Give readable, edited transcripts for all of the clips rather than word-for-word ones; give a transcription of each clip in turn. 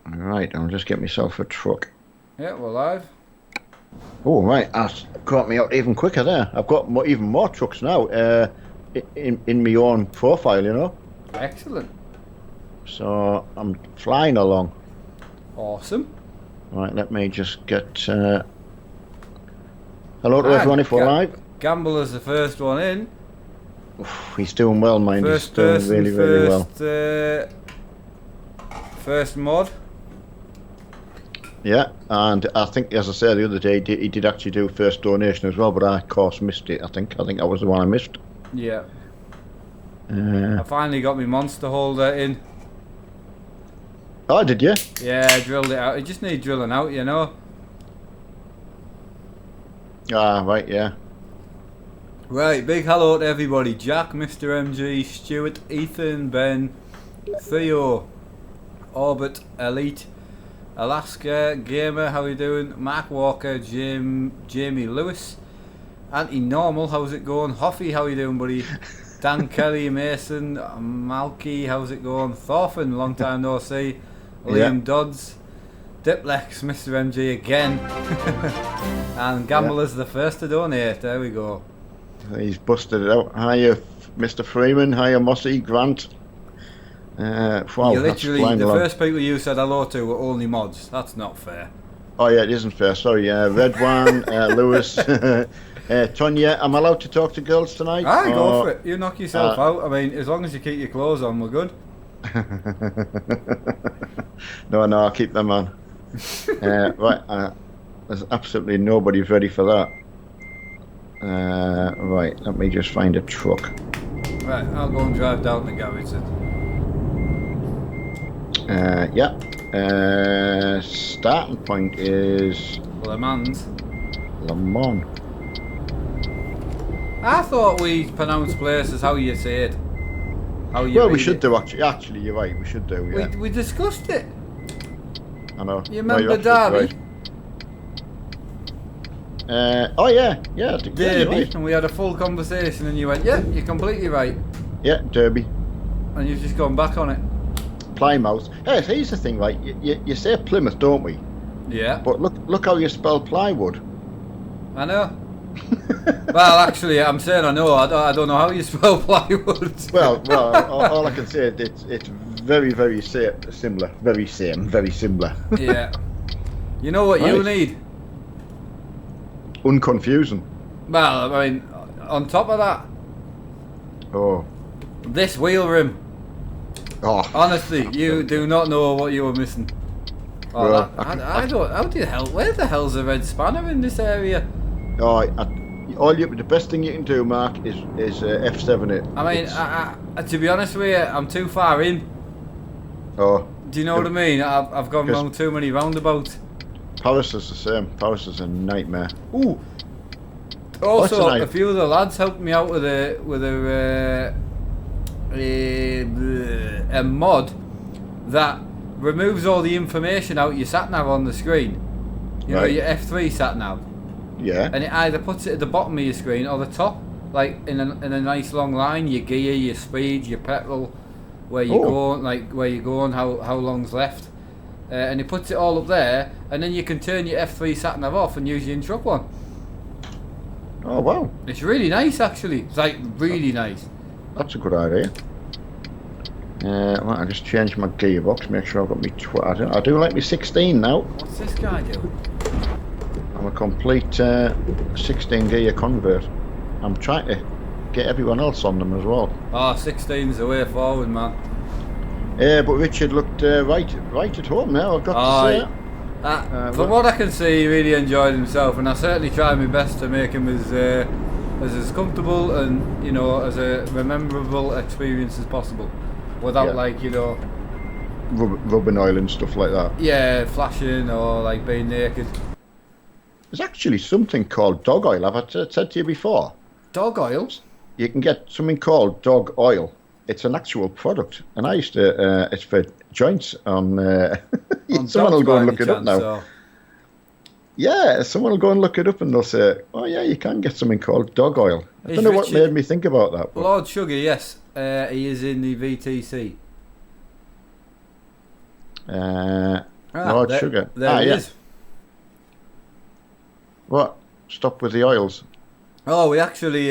Right, I'll just get myself a truck. Yeah, we're live. Oh, right, that's caught me out even quicker there. I've got even more trucks now in my own profile, you know. Excellent. So I'm flying along. Awesome. Right, let me just get hello to And everyone if we're live. Gambler's the first one in. Oof, he's doing well, mind. He's First doing person, really, really well. First mod. Yeah, and I think, as I said the other day, he did actually do first donation as well, but I, of course, missed it. I think I was the one I missed. Yeah. I finally got my monster holder in. Oh, did you? Yeah, I drilled it out. It just needs drilling out, you know. Ah, right, yeah. Right, big hello to everybody. Jack, Mr. MG, Stuart, Ethan, Ben, Theo, Orbit, Elite, Alaska, Gamer, how you doing? Mark Walker, Jamie Lewis, Anti-Normal, how's it going? Hoffy, how you doing, buddy? Dan Kelly, Mason, Malky, how's it going? Thorfinn, long time no see. Liam Dodds, Diplex, Mr. MG again. And Gambler's the first to donate, there we go. He's busted it out. Hiya, Mr. Freeman. Hiya, Mossy, Grant. Wow, You literally, the along. first people you said hello to were only mods. That's not fair. Oh yeah, it isn't fair. Sorry, Red One, Lewis, Tonya. I'm allowed to talk to girls tonight? Aye, go for it. You knock yourself out. I mean, as long as you keep your clothes on, we're good. No, I'll keep them on. Right, there's absolutely nobody ready for that. Right, let me just find a truck. Right, I'll go and drive down the garage then. Yeah. Starting point is Le Mans. Le Mans. I thought we pronounced places how you say it. How you Well, we read should it. do actually. Actually, you're right. We should do. Yeah. We discussed it. I know. You No, remember you're absolutely Derby? right. Oh yeah. Yeah, you're Derby, right. and we had a full conversation, and you went, "Yeah, you're completely right," Yeah, Derby. and you've just gone back on it. Plymouth. Hey, here's the thing, right? You say Plymouth, don't we? Yeah. But look how you spell plywood. I know. Well, actually, I'm saying I know. I don't know how you spell plywood. Well, all I can say is it's very, very similar. Very similar. Yeah. You know what you need? Unconfusing. Well, I mean, on top of that, Oh. this wheel rim. Oh. Honestly, you do not know what you were missing. Oh, Well, I don't. How the hell? Where the hell's the red spanner in this area? Oh, the best thing you can do, Mark, is F7 it. I mean, to be honest with you, I'm too far in. Oh. Do you know what I mean? I've gone round too many roundabouts. Paris is the same. Paris is a nightmare. Ooh. Also, a a few of the lads helped me out with a mod that removes all the information out your sat nav on the screen. You know, Right. your F3 sat nav. Yeah. And it either puts it at the bottom of your screen or the top, like in a nice long line, your gear, your speed, your petrol, where you're going, like where you're going, how long's left, and it puts it all up there, and then you can turn your F3 sat nav off and use your in-truck one. Oh wow. It's really nice, actually. It's like really nice. That's a good idea. Right, I just changed my gearbox. Make sure I've got me. I do like me 16 now. What's this guy doing? I'm a complete 16 gear convert. I'm trying to get everyone else on them as well. Oh, 16's the way forward, man. Yeah, but Richard looked right at home now. I've got to say. From what I can see, he really enjoyed himself, and I certainly tried my best to make him as comfortable and, you know, as a memorable experience as possible, without like, you know, rubbing oil and stuff like that. Yeah, flashing or like being naked. There's actually something called dog oil. I've said to you before. Dog oil? You can get something called dog oil. It's an actual product, and I used to. It's for joints on. Someone will go and look it up now. So. Yeah, someone will go and look it up, and they'll say, "Oh yeah, you can get something called dog oil." I don't know what made me think about that. But. Lord Sugar, yes, he is in the VTC. sugar. There it yeah. is. What? Stop with the oils. Oh, we actually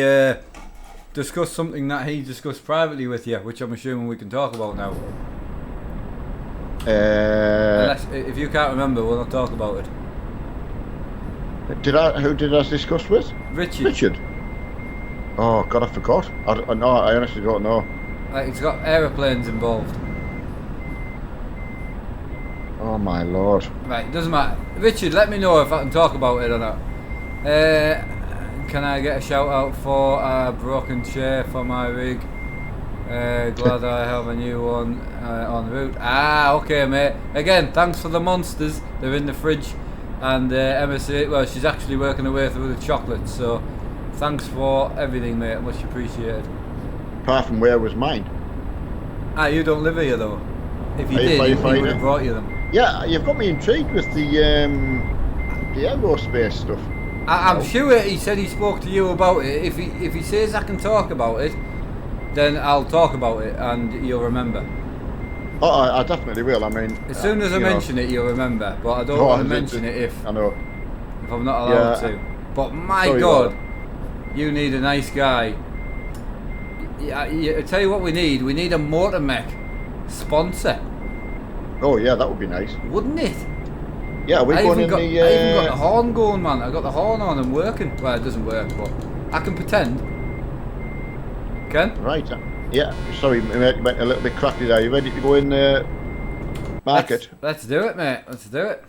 discussed something that he discussed privately with you, which I'm assuming we can talk about now. Unless, if you can't remember, we'll not talk about it. Who did I discuss with? Richard. Richard. Oh God, I forgot. No, I honestly don't know. It's got aeroplanes involved. Oh my lord. Right, doesn't matter. Richard, let me know if I can talk about it or not. Can I get a shout out for a broken chair for my rig? Glad I have a new one en route. Okay, mate. Again, thanks for the monsters. They're in the fridge. And Emma said, well, she's actually working her way through the chocolates. So, thanks for everything, mate. Much appreciated. Apart from where was mine? You don't live here, though. If you did, he would have brought you them. Yeah, you've got me intrigued with the aerospace stuff. I'm sure he said he spoke to you about it. If he says I can talk about it, then I'll talk about it and you'll remember. Oh, I definitely will. I mean, as soon as I mention it, you'll remember. But I don't want to mention it if I'm not allowed to. But my God, you need a nice guy. I tell you what we need. We need a motor mech sponsor. Oh yeah, that would be nice. Wouldn't it? Yeah, we're going in the... I even got the horn going, man. I got the horn on and working. Well, it doesn't work, but I can pretend. Ken? Right. Yeah, sorry, mate, went a little bit crackly there. You ready to go in market? Let's do it, mate. Let's do it.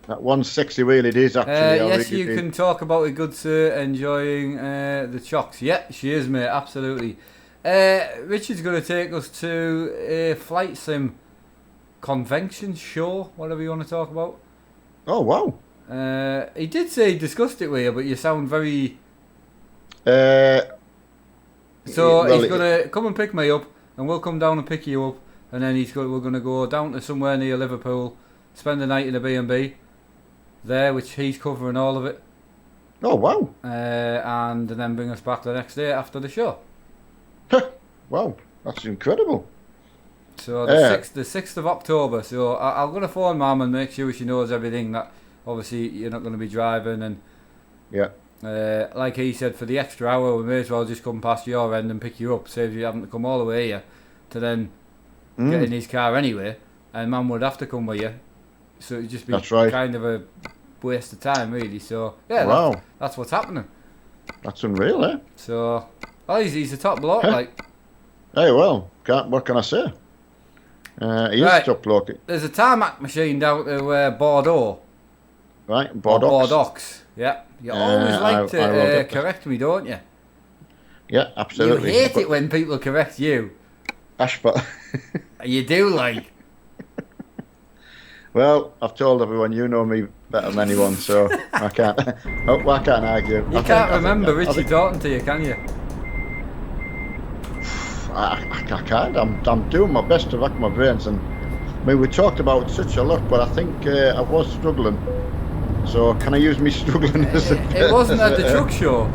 That 160 wheel it is, actually. Yes, you can talk about it, good sir, enjoying the chocks. Yeah, she is, mate, absolutely. Richard's going to take us to a flight sim convention show, whatever you want to talk about. Oh, wow. He did say he discussed it with you, but you sound very... he's going to come and pick me up, and we'll come down and pick you up, and then we're going to go down to somewhere near Liverpool, spend the night in a B&B there, which he's covering all of it. Oh, wow. And then bring us back the next day after the show. Wow, that's incredible. So the 6th of October. So I'm going to phone Mum and make sure she knows everything, that obviously you're not going to be driving, and yeah. Like he said, for the extra hour we may as well just come past your end and pick you up, saves you having to come all the way here to then get in his car anyway, and Mum would have to come with you, so it'd just be kind of a waste of time really. So yeah, wow. that's what's happening. That's unreal, eh? So he's a top bloke, like. Hey, well, what can I say? He is a top bloke. There's a tarmac machine down to Bordeaux. Right, Bordeaux. Yeah. You always like to correct me, don't you? Yeah, absolutely. You hate it when people correct you. Ashford. You do, like. Well, I've told everyone you know me better than anyone, so I can't argue. You can't remember Richie talking to you, can you? I can't. I'm doing my best to rack my brains, and I mean we talked about such a lot, but I think I was struggling. So can I use me struggling as it wasn't at the truck show.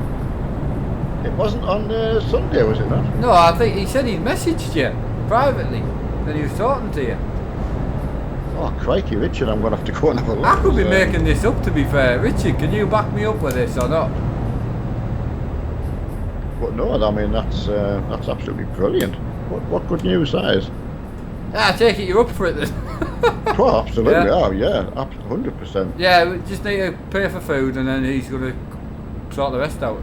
It wasn't on Sunday, was it not? No, I think he said he messaged you privately that he was talking to you. Oh crikey, Richard, I'm going to have to go and have a look. I could be making this up, to be fair. Richard, can you back me up with this or not? But no, I mean that's absolutely brilliant. What good news that is. I take it you're up for it then. Oh, absolutely. Yeah. Oh, yeah, 100%. Yeah, we just need to pay for food, and then he's going to sort the rest out.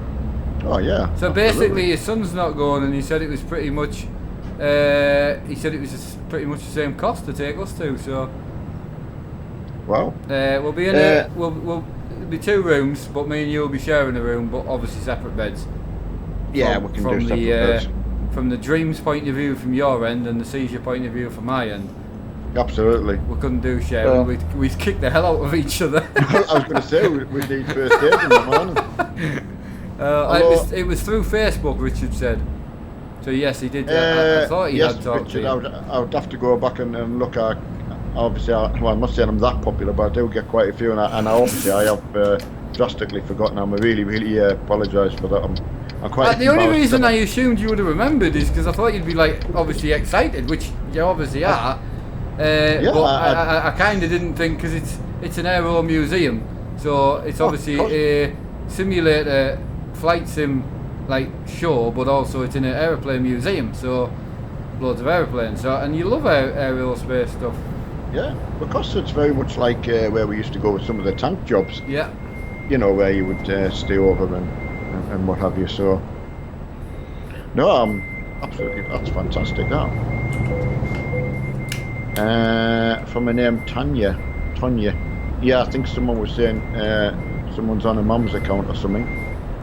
Oh yeah. So basically, his son's not going, and he said it was pretty much. Pretty much the same cost to take us to. So. Wow. We'll be in we'll be 2 rooms, but me and you will be sharing a room, but obviously separate beds. Yeah, we can do separate beds. From the dreams point of view from your end and the seizure point of view from my end. Absolutely. We couldn't do sharing. We'd kick the hell out of each other. I was going to say we need first aid in the morning. It was through Facebook, Richard said. So yes, he did. I thought he had talked to you. I would have to go back and look at. Obviously, I'm not saying I'm that popular, but I do get quite a few, and I have drastically forgotten. I'm really apologise for that. I'm quite. The only reason I assumed you would have remembered is because I thought you'd be like obviously excited, which you obviously are. Yeah, but I kind of didn't think, because it's an aero museum, so it's obviously a simulator flight sim like show, but also it's in an aeroplane museum, so loads of aeroplanes. So, and you love aerospace stuff. yeah, because it's very much like where we used to go with some of the tank jobs. Yeah. You know, where you would stay over and what have you. So, no, absolutely, that's fantastic. That. From a name Tonya. Yeah, I think someone was saying someone's on a mum's account or something.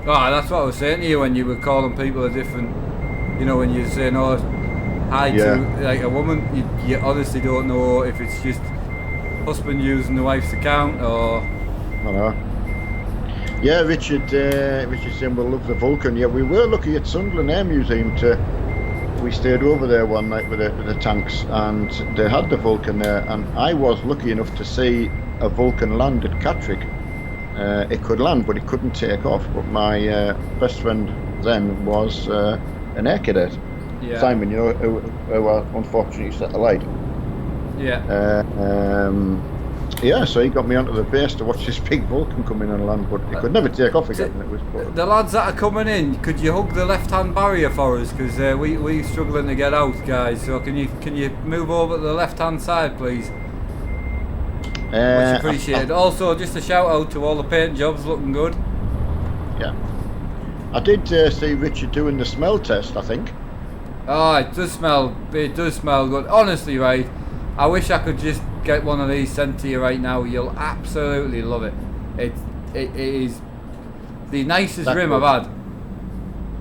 Oh, that's what I was saying to you when you were calling people a different. You know, when you're saying, "Oh, hi," to like a woman, you honestly don't know if it's just husband using the wife's account or. I know. Yeah, Richard saying we'll love the Vulcan. Yeah, we were lucky at Sunderland Air Museum we stayed over there one night with the tanks, and they had the Vulcan there, and I was lucky enough to see a Vulcan land at Catterick. It could land, but it couldn't take off. But my best friend then was an air cadet, Simon, you know, who unfortunately set the light. Yeah, so he got me onto the base to watch this big Vulcan come in and land, but it could never take off again. It was the lads that are coming in, could you hug the left-hand barrier for us? Because we're struggling to get out, guys. So can you move over to the left-hand side, please? Much appreciated. Also, just a shout out to all the paint jobs, looking good. Yeah. I did see Richard doing the smell test, I think. Oh, it does smell good. Honestly, right, I wish I could just get one of these sent to you right now. You'll absolutely love it. It is the nicest rim I've had.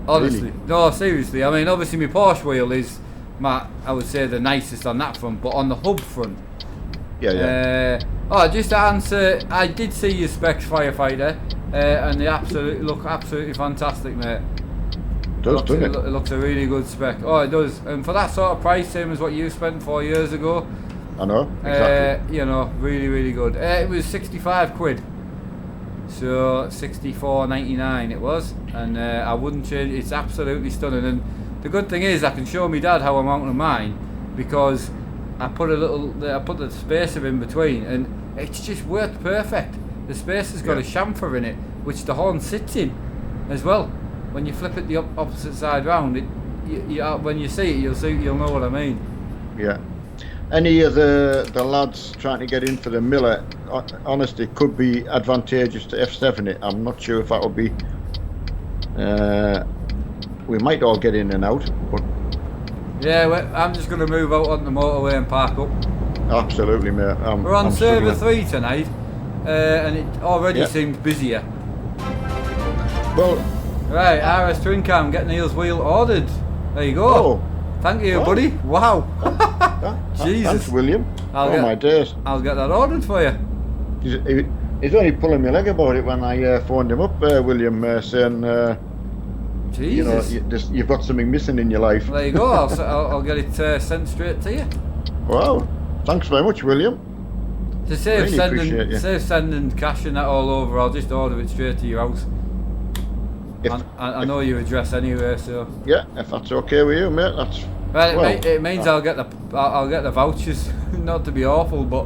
Honestly. Really? No, seriously. I mean, obviously my Porsche wheel is I would say the nicest on that front, but on the hub front. Yeah. Just to answer, I did see your specs, firefighter, and they look absolutely fantastic, mate. Doesn't it? It looks a really good spec. Oh, it does. And for that sort of price, same as what you spent 4 years ago. I know, exactly. You know, really, really good. It was 65 quid. So 64.99 it was, and I wouldn't change. It's absolutely stunning. And the good thing is, I can show my dad how I'm mounting mine, because I put the spacer in between, and it's just worked perfect. The spacer's got a chamfer in it, which the horn sits in, as well. When you flip it the opposite side round, when you see it, you'll know what I mean. Yeah. Any of the lads trying to get in for the Miller, honestly, could be advantageous to F70. I'm not sure if that will be. We might all get in and out, but. Yeah, I'm just going to move out on the motorway and park up. Absolutely, mate. We're on server 3 tonight, and it already seems busier. Well. Right, RS Twin Cam, get Neil's wheel ordered. There you go. Oh. Thank you, buddy. Wow. Jesus. Thanks, William. My days. I'll get that ordered for you. He's only pulling my leg about it when I phoned him up, William, saying, Jesus. You know, you've got something missing in your life. There you go. I'll get it sent straight to you. Wow. Thanks very much, William. To save sending cash and that all over, I'll just order it straight to your house. I know your address anyway, so. Yeah, if that's okay with you, mate, that's. Well, it means I'll get the vouchers. Not to be awful, but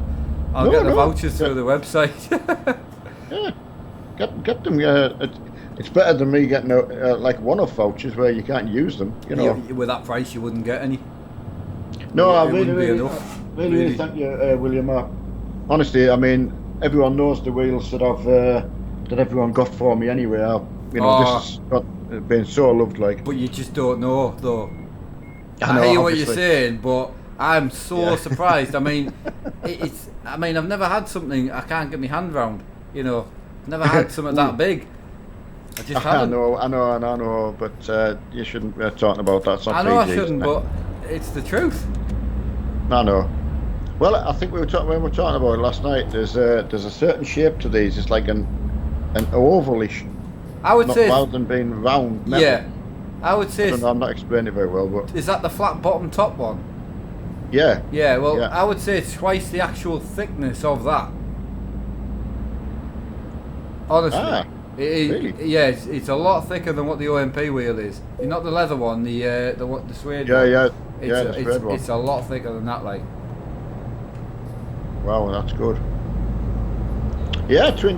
I'll get the vouchers through the website. Yeah, get them. It's better than me getting like one-off vouchers where you can't use them. You know, with that price, you wouldn't get any. No, I really thank you, William. Honestly, I mean, everyone knows the wheels that everyone got for me anyway. This has been so loved, like. But you just don't know, though. I hear what you're saying, but I'm so surprised. I mean, I've never had something I can't get my hand round. You know, never had something that big. I just haven't. I know, but you shouldn't be talking about that. I know I shouldn't, but it's the truth. I know. Well, I think we were talking about it last night. There's a certain shape to these. It's like an ovalish. I would say rather than being round metal. Yeah, I would say. I'm not explaining it very well, but is that the flat bottom top one? Yeah. Yeah. Well, I would say it's twice the actual thickness of that. Honestly, really? Yeah, it's a lot thicker than what the OMP wheel is. Not the leather one, the suede one. Yeah, the suede one. It's a lot thicker than that, like. Wow, that's good. Yeah, twin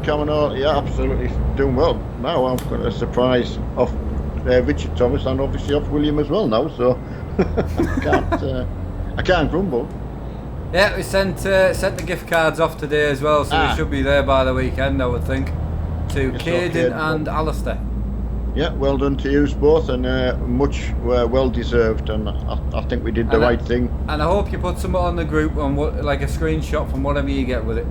cam and all. Yeah, absolutely doing well. Now I've got a surprise off Richard Thomas and obviously off William as well now. So I can't grumble. Yeah, we sent the gift cards off today as well, so they should be there by the weekend, I would think. To Caden and Alistair. Yeah, well done to you both, and much well deserved. And I think we did the right thing. And I hope you put some on the group on like a screenshot from whatever you get with it.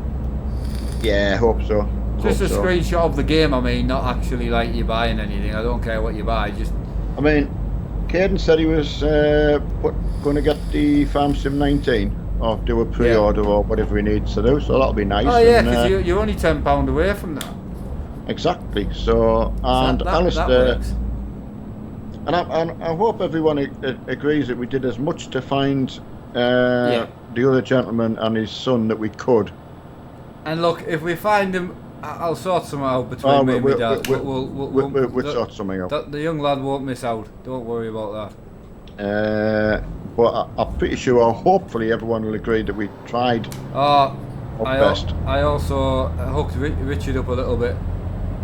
Yeah, I hope so. Just a screenshot of the game. I mean, not actually like you buying anything. I don't care what you buy. Just. I mean, Caden said he was going to get the Farm Sim 19 or do a pre-order or whatever he needs to do. So that'll be nice. Oh yeah, because you're only £10 away from that. Exactly. So and Alistair, and I hope everyone agrees that we did as much to find the other gentleman and his son that we could. And look, if we find him, I'll sort something out between me and my dad. We'll sort something out. The young lad won't miss out. Don't worry about that. But I'm pretty sure, hopefully, everyone will agree that we tried our best. I also hooked Richard up a little bit.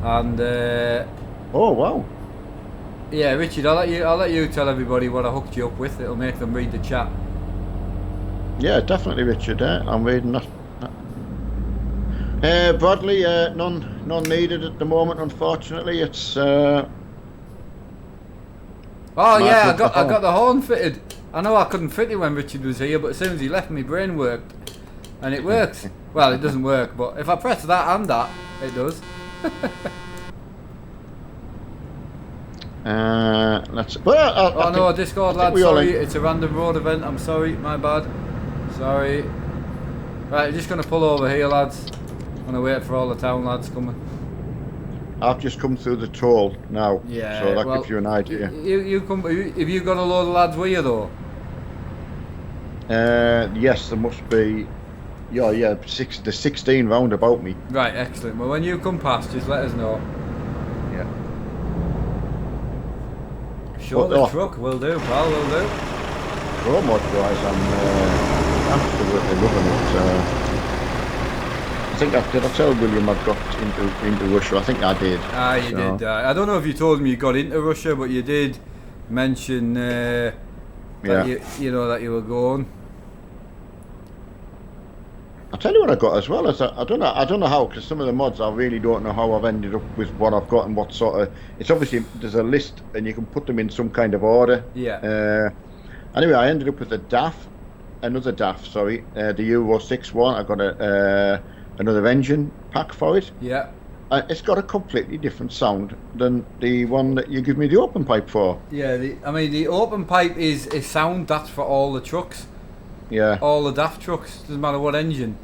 And oh wow! Yeah, Richard, I'll let you tell everybody what I hooked you up with. It'll make them read the chat. Yeah, definitely, Richard. I'm reading that. Bradley, none needed at the moment. Unfortunately, it's. Oh yeah, I got the horn fitted. I know I couldn't fit it when Richard was here, but as soon as he left, my brain worked, and it works. Well, it doesn't work, but if I press that and that, it does. Let's. Well, no, Discord lad. Sorry, it's a random road event. I'm sorry, my bad. Sorry. Right, I'm just gonna pull over here, lads. I'm gonna wait for all the town lads coming. I've just come through the toll now. Yeah. So that gives you an idea. You come. Have you got a load of lads with you though? Yes, there must be. Yeah, the 16 round about me. Right, excellent. Well, when you come past, just let us know. Yeah. Show the truck, will do, pal, will do. Pro mod wise, I'm absolutely loving it. I think did I tell William I got into Russia? I think I did. You did. I don't know if you told me you got into Russia, but you did mention that you know that you were going. I'll tell you what I got as well. I don't know how, because some of the mods I really don't know how I've ended up with what I've got and what sort of. It's obviously there's a list and you can put them in some kind of order. Yeah. Anyway, I ended up with another DAF. Sorry, the Euro 6 one. I got another engine pack for it. Yeah. It's got a completely different sound than the one that you give me the open pipe for. Yeah. The open pipe is a sound that's for all the trucks. Yeah. All the DAF trucks, doesn't matter what engine.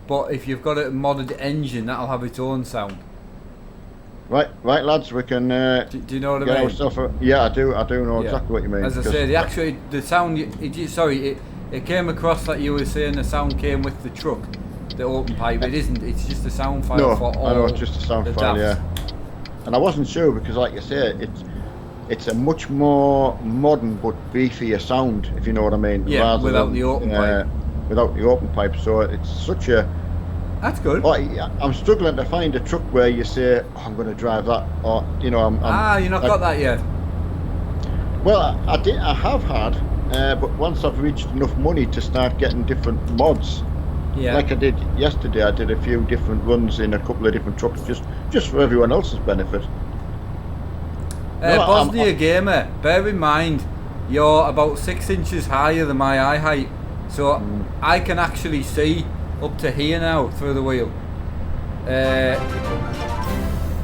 But if you've got a modded engine, that'll have its own sound. Right, lads. We can. Do you know what I mean? Yeah, I do know exactly what you mean. As I say, the sound. It came across that you were saying the sound came with the truck, the open pipe. It isn't. It's just a sound file for all. I know, it's just a sound file. DAFs. Yeah. And I wasn't sure because, like you say, it's a much more modern but beefier sound, if you know what I mean. Yeah, without the open pipe. Without the open pipe, so it's such a. That's good. I'm struggling to find a truck where you say, oh, I'm going to drive that, or you know, you've not got that yet. Well, I have had, but once I've reached enough money to start getting different mods. Yeah. Like I did yesterday, I did a few different runs in a couple of different trucks, just for everyone else's benefit. Bosnia Gamer, bear in mind, you're about 6 inches higher than my eye height, so I can actually see up to here now through the wheel.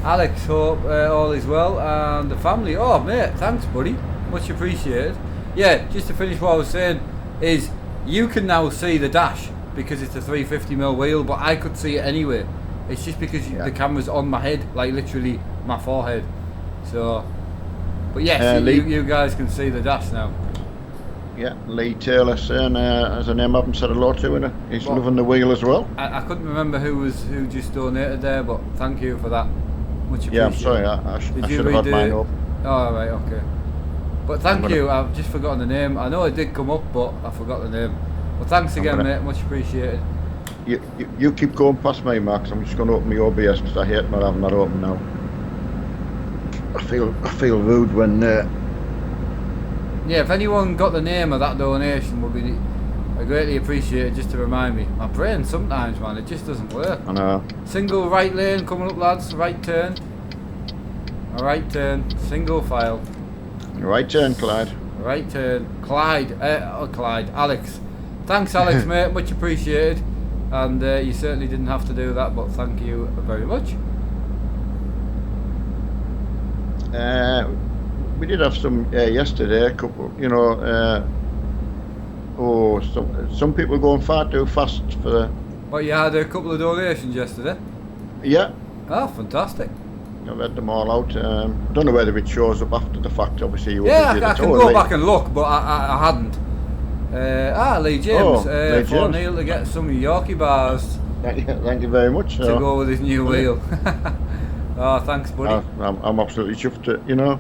Alex, hope all is well, and the family. Oh mate, thanks buddy, much appreciated. Yeah, just to finish what I was saying, is you can now see the dash because it's a 350mm wheel, but I could see it anyway. It's just because the camera's on my head, like literally my forehead. So, but yes, you guys can see the dash now. Yeah, Lee Taylor saying, as a name I haven't said hello to, and he's loving the wheel as well. I couldn't remember who just donated there, but thank you for that. Much appreciated. Yeah, I'm sorry, I should have had mine up. Oh, right, okay. But thank you, I've just forgotten the name. I know it did come up, but I forgot the name. But thanks again, mate, much appreciated. you keep going past me, Max. I'm just going to open my OBS because I hate not having that open now. I feel rude when. Yeah, if anyone got the name of that donation, would be I greatly appreciate it. Just to remind me, my brain sometimes, man, it just doesn't work. I know. Single right lane coming up, lads. Right turn. A right turn. Single file. Right turn, Clyde. Right turn. Clyde. Clyde. Alex. Thanks, Alex, mate. Much appreciated. And you certainly didn't have to do that, but thank you very much. We did have some yesterday. A couple, some people going far too fast for the. But you had a couple of donations yesterday. Yeah. Oh, fantastic. I've read them all out. I don't know whether it shows up after the fact. Obviously, you were yeah, busy I at can all, go Lee. back and look, but I hadn't. Lee James. Lee For James. Neil to get some Yorkie bars Thank you very much. to go with his new wheel. Oh, thanks, buddy. I'm absolutely chuffed.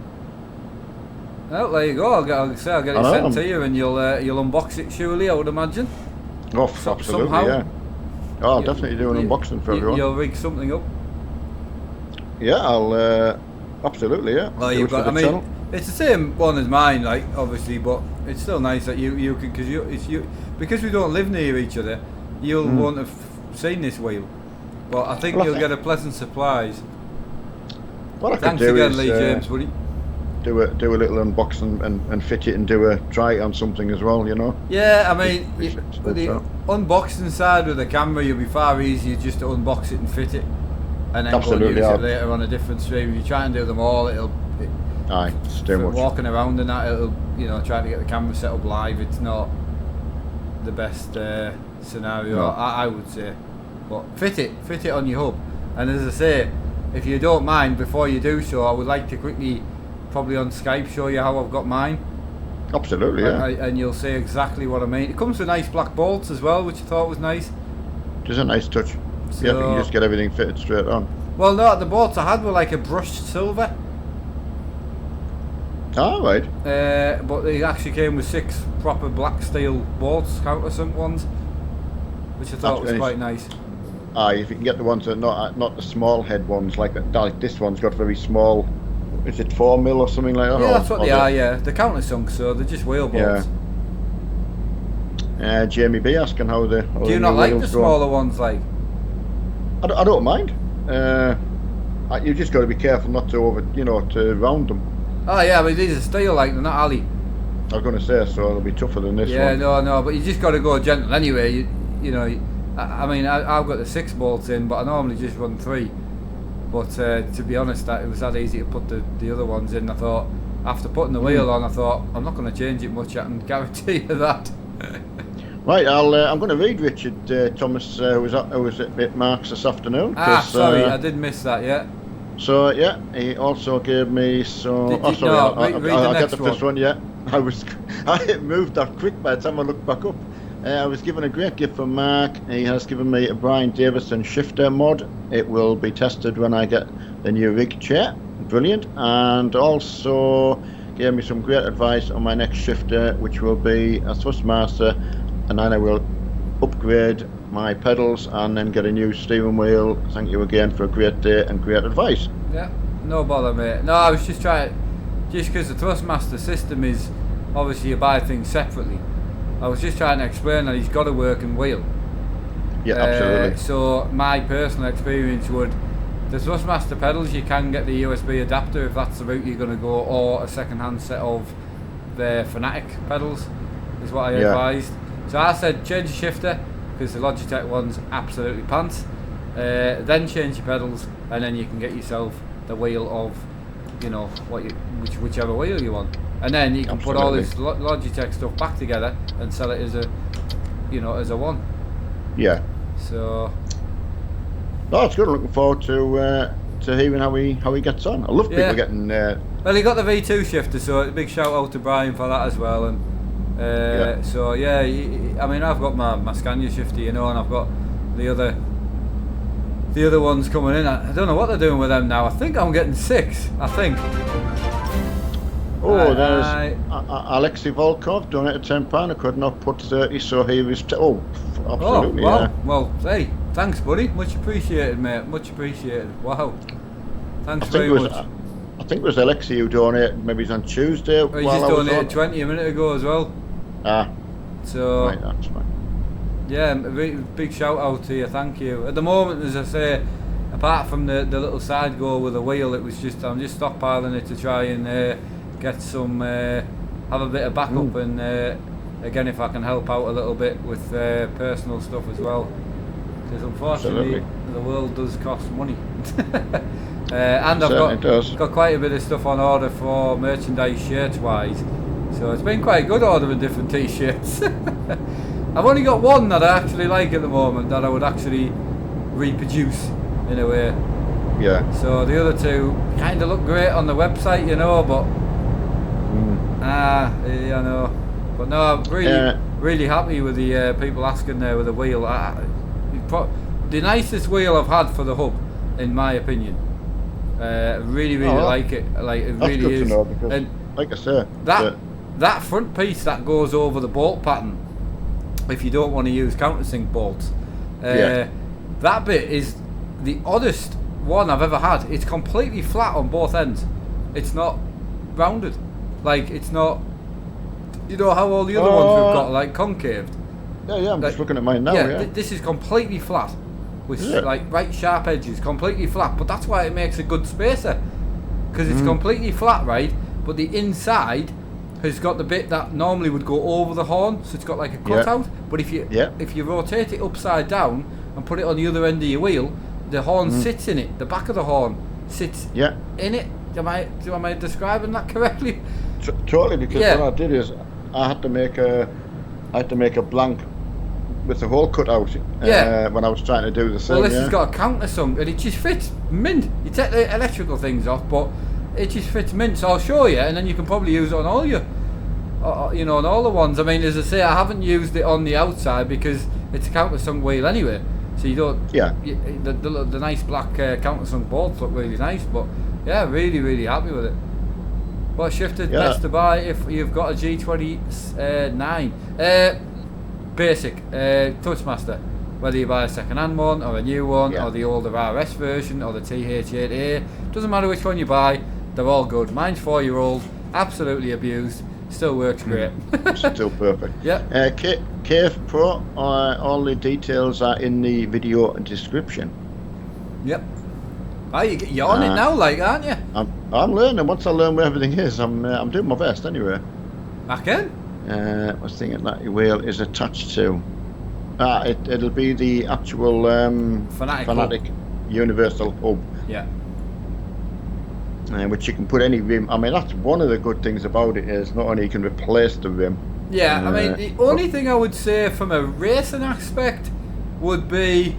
Well, there you go. I'll get it sent to you, and you'll unbox it surely, I would imagine. Oh, absolutely, somehow. yeah. Oh, I'll definitely do an unboxing for everyone. You'll rig something up. Yeah, I'll absolutely, yeah. Well, Do you've it for got. the channel. It's the same one as mine, like obviously, but it's still nice that you can because we don't live near each other. You'll won't have seen this wheel, but I think you'll get a pleasant surprise. What I Thanks could do again, is Lee James, buddy. do a little unboxing and fit it and do a try it on something as well, Yeah, I mean, It's good, the so. unboxing side with the camera, you'll be far easier just to unbox it and fit it, and then Absolutely, go and use yeah. it later on a different stream. If you try and do them all, Aye, it's too for much. walking around and that, it'll trying to get the camera set up live. It's not the best scenario, No. I would say. But fit it on your hub. And as I say, if you don't mind, before you do so, I would like to quickly, probably on Skype, show you how I've got mine. Absolutely, yeah. And you'll see exactly what I mean. It comes with nice black bolts as well, which I thought was nice. Just a nice touch. So, Yeah, if you can just get everything fitted straight on. well, no, the bolts I had were like a brushed silver. Right. But they actually came with 6 proper black steel bolts, countersunk ones, which I thought was That's quite nice. Aye, if you can get the ones that are not the small head ones like that. Like this one's got very small. Is it 4 mil or something like that? Yeah, Or- that's what or they are. Yeah, they're countersunk, so they're just wheel bolts. Jamie B asking how the. Do you not like the smaller ones, like? I don't mind. You just got to be careful not to to round them. Oh yeah, but these are steel, like they're not alley. I was going to say, so it'll be tougher than this Yeah, one. no, but you just got to go gentle anyway. I mean, I've got the 6 bolts in, but I normally just run 3. But to be honest, it was that easy to put the other ones in. I thought, after putting the wheel on, I thought, I'm not going to change it much, I can guarantee you that. Right, I'm going to read Richard Thomas, who was at Mark's this afternoon. Sorry, I did miss that, yeah. So yeah, he also gave me some. Did you- sorry, no, read the I'll next get the first one. Yeah, I moved that quick by the time I looked back up. I was given a great gift from Mark. He has given me a Brian Davison shifter mod. It will be tested when I get the new rig chair. Brilliant. And also gave me some great advice on my next shifter, which will be a Thrustmaster, and then I will upgrade my pedals and then get a new steering wheel. Thank you again for a great day and great advice. Yeah, no bother, mate. No, I was just because the Thrustmaster system is, obviously you buy things separately. I was just trying to explain that he's got a working wheel. Yeah, absolutely. So my personal experience would, the Thrustmaster pedals, you can get the USB adapter if that's the route you're going to go, or a second-hand set of the Fanatic pedals, is what I advised. So I said change the shifter, because the Logitech one's absolutely pants. Then change your pedals, and then you can get yourself the wheel of, whichever wheel you want. And then you can put all this Logitech stuff back together and sell it as a, as a one. Yeah. So. Oh, it's good. I'm looking forward to hearing how he gets on. I love people getting. Well, he got the V2 shifter, so a big shout out to Brian for that as well. And so yeah, I mean, I've got my Scania shifter, and I've got the other ones coming in. I don't know what they're doing with them now. I think I'm getting 6. I think. Oh, there's Alexei Volkov donated £10. I could not put 30, so he was. absolutely. Oh, wow. Yeah. Well, hey, thanks, buddy. Much appreciated, mate. Much apprecited. Wow. Thanks very much. I think it was Alexi who donated. Maybe it's on Tuesday. Oh, he just donated 20 a minute ago as well. So right, that's fine. Yeah, a big shout out to you. Thank you. At the moment, as I say, apart from the little side goal with the wheel, I'm just stockpiling it to try and get some, have a bit of backup, and again, if I can help out a little bit with personal stuff as well, because unfortunately the world does cost money. And I've got quite a bit of stuff on order for merchandise shirts wise, so it's been quite good ordering different t-shirts. I've only got one that I actually like at the moment that I would actually reproduce in a way. Yeah. So the other two kind of look great on the website, you know, but you know, but no, I'm really happy with the people asking there with the wheel. The nicest wheel I've had for the hub, in my opinion. Really like it. Like it that's really good is. To know because, and like I say, that front piece that goes over the bolt pattern, if you don't want to use countersink bolts, that bit is the oddest one I've ever had. It's completely flat on both ends. It's not rounded. Like it's not. You know how all the other ones we've got like concaved. Yeah. I'm just looking at mine now. Yeah. This is completely flat, with like right sharp edges, completely flat. But that's why it makes a good spacer, because it's completely flat, right? But the inside has got the bit that normally would go over the horn, so it's got like a cutout. But if you rotate it upside down and put it on the other end of your wheel, the horn sits in it. The back of the horn sits in it. Am I describing that correctly? Totally, because what I did is I had to make a blank with the hole cut out when I was trying to do the same. Well, this has got a countersunk and it just fits mint. You take the electrical things off, but it just fits mint. So I'll show you, and then you can probably use it on all your, you know, on all the ones. I mean, as I say, I haven't used it on the outside because it's a countersunk wheel anyway. So you don't. Yeah. The nice black countersunk bolts look really nice, but yeah, really happy with it. What shifted best to buy if you've got a G29? Basic Touchmaster. Whether you buy a second-hand one or a new one or the older RS version or the TH8A, doesn't matter which one you buy, they're all good. Mine's 4-year-old, absolutely abused, still works great. Still perfect. Yeah. KF Pro, all the details are in the video description. Yep. Oh, you're on it now, like, aren't you? I'm learning. Once I learn where everything is, I'm doing my best anyway. I can. I was thinking that wheel is attached to. It'll be the actual Fanatic Universal hub. Yeah. Which you can put any rim. I mean, that's one of the good things about it is not only you can replace the rim. Yeah, I mean, the only thing I would say from a racing aspect would be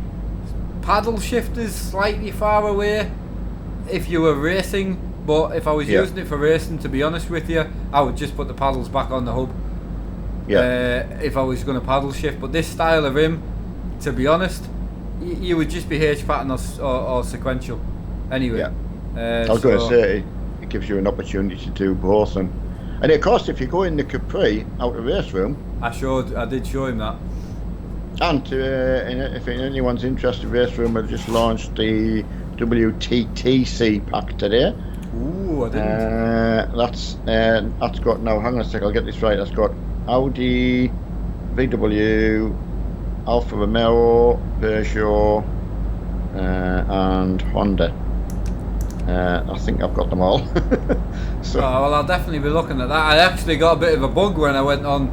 paddle shifters slightly far away if you were racing, but if I was using it for racing, to be honest with you, I would just put the paddles back on the hub. If I was going to paddle shift, but this style of rim, to be honest, you would just be H pattern or sequential anyway. I was going to say it gives you an opportunity to do both, and of course if you go in the Capri out of race room, I did show him that. And if anyone's interested, race room have just launched the WTTC pack today. Ooh, I didn't. That's got, now hang on a sec, I'll get this right. That's got Audi, VW, Alfa Romeo, Peugeot, and Honda. I think I've got them all. So. Well, I'll definitely be looking at that. I actually got a bit of a bug when I went on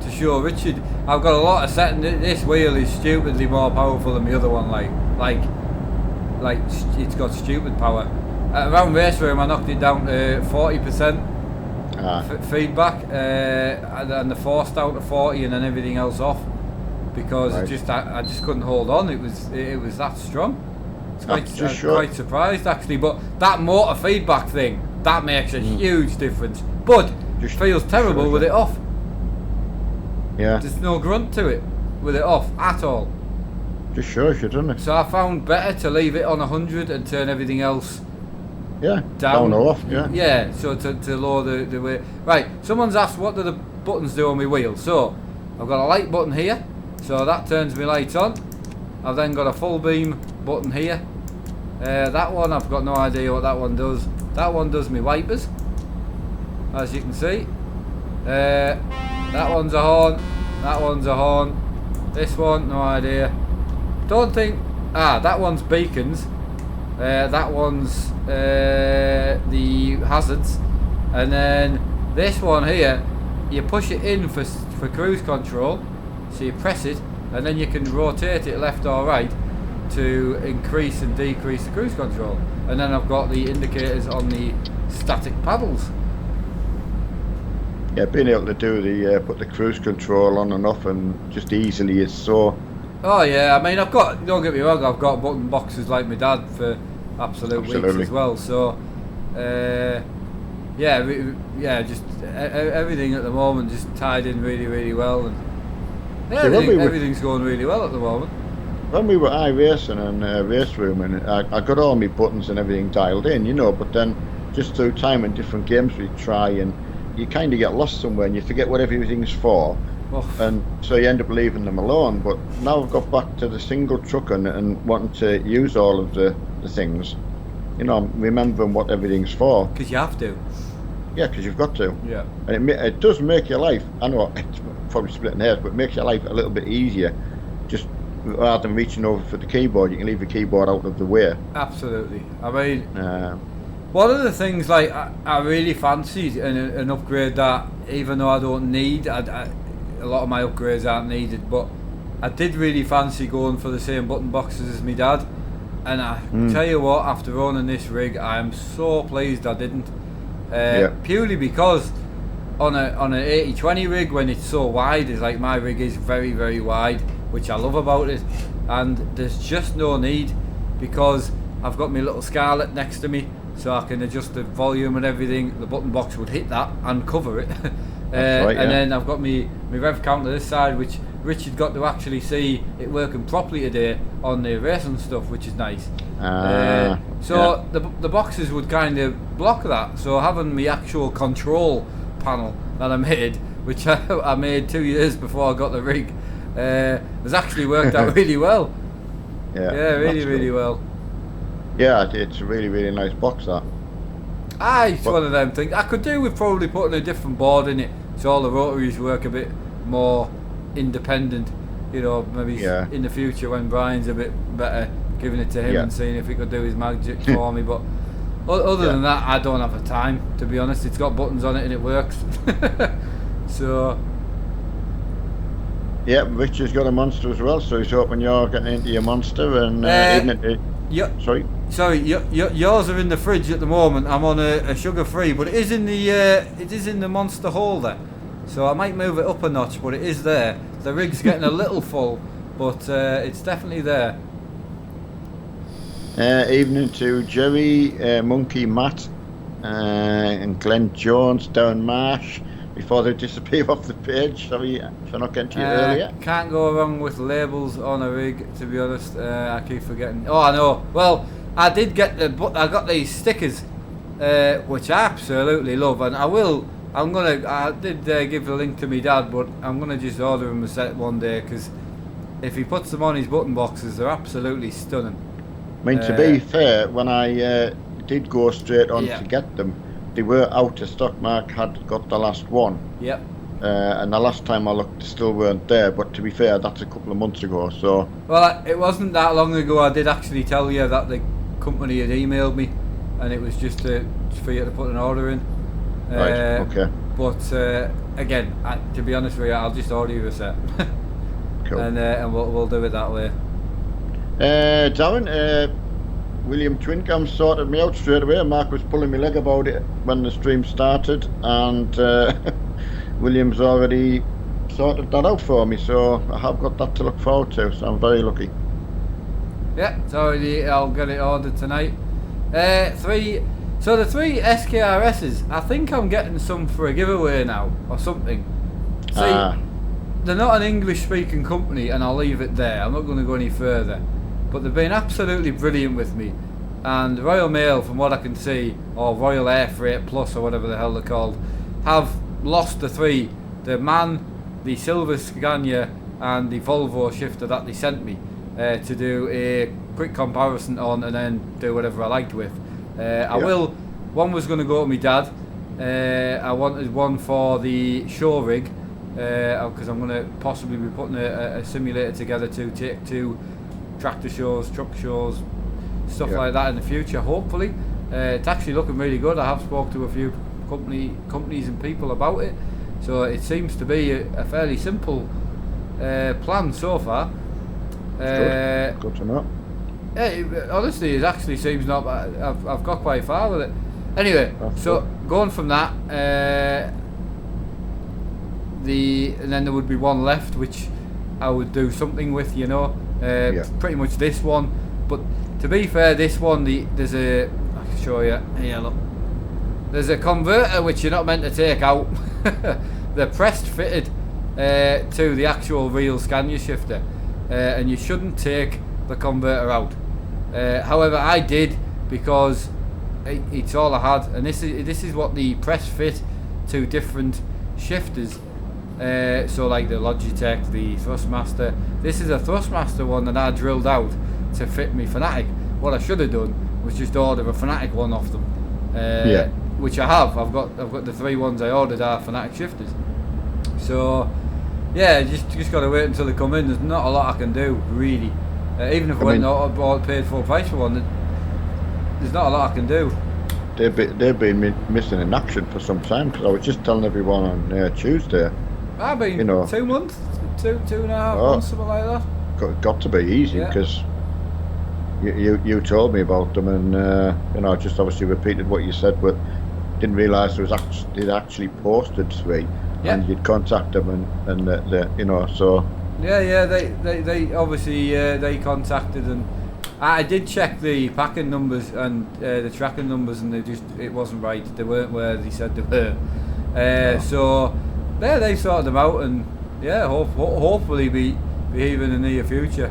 to show Richard. I've got a lot of settings. This wheel is stupidly more powerful than the other one. Like it's got stupid power. Around race room, I knocked it down to 40% feedback, and the force down to 40, and then everything else off because I just couldn't hold on. It was that strong. I'm quite surprised actually, but that motor feedback thing that makes a huge difference. But it feels terrible with it off. Yeah. There's no grunt to it with it off at all. Just shows you, doesn't it? So I found better to leave it on 100 and turn everything else down or off. Yeah, so to lower the weight. Right, someone's asked what do the buttons do on my wheel. So I've got a light button here, So that turns my lights on. I've then got a full beam button here. That one, I've got no idea what that one does. That one does my wipers, as you can see. That one's a horn. That one's a horn. This one, no idea. Don't think... that one's beacons. That one's the hazards. And then this one here, you push it in for cruise control. So you press it, and then you can rotate it left or right to increase and decrease the cruise control. And then I've got the indicators on the static paddles. Yeah, being able to do the put the cruise control on and off and just easily is so. Oh yeah, I mean I've got, don't get me wrong, I've got button boxes like my dad for absolute weeks as well. So yeah, just everything at the moment just tied in really well, and everything's going really well at the moment. When we were iRacing and race room, and I got all my buttons and everything dialed in, you know, but then just through time and different games we try, and you kind of get lost somewhere and you forget what everything's for. Oh. And so you end up leaving them alone. But now I've got back to the single trucking and wanting to use all of the things, you know, remembering what everything's for. Because you have to. Yeah, because you've got to. Yeah. And it does make your life, I know it's probably splitting hairs, but it makes your life a little bit easier. Just rather than reaching over for the keyboard, you can leave the keyboard out of the way. Absolutely. I mean, one of the things like I really fancied an upgrade that, even though I don't need, a lot of my upgrades aren't needed, but I did really fancy going for the same button boxes as my dad. And I tell you what, after owning this rig, I am so pleased I didn't. Purely because on an 80/20 rig, when it's so wide, it's like my rig is very wide, which I love about it, and there's just no need, because I've got my little Scarlet next to me, so I can adjust the volume and everything. The button box would hit that and cover it. And then I've got my rev counter this side, which Richard got to actually see it working properly today on the racing stuff, which is nice. The boxes would kind of block that, so having my actual control panel that I made, which I made 2 years before I got the rig, has actually worked out really well. Really well. Yeah, it's a really nice box, that. It's one of them things. I could do with probably putting a different board in it, so all the rotaries work a bit more independent, you know, maybe in the future when Brian's a bit better, giving it to him and seeing if he could do his magic for me. But other than that, I don't have the time, to be honest. It's got buttons on it and it works. So yeah, Richard's got a Monster as well, so he's hoping you're getting into your Monster and Sorry, yours are in the fridge at the moment. I'm on a sugar-free, but it is in the Monster holder, so I might move it up a notch, but it is there. The rig's getting a little full, but it's definitely there. Evening to Jerry, Monkey Matt, and Glenn Jones, Darren Marsh. Before they disappear off the page, sorry for not getting to you earlier. Can't go wrong with labels on a rig, to be honest. I keep forgetting. Oh, I know. Well, I did get I got these stickers, which I absolutely love, and I did give the link to my dad, but I'm gonna just order him a set one day, because if he puts them on his button boxes, they're absolutely stunning. I mean, to be fair, when I did go straight on to get them, they were out of stock. Mark had got the last one. Yep. And the last time I looked, they still weren't there. But to be fair, that's a couple of months ago. So. Well, it wasn't that long ago. I did actually tell you that the company had emailed me, and it was just for you to put an order in. Right. Okay. But again, to be honest with you, I'll just order you a set. Cool. And we'll do it that way. Darren, William Twincam sorted me out straight away. Mark was pulling my leg about it when the stream started, and William's already sorted that out for me, so I have got that to look forward to, so I'm very lucky. Yeah, so I'll get it ordered tonight. The 3 SKRSs, I think I'm getting some for a giveaway now, or something. See, they're not an English speaking company, and I'll leave it there. I'm not going to go any further. But they've been absolutely brilliant with me, and Royal Mail, from what I can see, or Royal Air Freight Plus, or whatever the hell they're called, have lost the 3: the MAN, the Silver Scania, and the Volvo shifter that they sent me to do a quick comparison on, and then do whatever I liked with. One was going to go to my dad. I wanted one for the show rig, because I'm going to possibly be putting a simulator together to take to tractor shows, truck shows, stuff like that in the future, hopefully. It's actually looking really good. I have spoke to a few companies and people about it, so it seems to be a fairly simple plan so far. Good to know. Honestly, it actually seems not bad. I've got quite far with it. Anyway, so going from that, and then there would be one left which I would do something with, you know. Pretty much this one, but to be fair, this one there's a, I can show you here. Look, there's a converter which you're not meant to take out. They're pressed fitted to the actual real Scania shifter, and you shouldn't take the converter out. However, I did, because it's all I had, and this is what the press fit to different shifters. So like the Logitech, the Thrustmaster. This is a Thrustmaster one that I drilled out to fit me Fanatic. What I should have done was just order a Fanatic one off them. Which I have. I've got the 3 ones I ordered are Fanatic shifters. So yeah, just got to wait until they come in. There's not a lot I can do really. Even if I went and paid full price for one, there's not a lot I can do. They've been missing in action for some time, because I was just telling everyone on Tuesday. I've been 2 months, two and a half months, something like that. Got to be easy, because you told me about them, and I just obviously repeated what you said, but didn't realise they'd actually posted 3, and you'd contact them, and so. Yeah, they obviously they contacted, and I did check the packing numbers and the tracking numbers, and it wasn't right. They weren't where they said they were. So they sorted them out, and hopefully be here in the near future.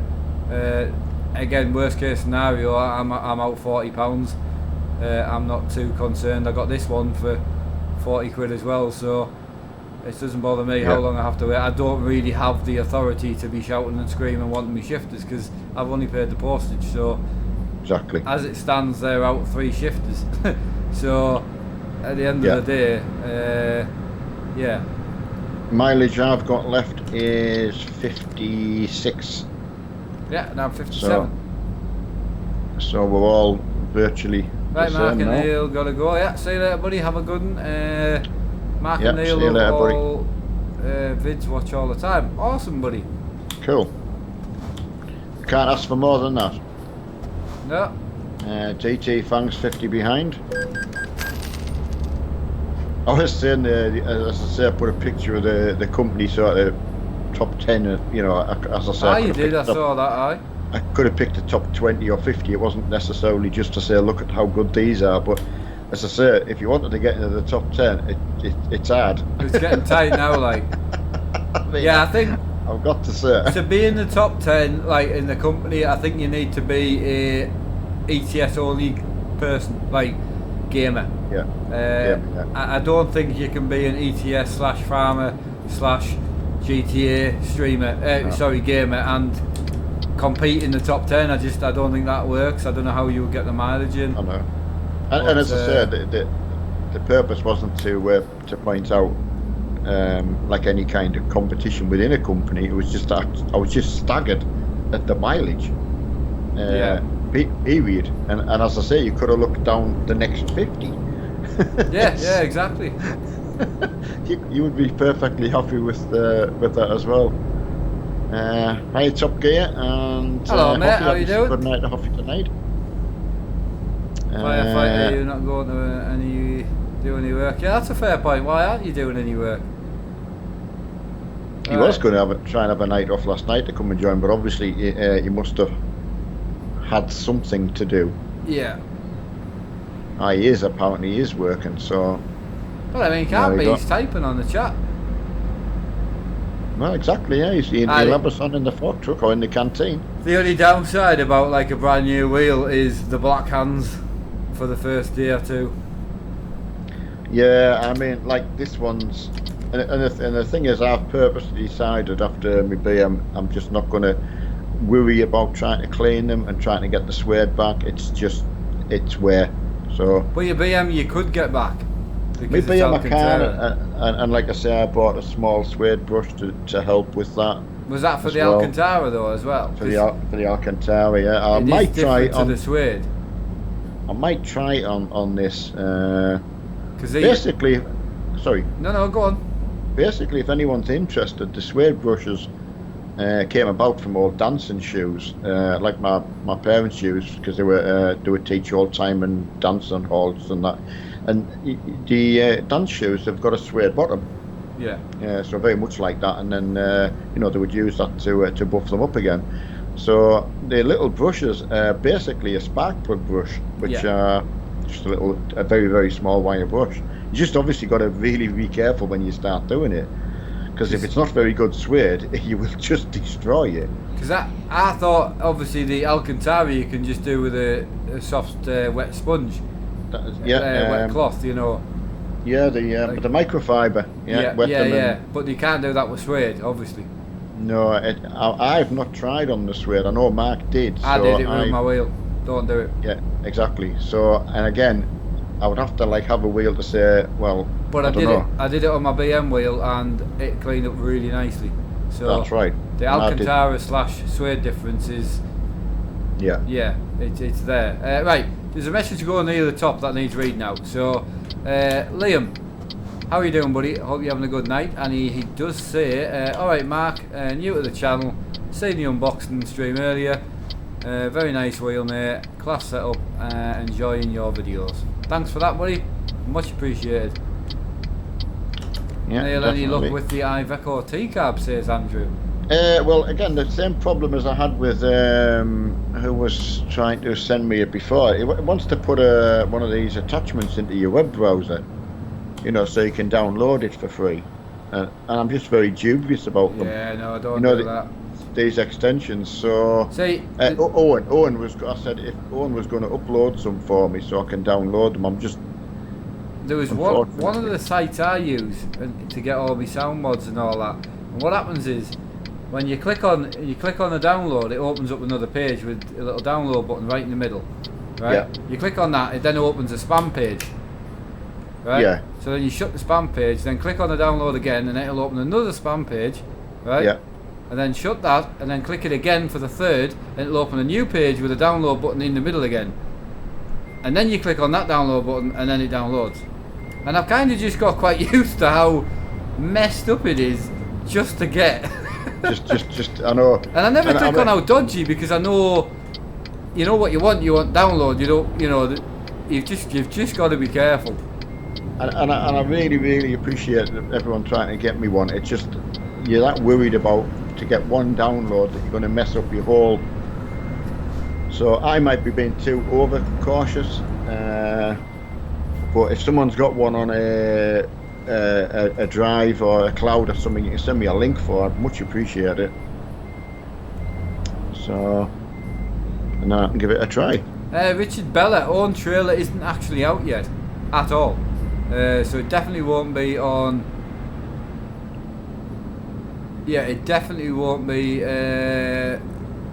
Again, worst case scenario, I'm out £40. I'm not too concerned. I got this one for 40 quid as well, so it doesn't bother me how long I have to wait. I don't really have the authority to be shouting and screaming wanting me shifters, because I've only paid the postage. So exactly, as it stands, they're out 3 shifters. So at the end of the day, mileage I've got left is 56. Yeah, now 57. So we're all virtually right. the Mark same and now. Neil gotta go. Yeah, see you later, buddy. Have a good one. Mark and Neil see you later, buddy. all vids watch all the time. Awesome, buddy. Cool. Can't ask for more than that. No. TT Fangs 50 behind. I was saying, as I say, I put a picture of the company sort of top 10, as I said. You did, I saw that, I could have picked the top 20 or 50. It wasn't necessarily just to say, look at how good these are, but as I say, if you wanted to get into the top 10, it's hard. It's getting tight now, like. I think I've got to say, to be in the top 10, like in the company, I think you need to be a ETS only person, like gamer. I don't think you can be an ETS / farmer / GTA streamer, gamer, and compete in the top 10. I don't think that works. I don't know how you would get the mileage in. I know. And as I said, the purpose wasn't to point out like any kind of competition within a company. It was just that I was just staggered at the mileage. Period. And as I say, you could have looked down the next 50. yeah, exactly. you would be perfectly happy with that as well. Hi, Top Gear, and hello, mate. How you doing? Good night to Hoffy tonight. Firefighter, you're not going to do any work? Yeah, that's a fair point. Why aren't you doing any work? He was going to try and have a night off last night to come and join, but obviously he must have had something to do. Yeah. He is working, so. Well, I mean, he can't be. He's typing on the chat. Well, exactly. Yeah, he'll have us on in the fork truck or in the canteen. The only downside about like a brand new wheel is the black hands for the first day or two. Yeah, I mean, like this one's And the thing is, I've purposely decided after my BM, I'm just not going to worry about trying to clean them and trying to get the suede back. It's wear. So. But your BM you could get back. My BM I can, and like I say, I bought a small suede brush to help with that. Was that for the Alcantara though as well? For the Alcantara, yeah. I might try it on the suede. I might try it on this. Because basically, sorry. No, go on. Basically, if anyone's interested, the suede brushes came about from old dancing shoes, like my parents' shoes, because they would teach all time and dance on halls and that. And the dance shoes, they've got a suede bottom. Yeah. Yeah, so very much like that, and then they would use that to buff them up again. So the little brushes are basically a spark plug brush, which are just a very, very small wire brush. You just obviously got to really be careful when you start doing it, because if it's not very good suede, you will just destroy it. Because I thought obviously the Alcantara you can just do with a soft wet sponge, wet cloth, Yeah, but the microfiber. Yeah. But you can't do that with suede, obviously. No, I've not tried on the suede. I know Mark did. I did it with my wheel. Don't do it. Yeah, exactly. So, and again, I would have to have a wheel to say, well. But I did it on my BM wheel, and it cleaned up really nicely. So that's right. The Alcantara / suede difference is. Yeah. Yeah, it's there. Right, there's a message going near the top that needs reading out. So, Liam. How are you doing, buddy? Hope you're having a good night. And he does say, alright Mark, new to the channel, seen the unboxing stream earlier, very nice wheel mate, class setup, enjoying your videos. Thanks for that, buddy, much appreciated. Yeah, Neil, any luck with the Iveco T-Cab, says Andrew? Well, again, the same problem as I had with who was trying to send me it before. It wants to put one of these attachments into your web browser, so you can download it for free. And I'm just very dubious about them. Yeah, no, I don't do that. These extensions. So, see, Owen was. I said if Owen was going to upload some for me so I can download them. I'm just. There was one of the sites I use to get all my sound mods and all that. And what happens is, when you click on the download, it opens up another page with a little download button right in the middle. Right? Yeah. You click on that, it then opens a spam page. Right? Yeah. So then you shut the spam page, then click on the download again, and it'll open another spam page. Right? Yeah. And then shut that, and then click it again for the third, and it'll open a new page with a download button in the middle again. And then you click on that download button, and then it downloads. And I've kind of just got quite used to how messed up it is just to get. just I know. And I never click on how dodgy, because I know, what you want download. You've just got to be careful. And I really, really appreciate everyone trying to get me one. It's just you're that worried about to get one download that you're going to mess up your whole. So I might be being too over cautious. But if someone's got one on a drive or a cloud or something, you can send me a link for. I'd much appreciate it. So, and then I can give it a try. Richard Bella, own trailer isn't actually out yet, at all. So it definitely won't be on. Yeah, it definitely won't be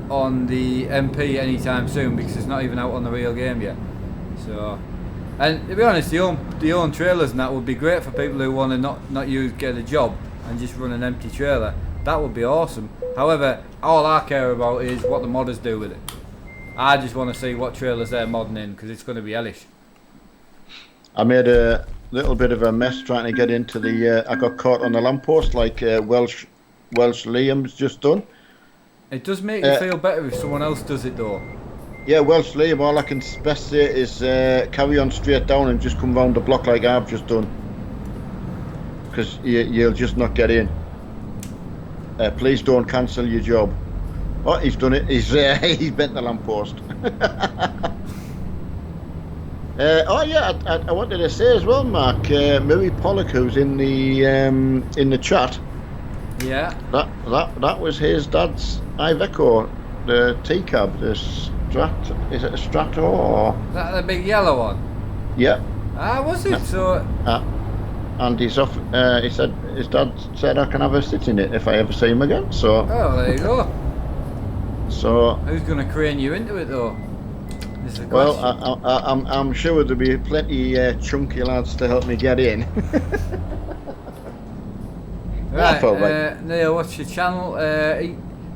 on the MP anytime soon, because it's not even out on the real game yet. So. And to be honest, the own trailers and that would be great for people who want to not get a job and just run an empty trailer. That would be awesome. However, all I care about is what the modders do with it. I just want to see what trailers they're modding in, because it's going to be hellish. I made a little bit of a mess trying to get into the. I got caught on the lamppost like Welsh Liam's just done. It does make you feel better if someone else does it though. Yeah, Welsh Liam, all I can best say is carry on straight down and just come round the block like I've just done. Because you'll just not get in. Please don't cancel your job. Oh, he's done it. He's bent the lamppost. Oh yeah, I wanted to say as well, Mark. Murray Pollock, who's in the chat. Yeah. That was his dad's Iveco, the T-Cab, this. Is it a Strato or? That the big yellow one? Yeah. Was it? So. and he's off. He said his dad said I can have a sit in it if I ever see him again. Oh, there you go. So Who's going to crane you into it though? Is the well, question. I'm sure there'll be plenty chunky lads to help me get in. I Right, felt like Neil, what's your channel?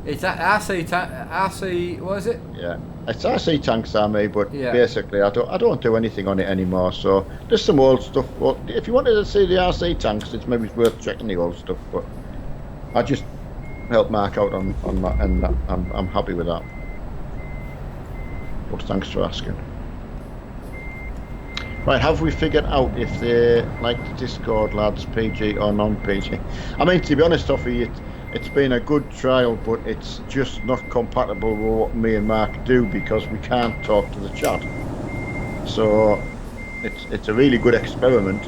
It's RC, what is it? yeah, it's RC tanks army, but Yeah. basically I don't do anything on it anymore. So there's some old stuff. Well, if you wanted to see the RC tanks, it's maybe worth checking the old stuff. But I just help Mark out on that, and I'm happy with that. But thanks for asking. Right, have we figured out if they like the Discord lads, PG or non-PG? I mean, to be honest, Toffee, it's been a good trial, but it's just not compatible with what me and Mark do because we can't talk to the chat. So it's a really good experiment.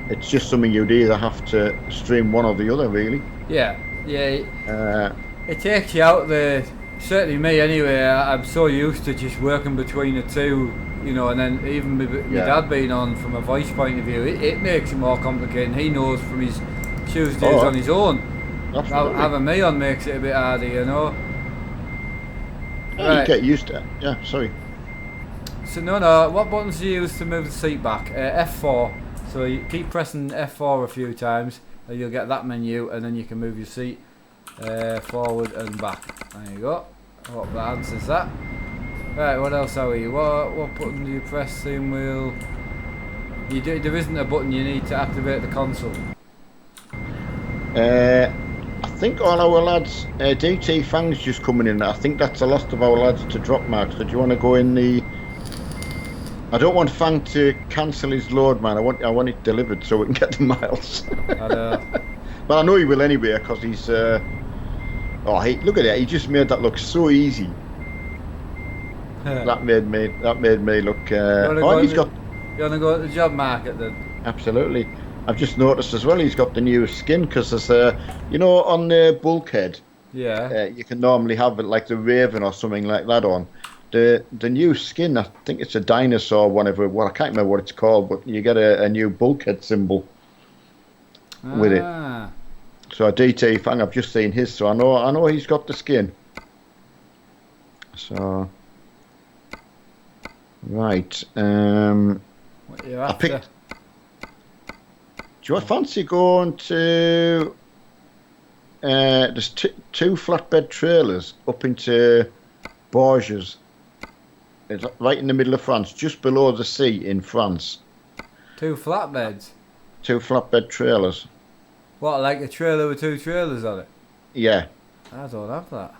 It's just something you'd either have to stream one or the other, really. Yeah. It takes you out the. Certainly me anyway, I'm so used to just working between the two, you know, and then even with my dad being on from a voice point of view, it makes it more complicated. He knows from his Tuesdays on his own. Absolutely. Having me on makes it a bit harder, you know. Right. You get used to it. Yeah, sorry. So what buttons do you use to move the seat back? F4. So you keep pressing F4 a few times, and you'll get that menu, and then you can move your seat forward and back. There you go. Hope that answers that. Right, what else are we? What button do you press? Steering wheel. There isn't a button you need to activate the console. I think all our lads, DT Fang's just coming in. I think that's the last of our lads to drop marks. So do you want to go in the? I don't want Fang to cancel his load, man. I want it delivered so we can get the miles. I know. But I know he will anyway because he's. Hey, look at that! He just made that look so easy. That made me look. He's got. You want to go to the job market then? Absolutely. I've just noticed as well. He's got the new skin because there's on the bulkhead. Yeah. You can normally have it like the Raven or something like that on. The new skin, I think it's a dinosaur, whatever. Well, I can't remember what it's called, but you get a new bulkhead symbol with it. So a DT Fang, I've just seen his, so I know he's got the skin. So right, I picked. Do you fancy going to? There's two flatbed trailers up into Bourges. It's right in the middle of France, just below the sea in France. Two flatbeds. Two flatbed trailers. What, like a trailer with two trailers on it? Yeah. I don't have that.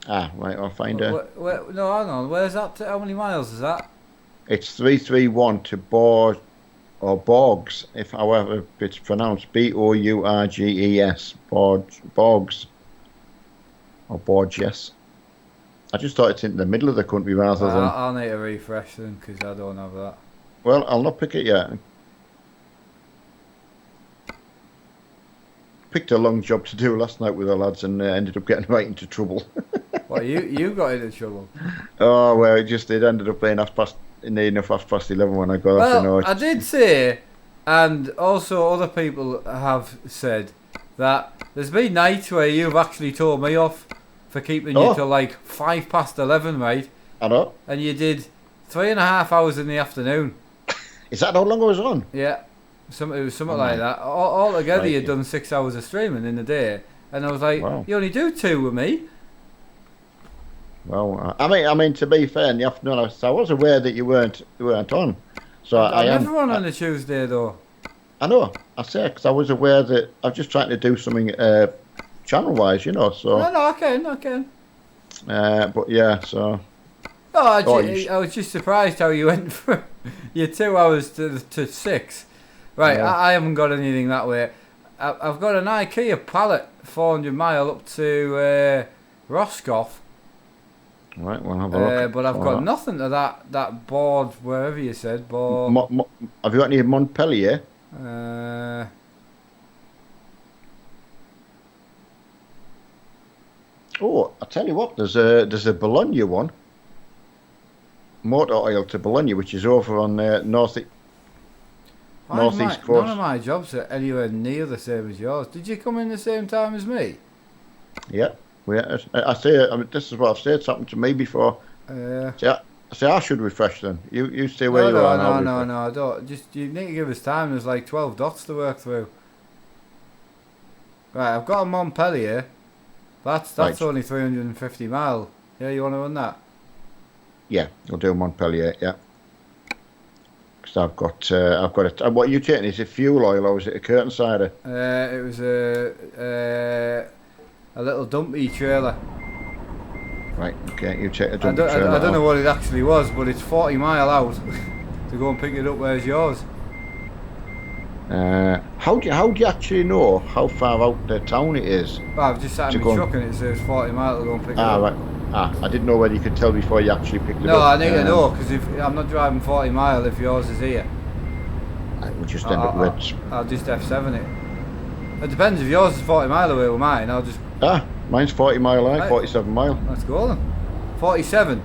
Ah, right, I'll find out. No, hang on. Where's that? How many miles is that? It's 331 to Bourges, or Bourges, however it's pronounced. Bourges. Bourges. Or Bourges. I just thought it's in the middle of the country rather than. I'll need to refresh them because I don't have that. Well, I'll not pick it yet. Picked a long job to do last night with the lads and ended up getting right into trouble. What, you got into trouble? Oh, well, it ended up being 11 when I got off. Well, I did say, and also other people have said, that there's been nights where you've actually told me off for keeping you till like 11:05, right? I know. And you did 3.5 hours in the afternoon. Is that how long I was on? Yeah. It was something like that. All together, you'd done 6 hours of streaming in the day, and I was like, wow. You only do 2 with me. Well, I mean, to be fair, in the afternoon, I was aware that you weren't on. So I'm never on a Tuesday though. I know. I say because I was aware that I was just trying to do something channel-wise, you know. So. No, I can. But yeah, so. I was just surprised how you went from your 2 hours to 6. Right, I haven't got anything that way. I've got an IKEA pallet 400 mile up to Roscoff. Right, we'll have a look. But I've got nothing to that board, wherever you said. Board. Have you got any Montpellier? Oh, I tell you what, there's a Bologna one. Motor oil to Bologna, which is over on north. northeast None coast. of my jobs are anywhere near the same as yours. Did you come in the same time as me? Yeah, I say. I mean, this is what I've said something to me before. Say I should refresh then. You stay where you are. And I'll refresh. No, I don't. Just you need to give us time. There's like 12 dots to work through. Right, I've got a Montpellier. That's Right. only 350 mile. Yeah, you want to run that? Yeah, I'll do Montpellier. Yeah, because I've got it. What are you taking? Is it fuel oil or is it a curtain cider? It was a little dumpy trailer. Right. Okay, you take a I dump don't, trailer. I don't know what it actually was, but it's 40 mile out to go and pick it up. Where's yours? How do you actually know how far out the town it is? Well, I've just sat in my truck and it says 40 mile to go and pick it up. Right. I didn't know whether you could tell before you actually picked it up. No, I need to know, because if I'm not driving 40 mile if yours is here. We'll just end up with. I'll just F7 it. It depends, if yours is 40 mile away with mine, I'll just... Mine's 40 mile high, Right. 47 mile. Let's go then. 47?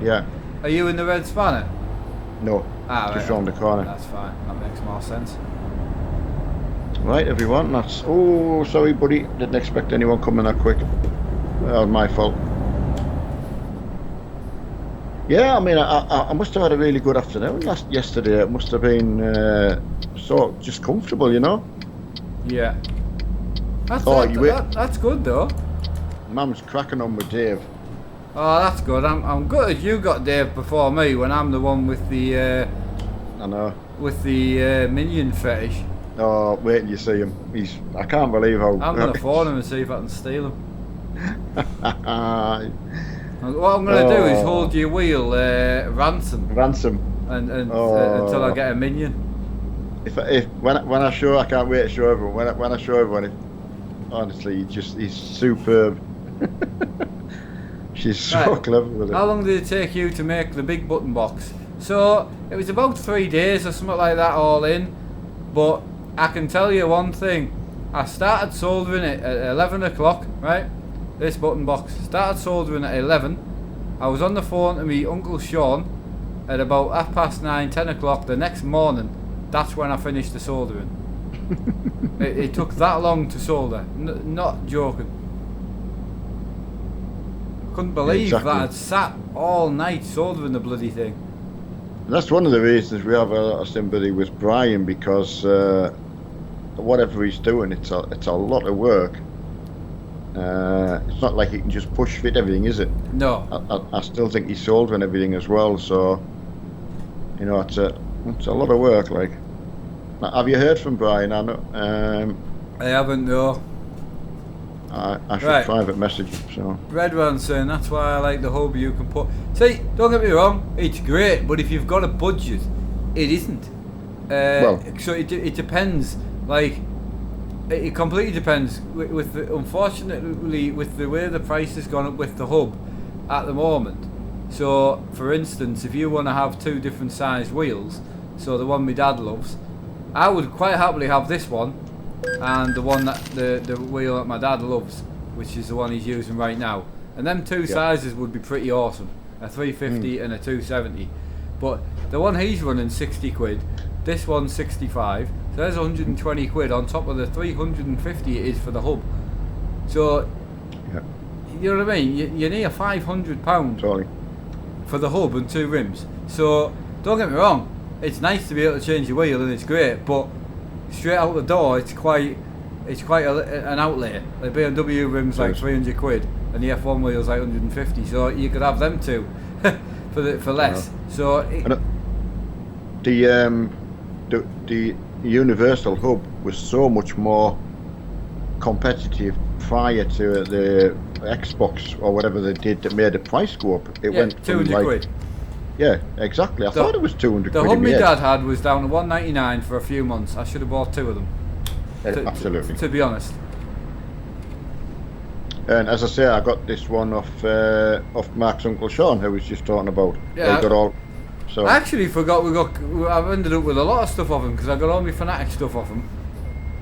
Yeah. Are you in the red spanner? No. Just round the corner. That's fine, that makes more sense. Right, everyone, that's... Oh, sorry, buddy. Didn't expect anyone coming that quick. Well, my fault. Yeah, I mean, I must have had a really good afternoon yesterday. It must have been so just comfortable, you know? Yeah. That's good though. Mum's cracking on with Dave. Oh, that's good. I'm good. You got Dave before me when I'm the one with the... I know. With the minion fetish. Oh, wait till you see him. I can't believe how... I'm going to phone him and see if I can steal him. What I'm going to do is hold your wheel ransom. Until I get a minion. When I show, I can't wait to show everyone. When I show everyone, honestly, he's superb. She's so clever with it. How long did it take you to make the big button box? So it was about 3 days or something like that all in, but I can tell you one thing. I started soldering it at 11 o'clock, right? This button box. Started soldering at 11. I was on the phone to me Uncle Sean at about 9:30, 10 o'clock the next morning. That's when I finished the soldering. it took that long to solder. Not joking. Couldn't believe that I'd sat all night soldering the bloody thing. And that's one of the reasons we have a lot of sympathy with Brian, because whatever he's doing, it's a lot of work. It's not like he can just push fit everything, is it? No. I still think he's soldering everything as well, so you know it's a lot of work. Like, have you heard from Brian? I know. I haven't, no. I should private message him. So Red One saying that's why I like the hub. You can put. See, don't get me wrong, it's great, but if you've got a budget, it isn't. So it depends. Like, it completely depends. Unfortunately, with the way the price has gone up with the hub at the moment. So, for instance, if you want to have 2 different sized wheels, so the one my dad loves, I would quite happily have this one, and the one that the wheel that my dad loves, which is the one he's using right now. And them 2 sizes would be pretty awesome. A 350 and a 270. But the one he's running 60 quid, this one's 65. So there's 120 quid on top of the 350 it is for the hub. So, you know what I mean? You need a £500 for the hub and 2 rims. So, don't get me wrong, it's nice to be able to change your wheel and it's great, but straight out the door it's quite an outlay. The BMW rims like 300 quid and the F1 wheels like 150, so you could have them 2 for less. So the Universal hub was so much more competitive prior to the Xbox or whatever they did that made the price go up. It went 200 quid. Yeah, exactly. I thought it was 200 quid. The hub my dad had was down to 199 for a few months. I should have bought 2 of them. Absolutely. To be honest. And as I say, I got this one off Mark's Uncle Sean, who was just talking about. Yeah. They got all. So I actually forgot I've ended up with a lot of stuff off him because I got all my Fanatic stuff off him.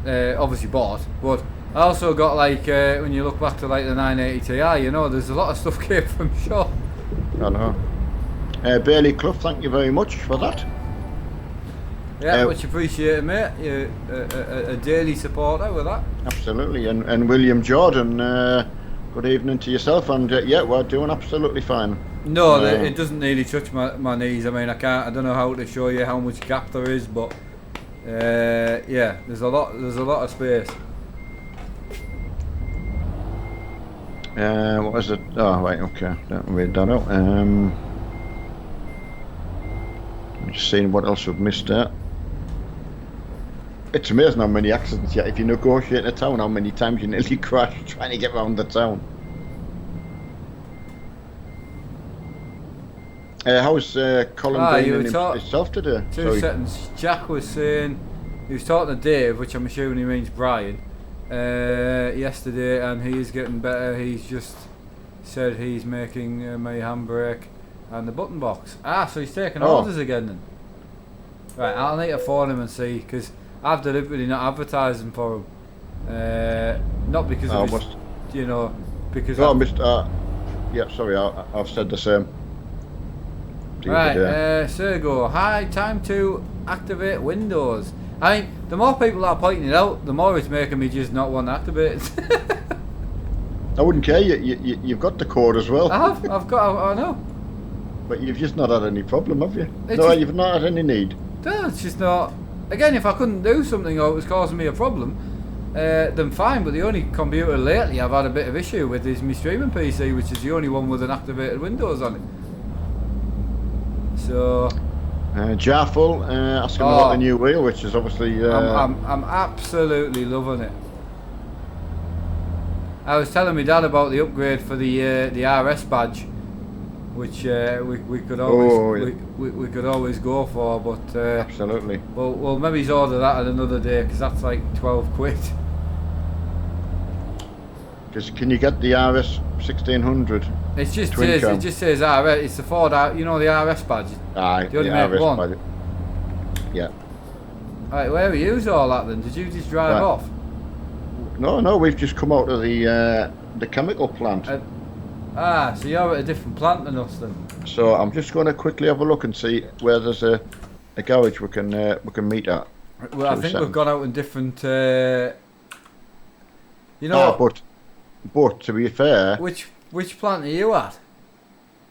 Obviously bought, but I also got like when you look back to like the 980 Ti, you know, there's a lot of stuff came from Sean. I know. Bailey Clough, thank you very much for that. Yeah, much appreciated, mate. You're a daily supporter with that. Absolutely, and William Jordan, good evening to yourself, and yeah, we're doing absolutely fine. No, it doesn't really touch my knees. I mean, I don't know how to show you how much gap there is, but yeah, there's a lot of space. What was it? Oh, right, okay, don't read that out. I'm just seeing what else we've missed out. It's amazing how many accidents yet. If you negotiate in a town, how many times you nearly crash trying to get around the town. How's Colin been himself today? Two seconds. Jack was saying he was talking to Dave, which I'm assuming he means Brian, yesterday, and he's getting better. He's just said he's making my handbrake and the button box. So he's taking orders again then. Right, I'll need to phone him and see, because I've deliberately not advertising for him. Not because of his, because. Oh, Mr. Yeah, sorry, I've said the same. Right, Sergo, hi, time to activate Windows. I mean, the more people are pointing it out, the more it's making me just not want to activate it. I wouldn't care, you've got the code as well. I know. But you've just not had any problem, have you? You've not had any need. No, it's just not. Again, if I couldn't do something or it was causing me a problem, then fine, but the only computer lately I've had a bit of issue with is my streaming PC, which is the only one with an activated Windows on it. So Jarful asking about the new wheel, which is obviously I'm absolutely loving it. I was telling my dad about the upgrade for the RS badge, which we could always we could always go for, but absolutely. Well, maybe he's order that at another day, because that's like 12 quid. Can you get the RS 1600? It just says RS. It's the Ford, the RS badge. Aye, the RS one. badge. Yeah. Alright, where were you all at then? Did you just drive off? No, we've just come out of the chemical plant. So you're at a different plant than us then. So I'm just going to quickly have a look and see where there's a garage we can meet at. Well, I think we've gone out in different. But to be fair, which plant are you at?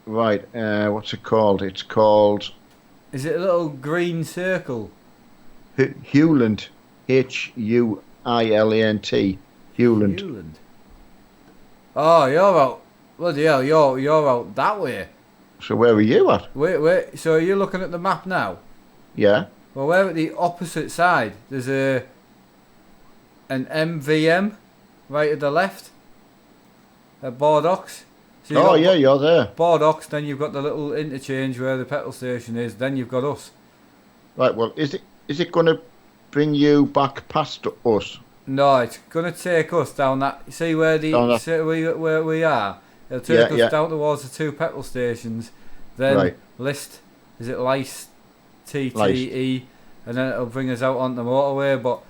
Right, what's it called? It's called. Is it a little green circle? Hewland, Huilant, Hewland. Oh, you're out. Bloody hell, you're out that way. So where are you at? Wait. So are you looking at the map now? Yeah. Well, we're at the opposite side. There's an MVM right at the left. At Bordocks. So you're there. Bordocks, then you've got the little interchange where the petrol station is, then you've got us. Right, well, is it going to bring you back past us? No, it's going to take us down that. See where where we are? It'll take us down towards the two petrol stations. Then Lice TTE, and then it'll bring us out on the motorway. But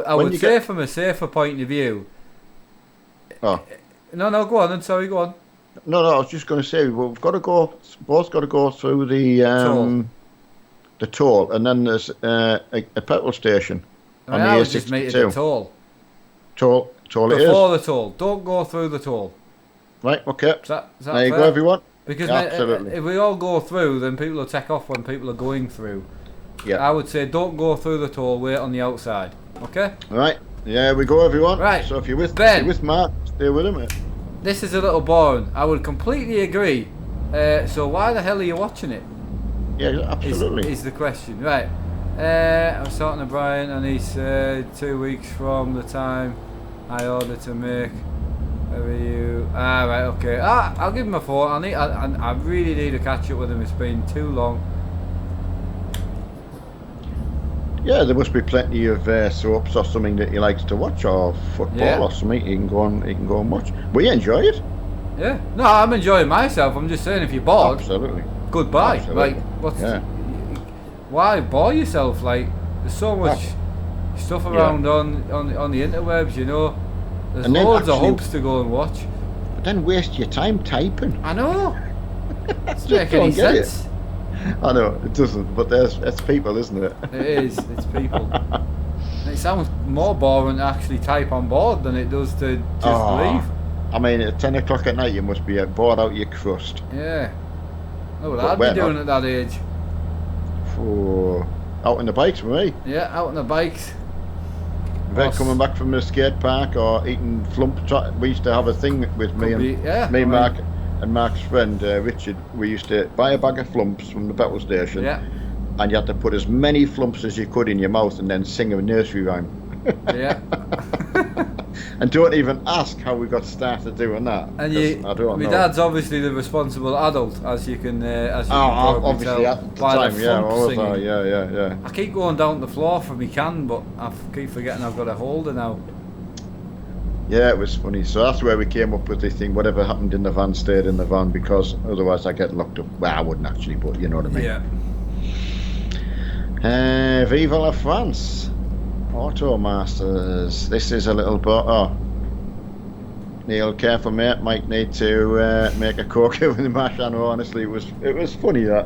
I would say from a safer point of view. Oh. No, go on. I'm sorry, go on. No, I was just going to say both got to go through the toll, and then there's a petrol station. I mean, I would just meet at the toll. Toll it is. Before the toll. Don't go through the toll. Right, okay. Is that there you go, everyone. Because absolutely. If we all go through, then people will take off when people are going through. Yeah. I would say don't go through the toll, wait on the outside. Okay? Right. Yeah, we go, everyone. Right. So if you're with Mark, stay with him, mate. This is a little boring. I would completely agree. So why the hell are you watching it? Yeah, absolutely. Is the question. Right. I was talking to Brian, and he said 2 weeks from the time I ordered to make a review. Right, okay. I'll give him a phone. I really need to catch up with him. It's been too long. Yeah, there must be plenty of soaps or something that he likes to watch, or football or something. He can go and watch. But you enjoy it? Yeah. No, I'm enjoying myself. I'm just saying, if you're bored, absolutely. Goodbye. Absolutely. Like, why bore yourself? Like, there's so much stuff around on the interwebs. There's loads of hubs to go and watch. But then waste your time typing. I know. Doesn't make any sense. I know it doesn't, but it's people, isn't it? It is. It's people. And it sounds more boring to actually type on board than it does to just leave. I mean, at 10 o'clock at night, you must be bored out your crust. Yeah. No, well, But I'd we're be doing not. at that age. For out on the bikes with me. Yeah, out on the bikes. They're Us. coming back from the skate park or eating flump. We used to have a thing with me Could be, yeah, me, I mean- Mark, and Mark's friend Richard. We used to buy a bag of flumps from the petrol station, Yeah. and you had to put as many flumps as you could in your mouth and then sing a nursery rhyme. Yeah. And don't even ask how we got started doing that. And 'cause I don't my know. dad's obviously the responsible adult, as you can probably Obviously tell at the by time, the yeah, flump always singing. are, yeah. I keep going down the floor for me can, but I keep forgetting I've got a holder now. Yeah, it was funny. So that's where we came up with this thing. Whatever happened in the van stayed in the van, because otherwise I get locked up. Well, I wouldn't actually, but you know what I mean. Yeah. Vive la France. Auto Masters. This is a little bit. Oh, Neil, careful, mate. Might need to make a cork with the mash. I know. Honestly, it was funny that.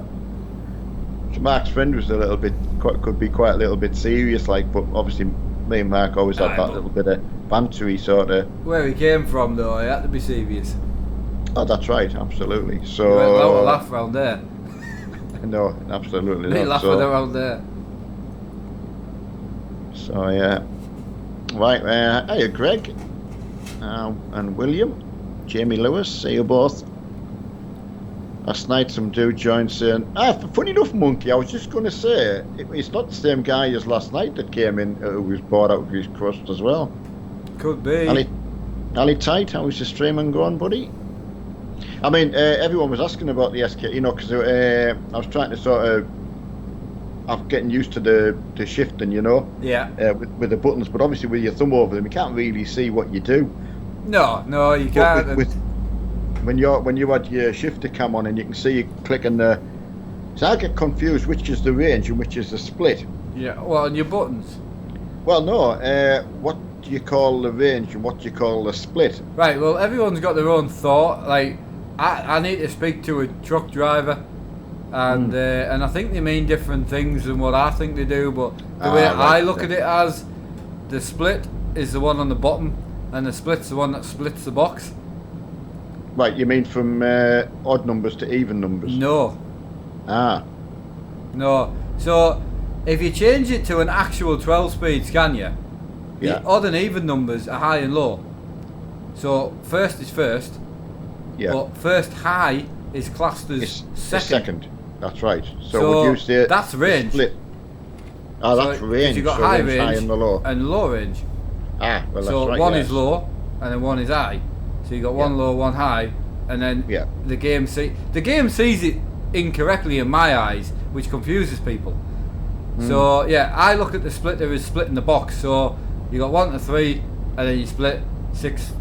So Mark's friend was a little bit, could be quite a little bit serious, like, but obviously me and Mark always had Aye, that but- little bit of bantery sort of. Where he came from, though, he had to be serious. Oh, that's right, absolutely. You So weren't allowed to laugh round there. no, absolutely They not. laughing So, around there. so yeah, right. Hey, Greg, and William, Jamie Lewis. See you both. Last night, some dude joined saying, funny enough, Monkey. I was just going to say it's not the same guy as last night that came in who was bored out of his crust as well. Could be. Ali Tight, how was the streaming going, buddy? I mean, everyone was asking about the SK, you know, because I was trying to sort of, I'm getting used to the shifting, you know, Yeah. with the buttons, but obviously with your thumb over them, you can't really see what you do. No, you But can't. when you had your shifter cam on and you can see you clicking the, so I get confused which is the range and which is the split. Yeah, well, and your buttons. Well, no, what do you call the range and what do you call the split? Right, well, everyone's got their own thought. Like, I need to speak to a truck driver, and I think they mean different things than what I think they do, but the way Right, I look at it as, the split is the one on the bottom, and the split's the one that splits the box. Right, you mean from odd numbers to even numbers? No. No. So, if you change it to an actual 12-speed Scania, Yeah. the odd and even numbers are high and low. So, first is first, Yeah. but first high is classed as It's second. That's right. So, So would you say that's range. split? Oh, So, that's 'cause range. you've got so high range, high range and the low. and low range. Well, that's So right. one yes. is low and then one is high. So you got one low, one high, and then Yeah. the game sees it incorrectly in my eyes, which confuses people. So yeah, I look at the splitter as splitting the box. So you got 1 to 3, and then you split 6,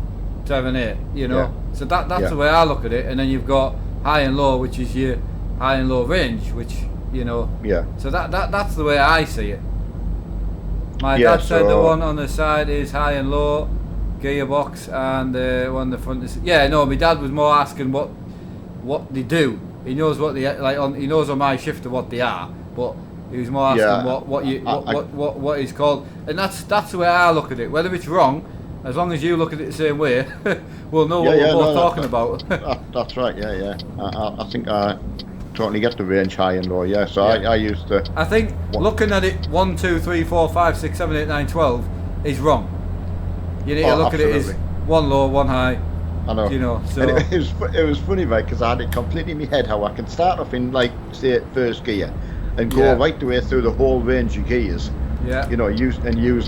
7, 8. You know. Yeah. So that's Yeah. the way I look at it. And then you've got high and low, which is your high and low range, which you know. Yeah. So that's the way I see it. My Yeah, dad said the so- one on the side is high and low gearbox, and the one on the front is. Yeah, no, my dad was more asking what they do. He knows what they like on. He knows on my shifter what they are, but he was more asking Yeah, what is called, and that's the way I look at it. Whether it's wrong, as long as you look at it the same way, we'll know what we're both talking about. That's right. Yeah. I think I totally get the range high and low. Yeah. So Yeah. I used to. I think looking at it 1, 2, 3, 4, 5, 6, 7, 8, 9, 12 is wrong. You need to look at it as absolutely. one low, one high. I know. You know, so And it was funny, mate, because I had it completely in my head how I can start off in, like, say, first gear and go Yeah. right the way through the whole range of gears. yeah. You know, use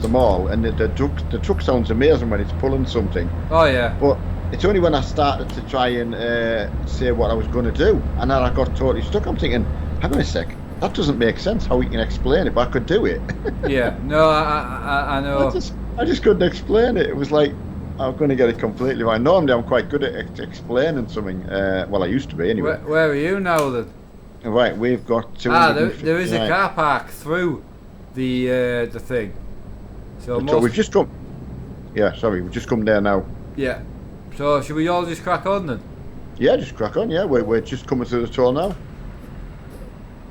them all, and the truck sounds amazing when it's pulling something. Oh yeah. But it's only when I started to try and say what I was going to do, and then I got totally stuck. I'm thinking, hang on a sec, that doesn't make sense how we can explain it, but I could do it. Yeah. No, I know. I just couldn't explain it. It was like I'm going to get it completely right. Normally, I'm quite good at explaining something. Well, I used to be anyway. Where are you now then? Right, we've got 200. There is a car park through the thing. So So we've just come. Yeah, sorry, we've just come there now. yeah. So should we all just crack on then? Yeah, just crack on. Yeah, we're just coming through the toll now.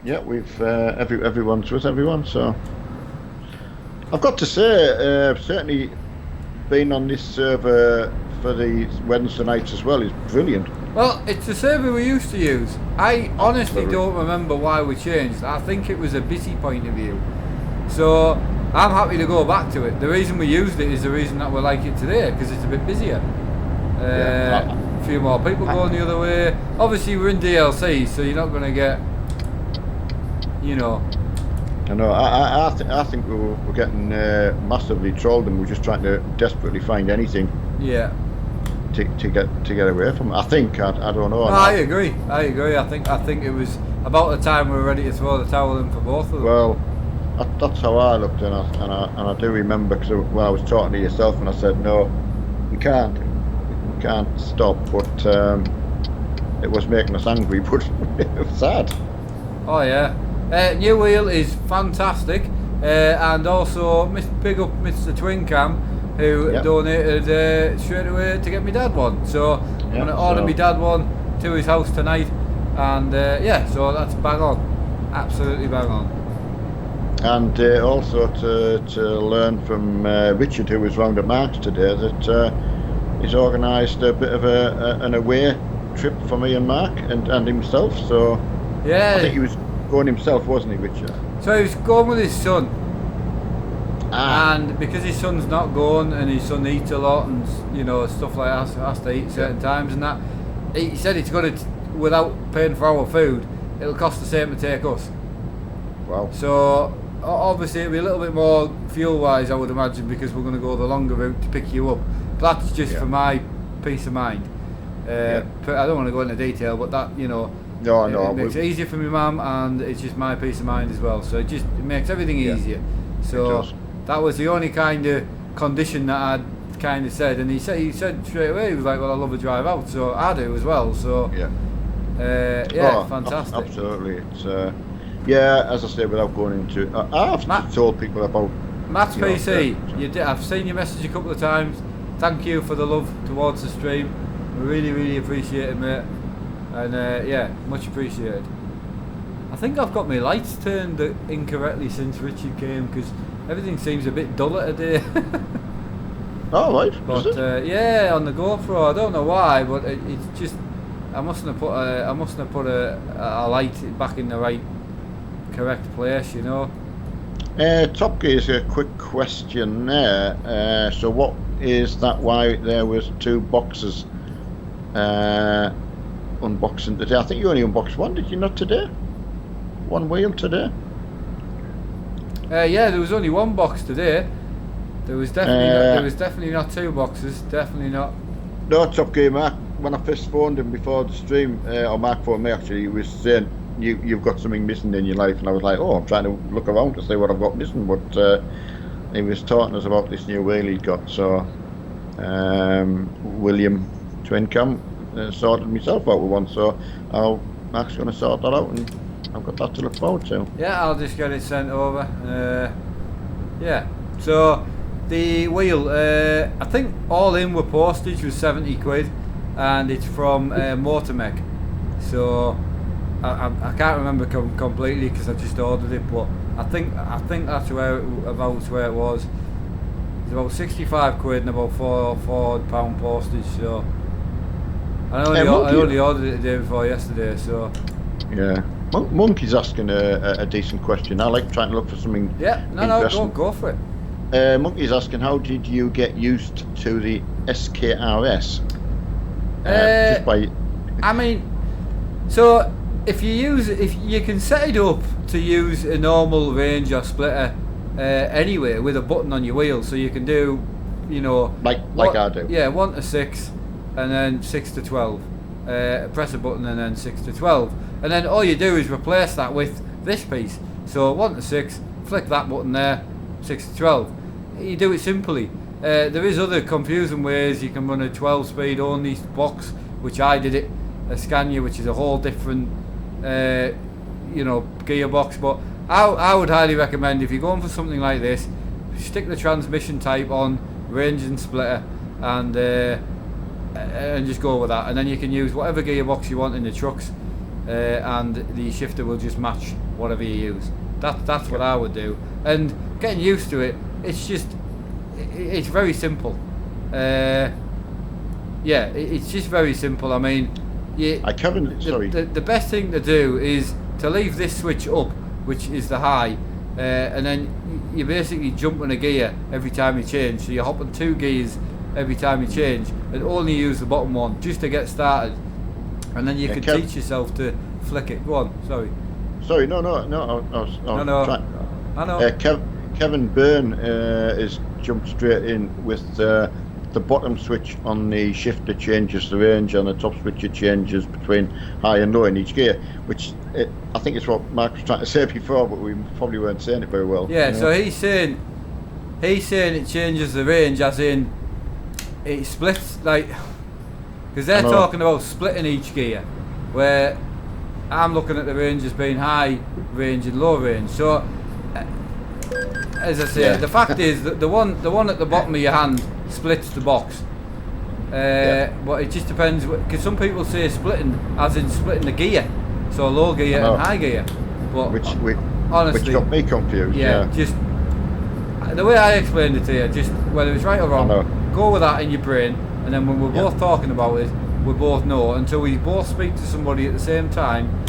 Yeah, we've everyone's with everyone. So I've got to say, certainly being on this server for the Wednesday nights as well is brilliant. Well, it's the server we used to use. I honestly Absolutely. don't remember why we changed. I think it was a busy point of view. So I'm happy to go back to it. The reason we used it is the reason that we like it today, because it's a bit busier. Yeah. A few more people going the other way. Obviously, we're in DLC, so you're not going to get, you know. I know. I think we're getting massively trolled, and we're just trying to desperately find anything Yeah. to get away from it. I think. I don't know. No, I agree. I think it was about the time we were ready to throw the towel in for both of them. Well, that's how I looked, and I do remember, because when I was talking to yourself, and I said, no, we can't stop. But it was making us angry, but it was sad. Oh yeah. New wheel is fantastic, and also big up Mr. Twin Cam, who Yep. donated straight away to get my dad one. So I'm going to order my dad one to his house tonight, and yeah, so that's bang on, absolutely bang on. And also to learn from Richard, who was round at Marks today, that he's organised a bit of an away trip for me and Mark and himself. So Yeah. I think he was going himself, wasn't he, Richard? So he was going with his son, Ah, and because his son's not going, and his son eats a lot, and you know stuff like that, has to eat certain times, and that he said it's going to, without paying for our food, it'll cost the same to take us. wow. So obviously it'll be a little bit more fuel wise, I would imagine, because we're going to go the longer route to pick you up. But that's just for my peace of mind. But I don't want to go into detail, but that, you know, No, it makes it easier for my mum, and it's just my peace of mind as well. So it makes everything easier. So that was the only kind of condition that I'd kind of said, and he said straight away, he was like, well, I love a drive out, so I do as well. So fantastic. Absolutely. It's yeah, as I say, without going into, I've told people about Matt's you know, PC. I've seen your message a couple of times. Thank you for the love towards the stream. We really, really appreciate it, mate. And yeah, much appreciated. I think I've got my lights turned incorrectly since Richard came, because everything seems a bit duller today. Oh, right. But yeah, on the GoPro, I don't know why, but it's just I mustn't have put a light back in the right correct place, you know. Top Gear's a quick question there. So what is that? Why there was two boxes unboxing today? I think you only unboxed one, did you not today? One wheel today? Yeah, there was only one box today. There was definitely not two boxes. Definitely not. No, Top Gear Mark. When I first phoned him before the stream, or Mark phoned me actually, he was saying you've got something missing in your life, and I was like, oh, I'm trying to look around to see what I've got missing. But he was talking us about this new wheel he'd got. So William Twin Cam sorted myself out with one. So Mark's going to sort that out, and I've got that to look forward to. Yeah, I'll just get it sent over. Yeah. So the wheel, I think all in with postage was 70 quid, and it's from Motormech. So I can't remember completely because I just ordered it, but I think that's about where it was. It's about 65 quid and about £4 postage. So I only ordered it the day before yesterday. So yeah. Monkey's asking a decent question. I like trying to look for something. Yeah, no, go for it. Monkey's asking, how did you get used to the SKRS? Just by. I mean, so if you can set it up to use a normal Ranger splitter anyway with a button on your wheel, so you can do, you know, like I do. Yeah, 1 to 6, and then 6 to 12. Press a button and then 6 to 12, and then all you do is replace that with this piece. So 1 to 6, flick that button there, 6 to 12. You do it simply. There is other confusing ways. You can run a 12-speed only box, which I did it. A Scania, which is a whole different, you know, gearbox. But I would highly recommend, if you're going for something like this, stick the transmission type on, range and splitter, and just go with that. And then you can use whatever gearbox you want in the trucks, and the shifter will just match whatever you use. That's what I would do. And getting used to it, it's very simple. It's just very simple. I mean, the best thing to do is to leave this switch up, which is the high, and then you basically jump in a gear every time you change. So you're hopping 2 gears every time you change, and only use the bottom one just to get started. And then you can teach yourself to flick it. Go on, sorry. Sorry, no. I know. Kevin Byrne is jumped straight in with the bottom switch on the shifter changes the range, and the top switch changes between high and low in each gear, which I think is what Mark was trying to say before, but we probably weren't saying it very well. Yeah, so he's saying it changes the range, as in it splits, like, because they're talking about splitting each gear, where I'm looking at the range as being high range and low range. So as I say, the fact is that the one at the bottom of your hand splits the box. But it just depends, because some people say splitting as in splitting the gear, so low gear and high gear. But honestly, which got me confused. Just the way I explained it to you, just whether it's right or wrong, go with that in your brain, and then when we're both talking about it, we both know, until we both speak to somebody at the same time,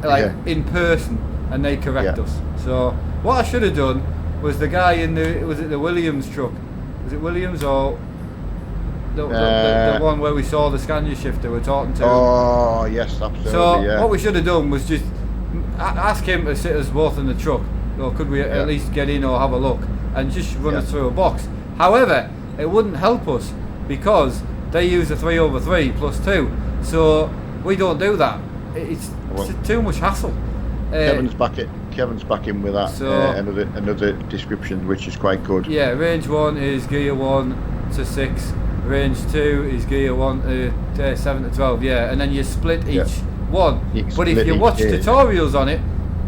like in person, and they correct us. So what I should have done was the guy in the Williams truck. Was it Williams or the one where we saw the Scania shifter we're talking to? Oh yes, absolutely. So what we should have done was just ask him to sit us both in the truck, or could we at least get in or have a look and just run us through a box. However, it wouldn't help us because they use a 3/3 plus 2, so we don't do that. It's too much hassle. Kevin's back in with that. So another description, which is quite good. Yeah, range 1 is gear 1 to 6. Range 2 is gear 1 to 7 to 12. Yeah, and then you split each one. But if you watch tutorials on it,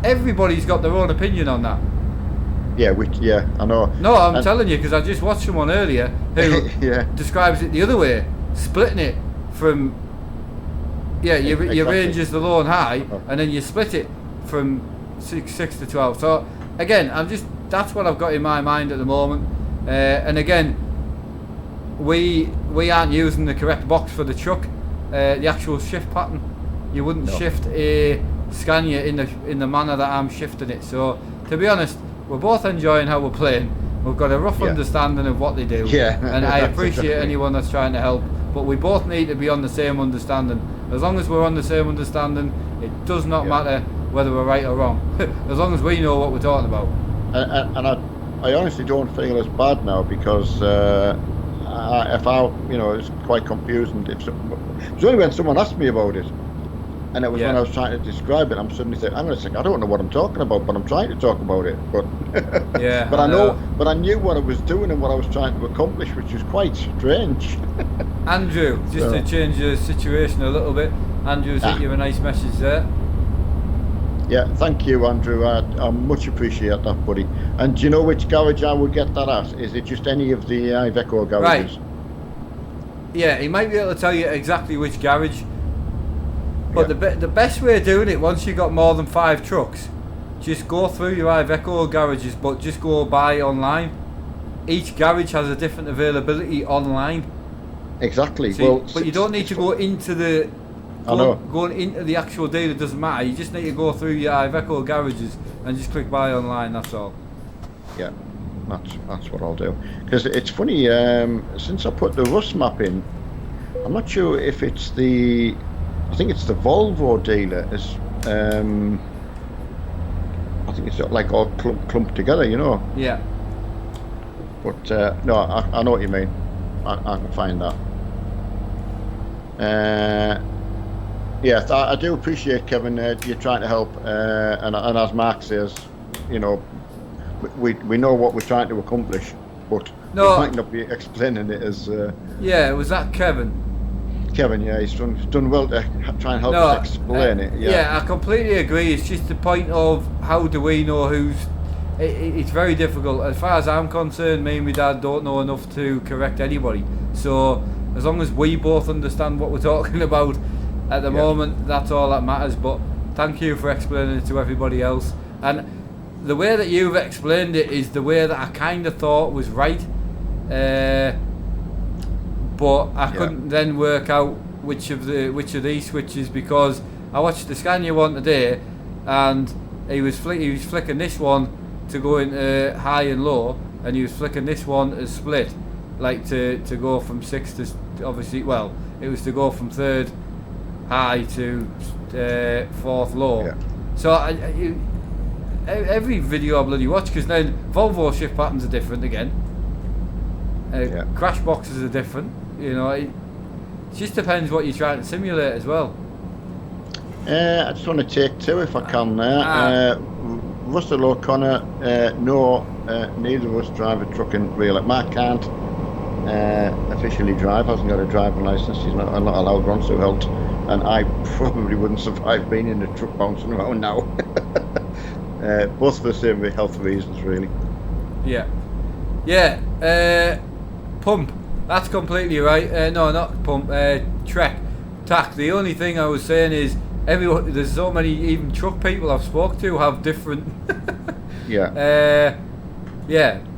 everybody's got their own opinion on that. Yeah, I know. No, I'm telling you, because I just watched someone earlier who describes it the other way, splitting it from your range is the low and high, and then you split it from 6 to 12. So again, that's what I've got in my mind at the moment. And again, we aren't using the correct box for the truck. The actual shift pattern, you wouldn't shift a Scania in the manner that I'm shifting it. So to be honest, we're both enjoying how we're playing. We've got a rough understanding of what they do, and I appreciate anyone that's trying to help, but we both need to be on the same understanding. As long as we're on the same understanding, it does not matter whether we're right or wrong, as long as we know what we're talking about. And I honestly don't feel as bad now, because it's quite confusing. It's only when someone asked me about it, and it was when I was trying to describe it, I'm suddenly saying, I don't know what I'm talking about, but I'm trying to talk about it. But but I knew what I was doing and what I was trying to accomplish, which was quite strange. Andrew, just to change the situation a little bit, Andrew sent you a nice message there. Yeah, thank you, Andrew. I much appreciate that, buddy. And do you know which garage I would get that at? Is it just any of the Iveco garages? Right. Yeah, he might be able to tell you exactly which garage. But the best way of doing it, once you've got more than 5 trucks, just go through your Iveco garages, but just go buy online. Each garage has a different availability online. Exactly. So but you don't need to go into the... Going into the actual dealer doesn't matter. You just need to go through your Iveco garages and just click buy online, that's all. Yeah, that's what I'll do. Because it's funny, since I put the Rust map in, I'm not sure if it's I think it's the Volvo dealer. I think it's like all clumped together, Yeah. But no, I know what you mean. I can find that. I do appreciate, Kevin, you're trying to help, and as Mark says, we know what we're trying to accomplish, but we might not be explaining it as. Was that Kevin? Kevin, he's done well to try and help us explain it. Yeah, I completely agree. It's just the point of how do we know who's. It's very difficult. As far as I'm concerned, me and my dad don't know enough to correct anybody. So as long as we both understand what we're talking about at the moment, that's all that matters. But thank you for explaining it to everybody else. And the way that you've explained it is the way that I kind of thought was right. But I couldn't then work out which of these switches, because I watched the Scania one today, and he was flicking this one to go into high and low, and he was flicking this one as split, like to go from 6 to, obviously, well, it was to go from 3rd high to 4th low. Yeah. So every video I bloody watch, because then Volvo shift patterns are different again. Crash boxes are different. You know, it just depends what you're trying to simulate as well. I just want to take 2 if I can there. Russell O'Connor, no, neither of us drive a truck in real life. Mark can't officially drive, hasn't got a driving licence, he's not allowed one, so helped. And I probably wouldn't survive being in a truck bouncing around now. Both for the same health reasons, really. Yeah. Pump. That's completely right. No, not pump. Trek. Tack. The only thing I was saying is, there's so many, even truck people I've spoke to have different. Yeah.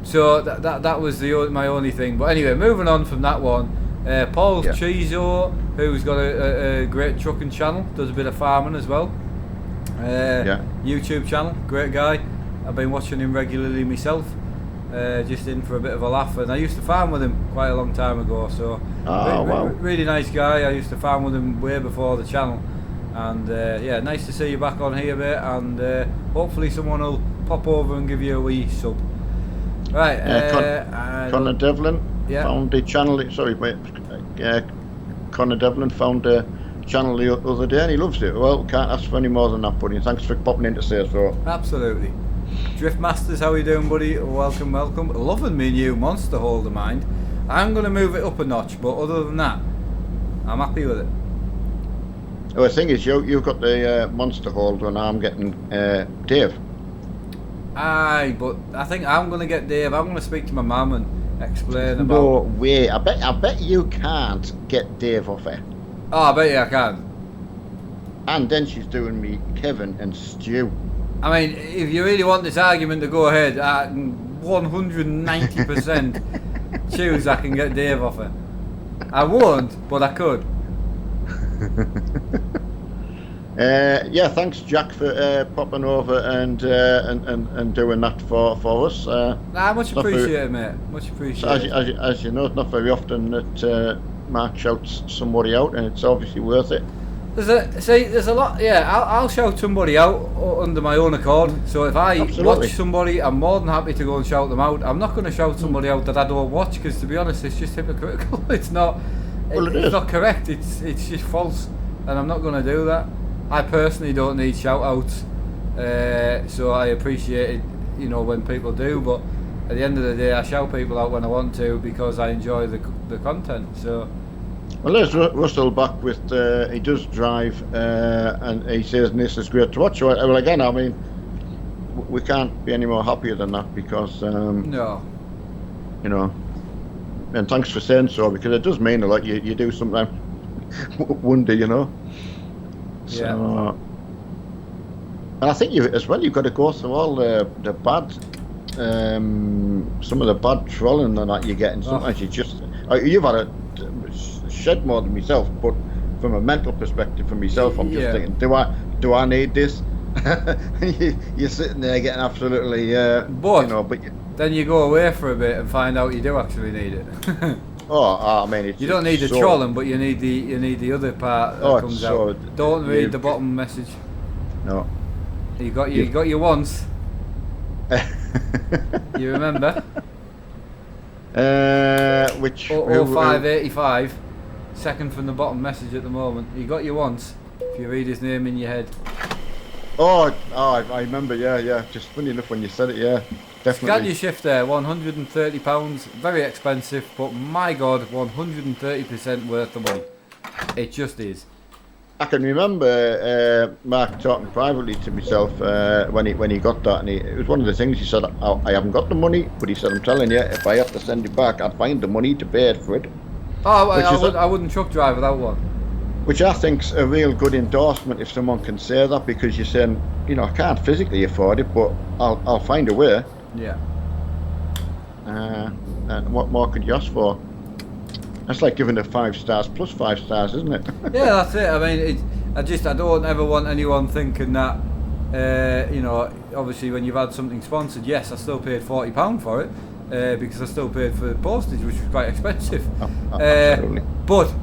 So that was my only thing. But anyway, moving on from that one. Paul Chizo, who's got a great trucking channel, does a bit of farming as well. YouTube channel, great guy. I've been watching him regularly myself. Just in for a bit of a laugh, and I used to farm with him quite a long time ago, so really nice guy. I used to farm with him way before the channel, and nice to see you back on here, mate, and hopefully someone will pop over and give you a wee sub. Right, Connor Devlin found the channel, Connor Devlin found a channel the other day and he loves it. Well, can't ask for any more than that, buddy. Thanks for popping in to say so. Absolutely. Drift Masters, how are you doing, buddy? Welcome. Loving me new Monster Holder mind. I'm going to move it up a notch, but other than that, I'm happy with it. Oh, the thing is, you've got the Monster Holder and I'm getting Dave. Aye, but I think I'm going to get Dave. I'm going to speak to my mum and explain about... No way. I bet you can't get Dave off her. Oh, I bet you I can. And then she's doing me Kevin and Stu. I mean, if you really want this argument to go ahead, I can 190% choose I can get Dave off her. I won't, but I could. Thanks Jack for popping over and doing that for us. Much appreciated, mate. Much appreciated. As you know, it's not very often that Mark shouts somebody out, and it's obviously worth it. There's a lot. Yeah, I'll shout somebody out under my own accord. So if I watch somebody, I'm more than happy to go and shout them out. I'm not going to shout somebody out that I don't watch, because to be honest, it's just hypocritical. It's not. It's not correct. It's just false, and I'm not going to do that. I personally don't need shout outs, so I appreciate it, when people do. But at the end of the day, I shout people out when I want to, because I enjoy the content. So. Well, there's Russell back with, he does drive, and he says this is great to watch. Well, again, I mean, we can't be any more happier than that, because, no. And thanks for saying so, because it does mean a lot. You do sometimes wonder, So, and I think you've got to go through all the bad, some of the bad trolling and that you're getting. Sometimes you've had a shed more than myself, but from a mental perspective, for myself, I'm just thinking, do I need this? You're sitting there getting absolutely, then you go away for a bit and find out you do actually need it. I mean, you don't need the trolling, but you need the other part that comes out. Don't read the bottom message. No. You got your once. You remember? Which 0585, second from the bottom message at the moment. You got your once. If you read his name in your head. I remember. Yeah. Just funny enough when you said it. Yeah, definitely. Scania shift there, £130. Very expensive, but my God, 130% worth the money. It just is. I can remember Mark talking privately to myself when he got that, and it was one of the things he said. I haven't got the money, but he said, I'm telling you, if I have to send it back, I'd find the money to pay for it. I wouldn't truck drive without one. Which I think's a real good endorsement if someone can say that, because you're saying, I can't physically afford it, but I'll find a way. Yeah. And what more could you ask for? That's like giving it 5 stars plus 5 stars, isn't it? Yeah, that's it. I mean, I don't ever want anyone thinking that, obviously when you've had something sponsored, yes, I still paid £40 for it, because I still paid for the postage, which was quite expensive. Absolutely. But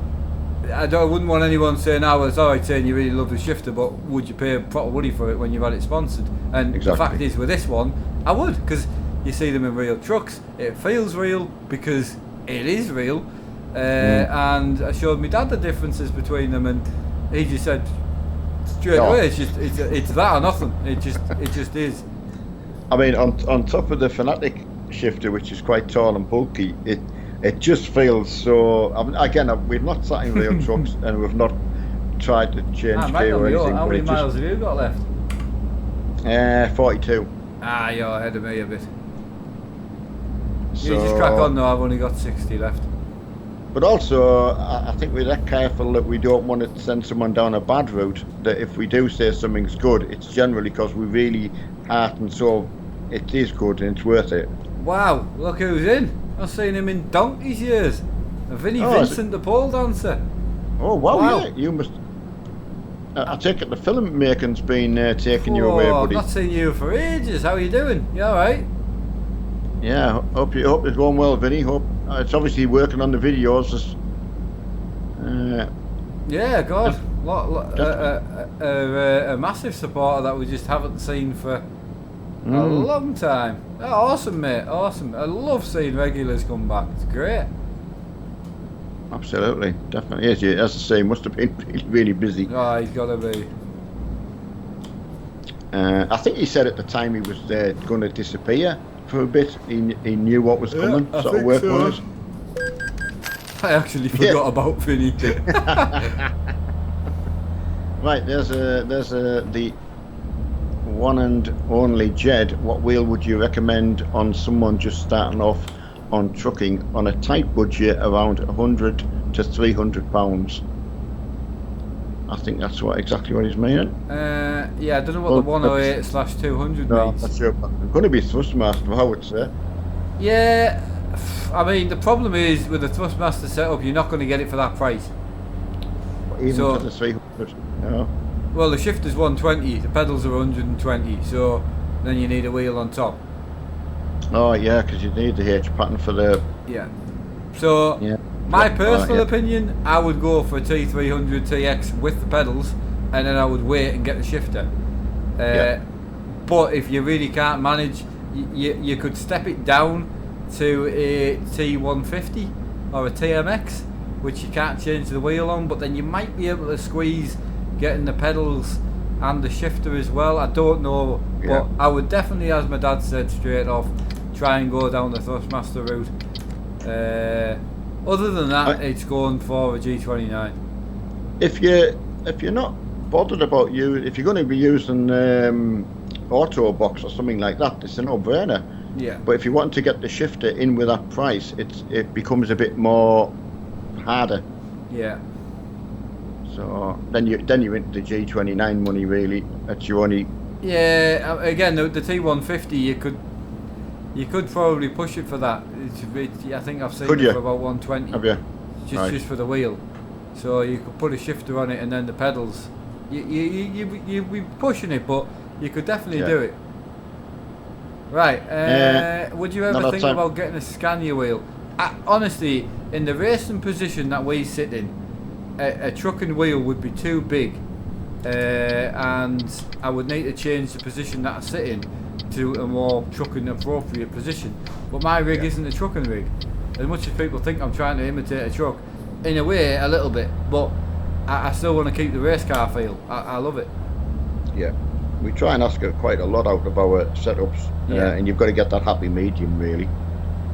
I wouldn't want anyone saying, it's alright saying you really love the shifter, but would you pay proper money for it when you've had it sponsored? And Exactly. The fact is, with this one, I would, because you see them in real trucks, it feels real because it is real. And I showed my dad the differences between them, and he just said straight away, it's that or nothing. It just is. I mean, on top of the Fanatic shifter, which is quite tall and bulky, it just feels so. I mean, again, we've not sat in real trucks, and we've not tried to change gear or anything. How many miles have you got left? 42. You're ahead of me a bit. So, You just crack on though. I've only got 60 left. But also, I think we're that careful that we don't want to send someone down a bad route. That if we do say something's good, it's generally because we really heart and soul it is good and it's worth it. Wow, look who's in. I've seen him in donkey's years. Vinnie Vincent, the pole dancer. Oh, wow. Yeah, you must. I take it the filmmaking's been taking you away, buddy. I've not seen you for ages. How are you doing? You alright? Yeah, hope it's going well, Vinny. Hope it's obviously working on the videos. Yeah, God, a massive supporter that we just haven't seen for a long time. Oh, awesome, mate, awesome. I love seeing regulars come back. It's great. Absolutely, definitely is. Yeah, as I say, he must have been really, really busy. Oh, he's got to be. I think he said at the time he was going to disappear for a bit. He knew what was coming. I sort of think work so. wise. I actually forgot about Vinny. Right, there's the one and only Jed. What wheel would you recommend on someone just starting off on trucking on a tight budget around 100 to 300 pounds? I think that's exactly what he's meaning. Yeah, I don't know what the 108/200 no, means. That's your, it's going to be Thrustmaster, I would say. Yeah, I mean the problem is with the Thrustmaster setup, you're not going to get it for that price. Even for the 300, no. Well, the shifter's 120, the pedals are 120, so then you need a wheel on top. Oh yeah, because you need the H pattern for the. Yeah. So my personal opinion, I would go for a T300 TX with the pedals, and then I would wait and get the shifter. But if you really can't manage, you could step it down to a T150 or a TMX, which you can't change the wheel on, but then you might be able to squeeze getting the pedals and the shifter as well. I don't know, but I would definitely, as my dad said straight off, try and go down the Thrustmaster route. Other than that, it's going for a G29. If you're not bothered about if you're going to be using Auto Box or something like that, it's a no-brainer. Yeah. But if you want to get the shifter in with that price, it becomes a bit more harder. Yeah. So then you're into the G29 money really. That's your only. Yeah. Again, the T150 you could probably push it for that. I think I've seen it for about 120. Have you? Just for the wheel. So you could put a shifter on it and then the pedals. You'd be pushing it, but you could definitely do it. Right. Would you ever think about getting a Scania wheel? Honestly, in the racing position that we sit in, a trucking wheel would be too big, and I would need to change the position that I sit in to a more trucking appropriate position. But my rig isn't a trucking rig. As much as people think I'm trying to imitate a truck, in a way a little bit, but I still want to keep the race car feel. I love it. Yeah, we try and ask quite a lot out of our setups, and you've got to get that happy medium really.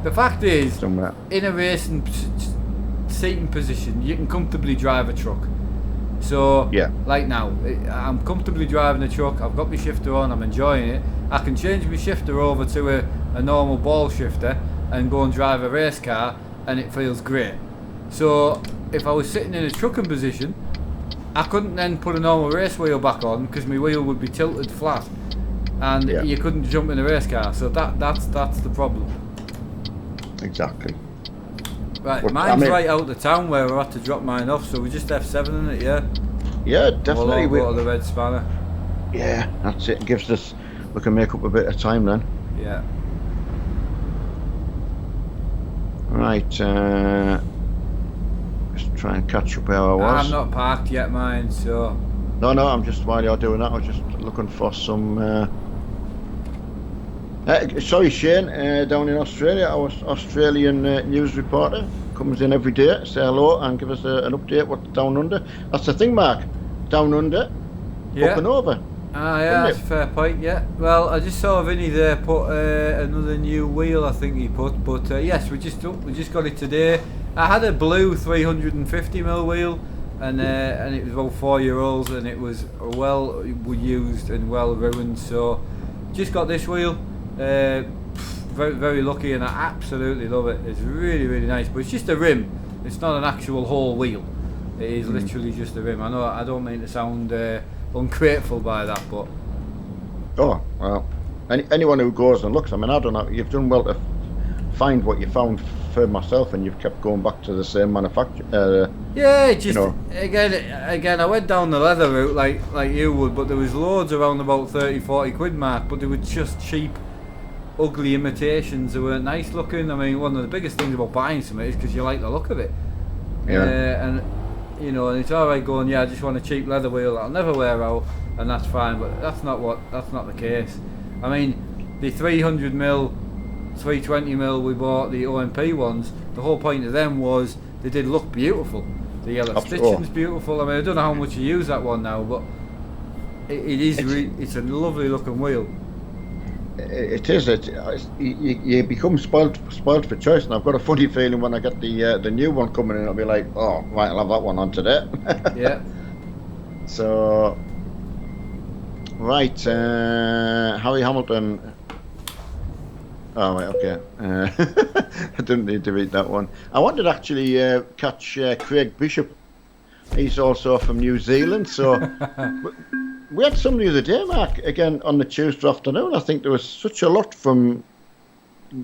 The fact is, somewhere in a racing seating position, you can comfortably drive a truck. So, like now, I'm comfortably driving a truck, I've got my shifter on, I'm enjoying it. I can change my shifter over to a normal ball shifter and go and drive a race car, and it feels great. So, if I was sitting in a trucking position, I couldn't then put a normal race wheel back on because my wheel would be tilted flat, and you couldn't jump in a race car. So that's the problem. Exactly. Right, But, mine's right out of town where we had to drop mine off, so we just F7 in it, yeah. Yeah, definitely. We'll all go to the red spanner. Yeah, that's it. Gives us. We can make up a bit of time then. Yeah. Right. Just try and catch up where I was. I'm not parked yet, mine. So. No, I'm just while you're doing that. I was just looking for some. Sorry, Shane, down in Australia, our Australian news reporter comes in every day, say hello and give us an update what's down under. That's the thing, Mark. Down under, up and over. Ah, yeah, that's a fair point, yeah. Well, I just saw Vinny there put another new wheel, I think he put, but yes, we just got it today. I had a blue 350mm wheel, and it was about 4 year olds, and it was well used and well ruined, so just got this wheel. Very, very lucky, and I absolutely love it. It's really, really nice, but it's just a rim. It's not an actual whole wheel. It is literally just a rim. I know I don't mean to sound ungrateful by that, but oh well, anyone who goes and looks, I mean, I don't know. You've done well to find what you found for myself, and you've kept going back to the same manufacturer. Yeah, just again, I went down the leather route like you would, but there was loads around about 30-40 quid mark, but they were just cheap, ugly imitations. They weren't nice looking. I mean, one of the biggest things about buying something is because you like the look of it. Yeah. And and it's alright going, I just want a cheap leather wheel that I'll never wear out, and that's fine, but that's not the case. I mean, the 300mm, 320mm we bought, the OMP ones, the whole point of them was they did look beautiful. The yellow stitching's beautiful. I mean, I don't know how much you use that one now, but it's a lovely looking wheel. It is. You become spoilt for choice, and I've got a funny feeling when I get the new one coming in, I'll be like, oh, right, I'll have that one on today. Yeah. So, right, Harry Hamilton. Oh, right, okay. I didn't need to read that one. I wanted to actually catch Craig Bishop. He's also from New Zealand, so. We had some the other day, Mark, again on the Tuesday afternoon. I think there was such a lot from,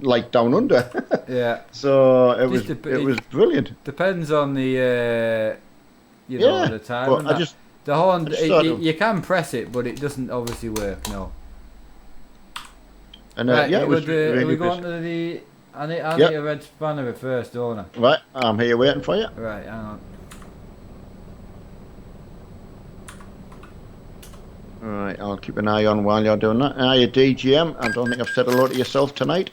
like, down under. Yeah. So it was brilliant. Depends on the, the time. But and the horn, you can press it, but it doesn't obviously work. No. And right, it was really we going to the? I need a red spanner at first, don't I? Right, I'm here waiting for you. Right, hang on. Right, I'll keep an eye on while you're doing that. Hiya, DGM. I don't think I've said hello to yourself tonight.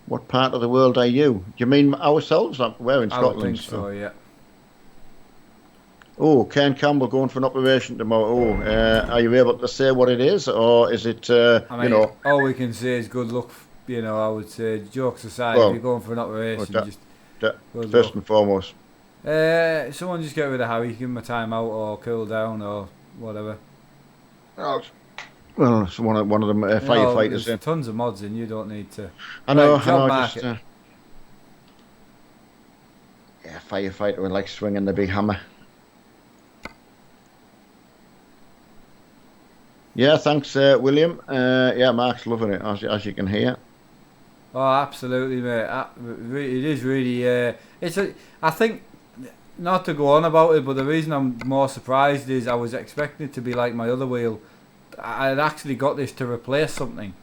What part of the world are you? Do you mean ourselves? We're in Scotland. I think so, yeah. Oh, Ken Campbell going for an operation tomorrow. Oh, are you able to say what it is, or is it, all we can say is good luck, I would say. Jokes aside, if you're going for an operation, first and foremost. Someone just get rid of Harry, give him a timeout or cool down or whatever. Oh, well, it's one of them firefighters. There's tons of mods in, you don't need to. I know, market. Firefighter would like swinging the big hammer. Yeah, thanks, William. Mark's loving it, as you can hear. Oh, absolutely, mate. It is really. I think. Not to go on about it, but the reason I'm more surprised is I was expecting it to be like my other wheel. I had actually got this to replace something,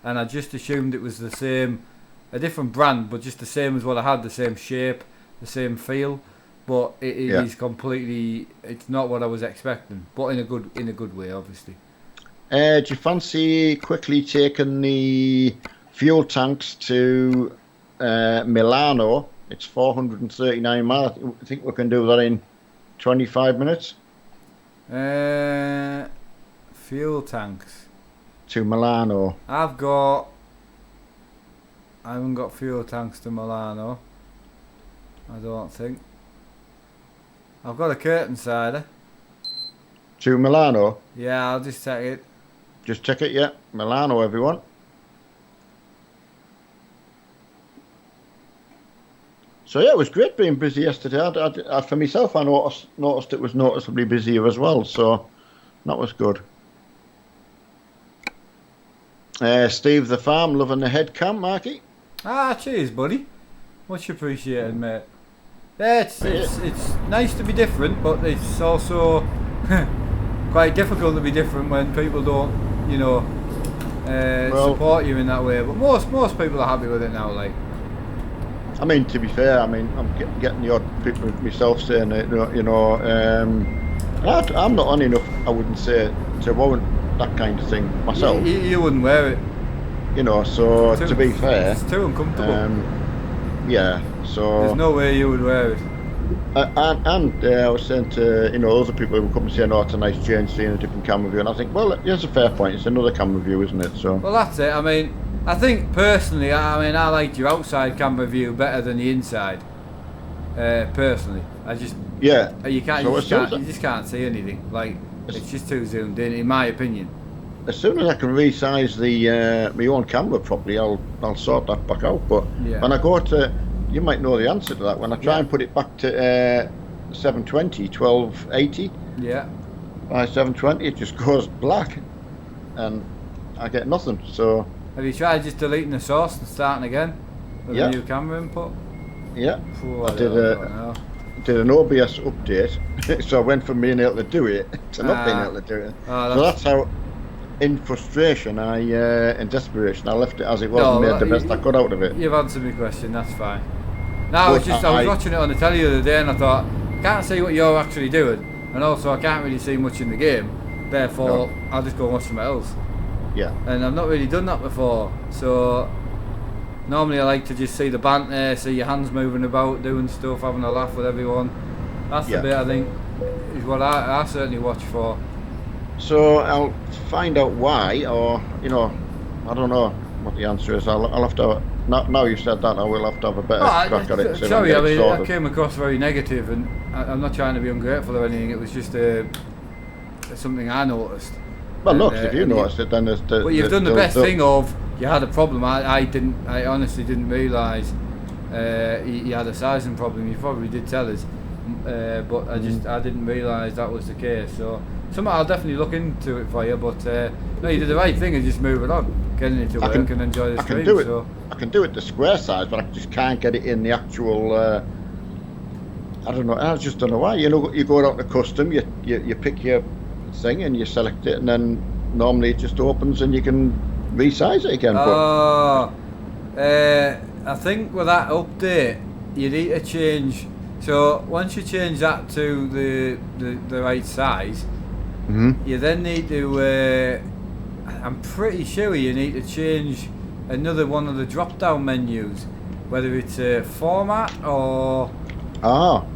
and I just assumed it was the same, a different brand, but just the same as what I had, the same shape, the same feel. But it is completely. It's not what I was expecting, but in a good way, obviously. Do you fancy quickly taking the fuel tanks to Milano? It's 439 miles. I think we can do that in 25 minutes. Fuel tanks. To Milano. I haven't got fuel tanks to Milano. I don't think. I've got a curtain cider. To Milano? Yeah, I'll just check it. Just check it, yeah. Milano, everyone. So yeah, it was great being busy yesterday. For myself, I noticed it was noticeably busier as well. So that was good. Steve the Farm loving the head cam, Marky. Ah, cheers, buddy. Much appreciated, mate. Yeah, it's nice to be different, but it's also quite difficult to be different when people don't, support you in that way. But most people are happy with it now. Like, I mean, to be fair, I'm getting the odd people myself saying it. I'm not on enough, I wouldn't say, to warrant that kind of thing myself. You wouldn't wear it. So to be fair, it's too uncomfortable. Yeah. So there's no way you would wear it. I was saying to other people who would come and say, "Oh, it's a nice change seeing a different camera view," and I think, well, here's a fair point. It's another camera view, isn't it? So. Well, that's it. I mean, I think personally, I liked your outside camera view better than the inside. Personally, you just can't see anything. Like, it's just too zoomed in my opinion. As soon as I can resize the my own camera properly, I'll sort that back out. But when I go to, you might know the answer to that. When I try and put it back to 720, 1280, by 720, it just goes black, and I get nothing. So have you tried just deleting the source and starting again with a new camera input? Yeah, I did an OBS update, so I went from being able to do it to not being able to do it. So that's how. In frustration, in desperation, I left it as it was and made the best I could out of it. You've answered my question, that's fine. No, I was watching it on the telly the other day and I thought, I can't see what you're actually doing, and also I can't really see much in the game, therefore I'll just go and watch something else. Yeah. And I've not really done that before, so normally I like to just see the banter, see your hands moving about, doing stuff, having a laugh with everyone. That's the bit I think is what I certainly watch for. So I'll find out why, or I don't know what the answer is. I'll have to. Now you've said that, I will have to have a better crack at it. Sorry, I mean I came across very negative, and I'm not trying to be ungrateful or anything. It was just something I noticed. Well, look, if you noticed it, then there's the. But you've done the best thing of you had a problem. I honestly didn't realise you had a sizing problem. You probably did tell us, but I didn't realise that was the case. So. I'll definitely look into it for you, but no, you did the right thing and just move it on, getting it to work and enjoy the stream. I can do it the square size, but I just can't get it in the actual. I don't know. I just don't know why. You go out to custom, you pick your thing and you select it, and then normally it just opens and you can resize it again. I think with that update, you need to change. So once you change that to the right size. Mm-hmm. You then need to, I'm pretty sure you need to change another one of the drop-down menus, whether it's a format or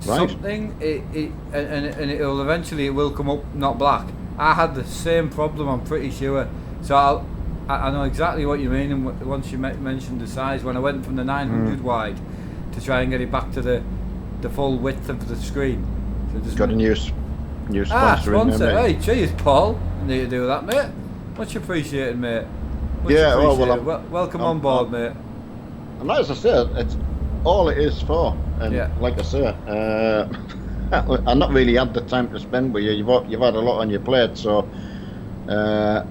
something. And it'll eventually it will come up not black. I had the same problem, I'm pretty sure. So I know exactly what you mean. And once you mentioned the size, when I went from the 900 wide to try and get it back to the full width of the screen, so just got a new sponsor. Hey, cheers, Paul. I need to do that, mate. Much appreciated, mate. Much appreciated. Welcome on board, mate. And as I said, it's all it is for. And like I said, I've not really had the time to spend with you. You've had a lot on your plate, so. But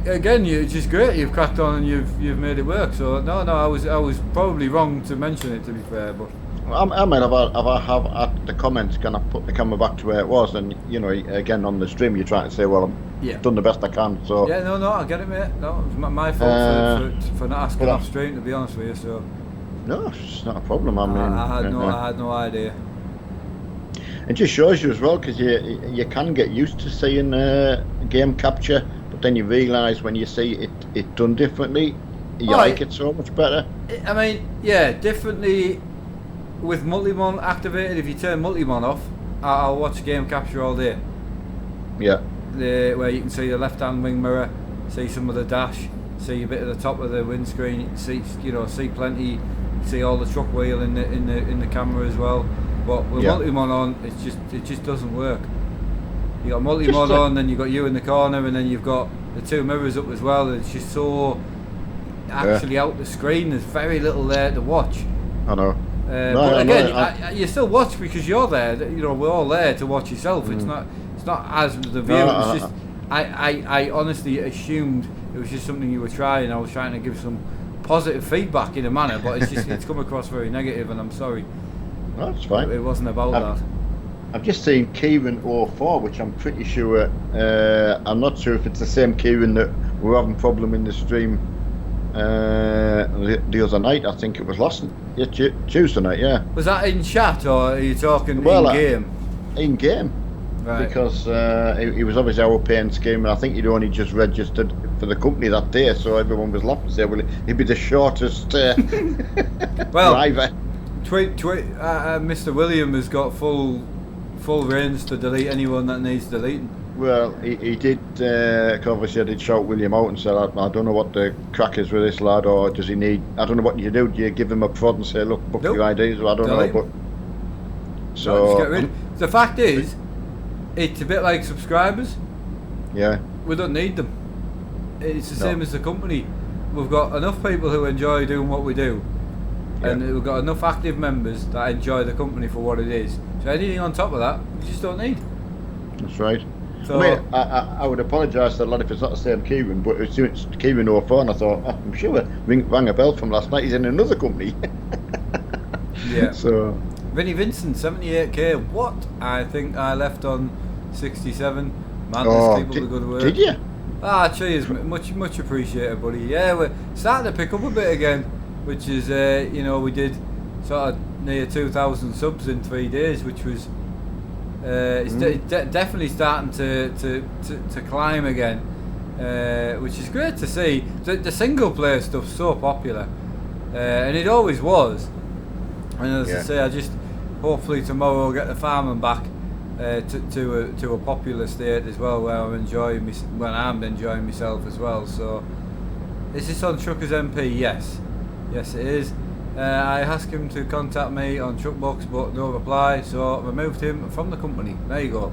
again, it's just great. You've cracked on and you've made it work. So no, I was probably wrong to mention it, to be fair, but. I might have at the comments, can I put the camera back to where it was, and again on the stream you're trying to say, well, I've done the best I can. So no, I get it, mate. No, it's my fault for not asking off stream, to be honest with you. So no, it's not a problem. I mean, I had no idea. It just shows you as well, because you can get used to seeing game capture, but then you realise when you see it done differently, you like it so much better. I mean, differently. With multi-mon activated, if you turn multi-mon off, I'll watch game capture all day. Yeah. Where you can see the left-hand wing mirror, see some of the dash, see a bit of the top of the windscreen, see plenty, see all the truck wheel in the camera as well. But with multi-mon on, it just doesn't work. You got multi-mon on, then you got you in the corner, and then you've got the two mirrors up as well. It's just so actually out the screen. There's very little there to watch. I know. But again, you still watch because you're there. You know, we're all there to watch yourself. It's not as the view. It's just I honestly assumed it was just something you were trying. I was trying to give some positive feedback in a manner, but it's come across very negative, and I'm sorry. No, it's fine. It wasn't about that. I've just seen Kieran 04, which I'm pretty sure. I'm not sure if it's the same Kieran that we're having problem in the stream the other night. I think it was Tuesday night. Yeah. Was that in chat or are you talking in game? In game. Right. Because he was obviously our paying scheme, and I think he'd only just registered for the company that day, so everyone was laughing. Say, well, he'd be the shortest driver. Mr. William has got full reins to delete anyone that needs deleting. Well, he did. Obviously, I did shout William out and said, I don't know what the crack is with this lad, or does he need? I don't know what you do. Do you give him a prod and say, look, book your IDs? Well, I don't know, but so no, just get rid. The fact is, it's a bit like subscribers. Yeah. We don't need them. It's the same as the company. We've got enough people who enjoy doing what we do, and we've got enough active members that enjoy the company for what it is. So anything on top of that, we just don't need. That's right. So, I mean, I would apologise to a lot if it's not the same Kieran, but it's Kieran 04, and I thought, I'm sure rang a bell from last night. He's in another company. Yeah. So. Vinnie Vincent, 78k. What? I think I left on 67. Man, there's people with good work. Did you? Cheers, much appreciated, buddy. Yeah, we're starting to pick up a bit again, which is, we did sort of near 2,000 subs in 3 days, which was it's definitely starting to climb again, which is great to see. The single player stuff's so popular, and it always was. And as I say, I just hopefully tomorrow I'll get the farming back to a popular state as well, where I'm enjoying myself as well. So, is this on Truckers MP? Yes, it is. I asked him to contact me on Truckbox, but no reply, so I removed him from the company. There you go.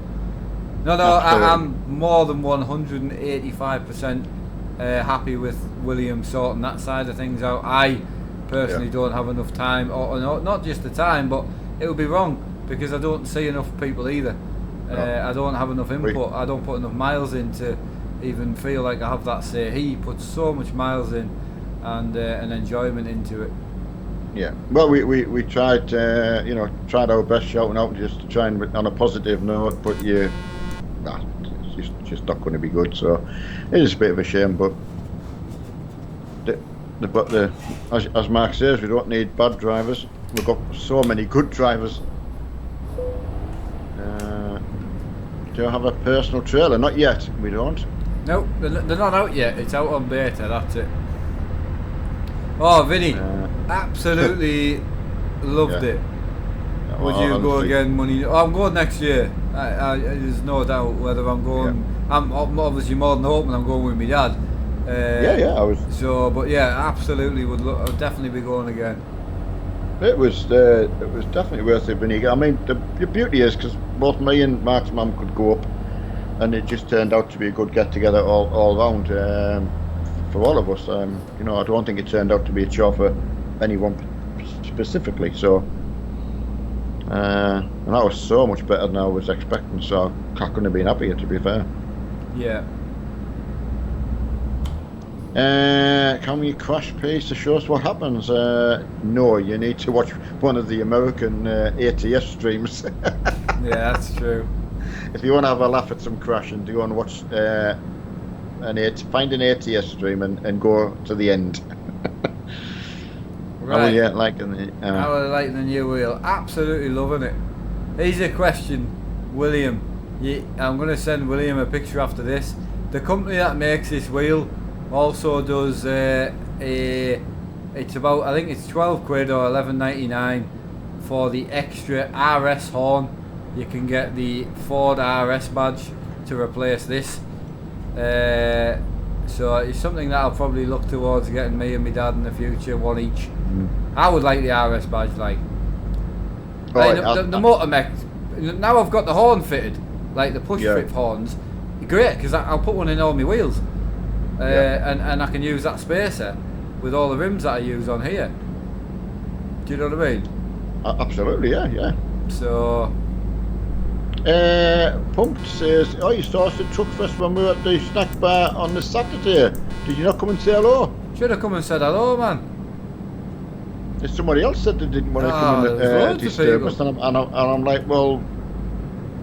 No, I'm more than 185% happy with William sorting that side of things out. I personally don't have enough time, or not just the time, but it would be wrong because I don't see enough people either. I don't have enough input. I don't put enough miles in to even feel like I have that say. He puts so much miles in and enjoyment into it. Yeah, well, we tried, tried our best shouting out just to try and on a positive note, but it's just not going to be good. So it is a bit of a shame, but as Mark says, we don't need bad drivers. We've got so many good drivers. Do you have a personal trailer? Not yet. We don't. No, they're not out yet. It's out on beta. That's it. Oh, Vinny, absolutely loved it. Would you go again, money? Oh, I'm going next year. There's no doubt whether I'm going. Yeah. I'm obviously more than hoping I'm going with my dad. I was. So, but yeah, absolutely I'd definitely be going again. It was definitely worth it, Vinny. I mean, the beauty is because both me and Mark's mum could go up, and it just turned out to be a good get together all round for all of us. I don't think it turned out to be a chore for anyone specifically. So, and that was so much better than I was expecting. So I couldn't have been happier, to be fair. Yeah. Can we crash pace to show us what happens? No, you need to watch one of the American ATS streams. Yeah, that's true. If you want to have a laugh at some crashing, go and watch find an ATS stream and go to the end. Right. How are you liking the new wheel? Absolutely loving it. Here's a question, William. I'm going to send William a picture after this. The company that makes this wheel also does it's about, I think it's 12 quid or 11.99 for the extra RS horn. You can get the Ford RS badge to replace this. So it's something that I'll probably look towards getting me and my dad in the future, one each. I would like the RS badge, like. The motor mech. Now I've got the horn fitted, like the push fit horns. Great, because I'll put one in all my wheels, and I can use that spacer. with all the rims that I use on here. Do you know what I mean? Absolutely, yeah. So. Pumped says, oh, you started truck first when we were at the snack bar on the Saturday. Did you not come and say hello? Should have come and said hello, man. Somebody else said they didn't want to come and disturb us, and I'm like, well,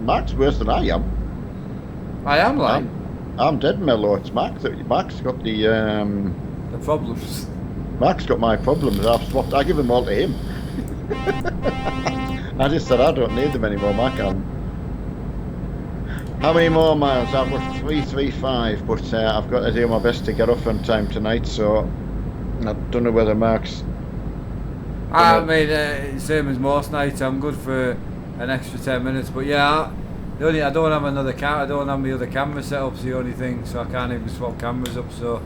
Mark's worse than I am. I am like. I'm dead mellow. It's Mark. Mark's got the problems. Mark's got my problems. I've swapped. I give them all to him. I just said I don't need them anymore. Mark can. How many more miles? That was 335, but I've got to do my best to get off on time tonight. So I don't know whether Mark's. I mean, same as most nights. I'm good for an extra 10 minutes, but yeah. I don't have another camera. I don't have my other camera set up's the only thing, so I can't even swap cameras up. So,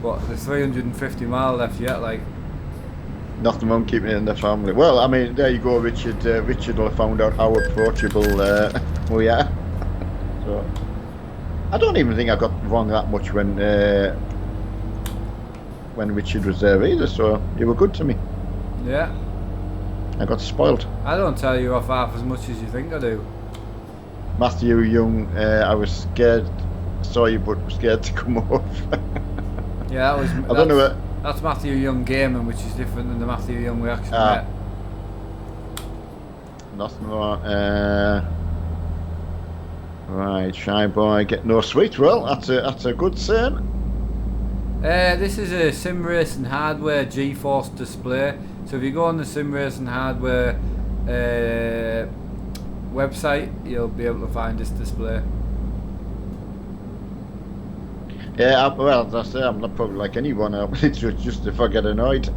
but there's 350 mile left yet. Like nothing wrong keeping it in the family. Well, I mean, there you go, Richard. Richard will have found out how approachable we are. So, I don't even think I got wrong that much when Richard was there either. So you were good to me. Yeah. I got spoiled. I don't tell you off half as much as you think I do. Matthew Young, I was scared, saw you but scared to come off. Yeah, that was. I don't know. That's Matthew Young gaming, which is different than the Matthew Young we actually met. Nothing more. Right, shy boy, get no sweet. Well, that's a good saying. This is a Sim Racing Hardware GeForce display. So if you go on the Sim Racing Hardware website, you'll be able to find this display. Yeah, well, as I say, I'm not probably like anyone else. It's just if I get annoyed.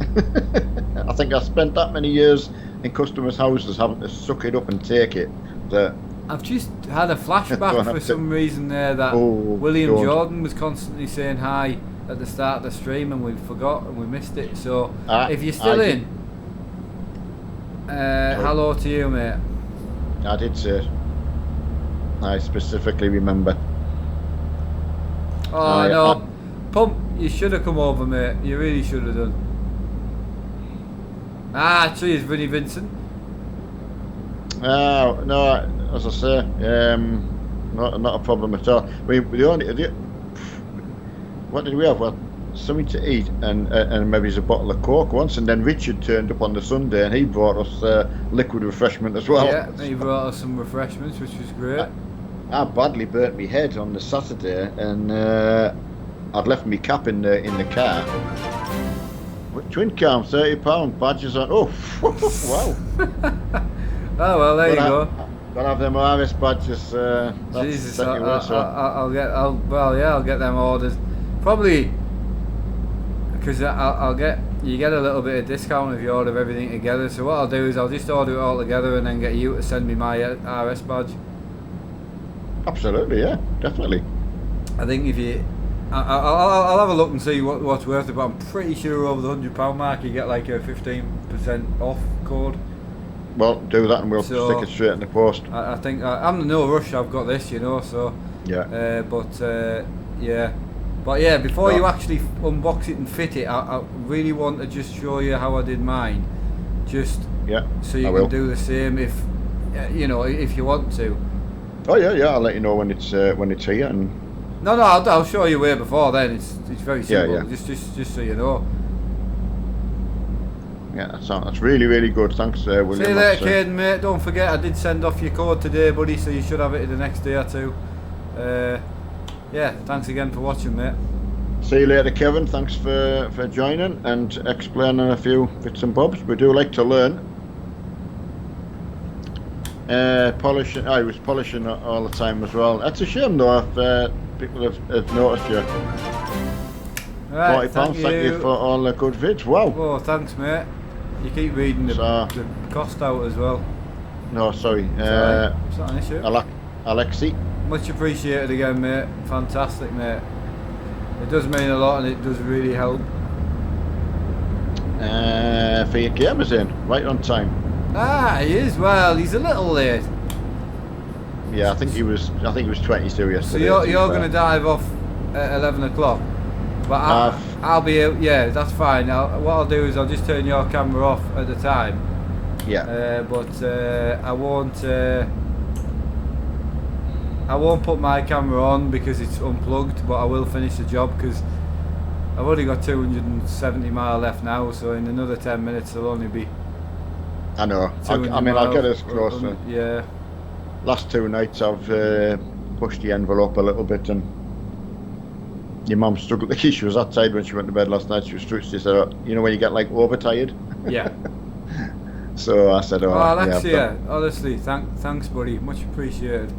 I think I spent that many years in customers' houses having to suck it up and take it. That I've just had a flashback for some reason there that William Jordan was constantly saying hi at the start of the stream and we forgot and we missed it. So if you're still in, hello to you, mate. I did say it. I specifically remember. Oh no, Pump, you should have come over, mate. You really should have done. Actually, it's Vinnie Vincent. No, as I say, not a problem at all. What did we have? Well, something to eat and maybe a bottle of Coke once, and then Richard turned up on the Sunday and he brought us liquid refreshment as well. Yeah, he brought us some refreshments, which was great. I badly burnt my head on the Saturday, and I'd left my cap in the car. Twin cam, £30, badges on. Oh, wow! Oh well, there you go. Gotta have them RS badges. Jesus, I'll get them ordered. Probably because you get a little bit of discount if you order everything together. So what I'll do is I'll just order it all together and then get you to send me my RS badge. Absolutely, yeah, definitely. I think if you, I'll have a look and see what's worth it, but I'm pretty sure over the £100 mark you get like a 15% off code. Well, do that and we'll stick it straight in the post. I think I'm in no rush. I've got this, so. Yeah. But yeah, before you actually unbox it and fit it, I really want to just show you how I did mine, just so you can do the same if if you want to. Oh yeah, I'll let you know when it's here. And no, I'll show you way before then. It's very simple. Yeah. Just so you know. Yeah, that's really, really good. Thanks, William. See you later, Caden, mate. Don't forget, I did send off your code today, buddy, so you should have it in the next day or two. Yeah, thanks again for watching, mate. See you later, Kevin. Thanks for joining and explaining a few bits and bobs. We do like to learn. Polishing. I was polishing all the time as well. That's a shame, though, if people have noticed you. Right, £40. Thank you for all the good vids. Wow. Oh, thanks, mate. You keep reading the cost out as well. No, sorry. It's not an issue. Alexi. Much appreciated again, mate. Fantastic, mate. It does mean a lot and it does really help. For your gamers in, right on time. He is. Well, he's a little late. Yeah, I think he was 22 yesterday. So you're going to dive off at 11 o'clock. But I'll be yeah, that's fine. What I'll do is I'll just turn your camera off at the time. Yeah. But I won't put my camera on because it's unplugged. But I will finish the job because I've only got 270 mile left now. So in another 10 minutes there'll only be. I know. I'll get us closer. Yeah. Last 2 nights I've pushed the envelope a little bit, and your mum struggled. She was outside when she went to bed last night. She said, oh, you know when you get like overtired? Yeah. So I said, Alexia, honestly, thanks buddy, much appreciated.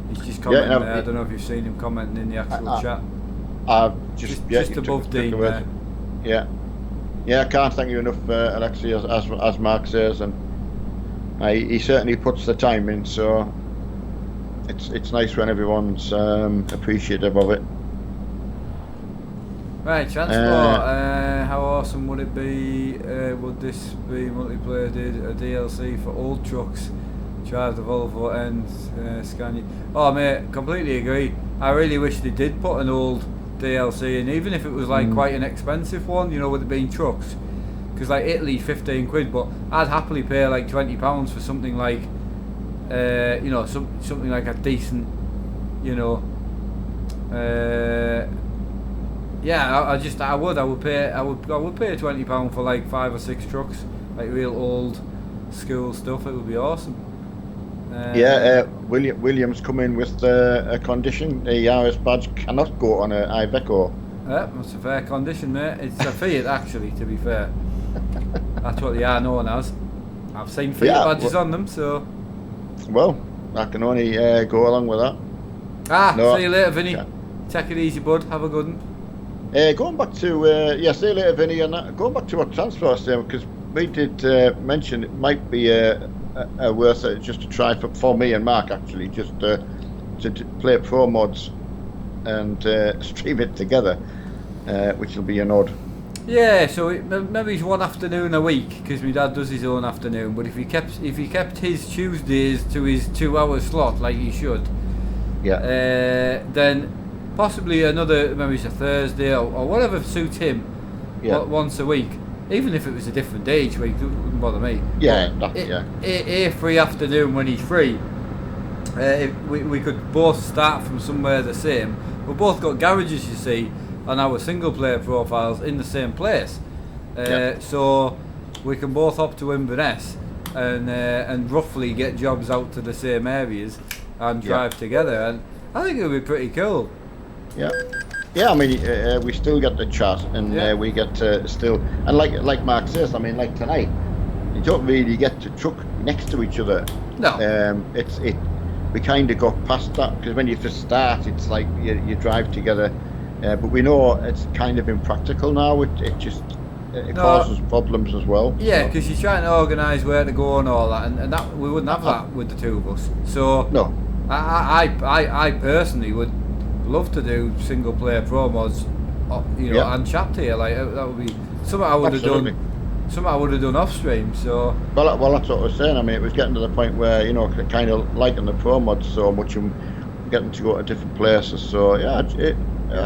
He's just commenting there. I don't know if you've seen him commenting in the actual chat. I've just above Dean there. Yeah. Yeah, I can't thank you enough, Alexia, as Mark says, and he certainly puts the time in, so it's nice when everyone's appreciative of it. Right, transport. How awesome would it be? Would this be multiplayer? Did a DLC for old trucks? Drive the Volvo and Scania. Oh mate, completely agree. I really wish they did put an old DLC in, even if it was like quite an expensive one. You know, with it being trucks, because like Italy, 15 quid. But I'd happily pay like £20 for something like, you know, something like a decent, you know. Yeah, I would pay £20 for like 5 or 6 trucks, like real old school stuff. It would be awesome. Williams come in with a condition: the RS badge cannot go on an Iveco. Yeah, that's a fair condition, mate. It's a Fiat, actually. To be fair, that's what they are known as. I've seen Fiat badges on them, so. Well, I can only go along with that. See you later, Vinny. Yeah. Take it easy, bud. Have a good one. Going back to see you later, Vinny, and going back to what transport saying, because we did mention it might be worth it just to try for me and Mark, actually, just to play pro mods and stream it together, which will be an odd. Yeah, so maybe it's one afternoon a week, because my dad does his own afternoon. But if he kept his Tuesdays to his 2-hour slot like he should, then possibly another, maybe it's a Thursday or whatever suits him, once a week. Even if it was a different day each week, it wouldn't bother me. A free afternoon when he's free. We could both start from somewhere the same. We've both got garages, you see, on our single player profiles in the same place. So we can both hop to Inverness and roughly get jobs out to the same areas and drive together. And I think it would be pretty cool. Yeah, I mean, we still get the chat, and we get still, and like Mark says, I mean, like tonight, you don't really get to truck next to each other. No. We kind of got past that, because when you first start, it's like you drive together, but we know it's kind of impractical now. It causes problems as well. Yeah, because you're trying to organise where to go and all that, and that we wouldn't have that with the two of us. So no, I personally would love to do single player pro mods, you know, and chat to you. Like that would be something I would have done. Something I would have done off stream. So well, that's what I was saying. I mean, it was getting to the point where, you know, kind of liking the pro mods so much and getting to go to different places. So I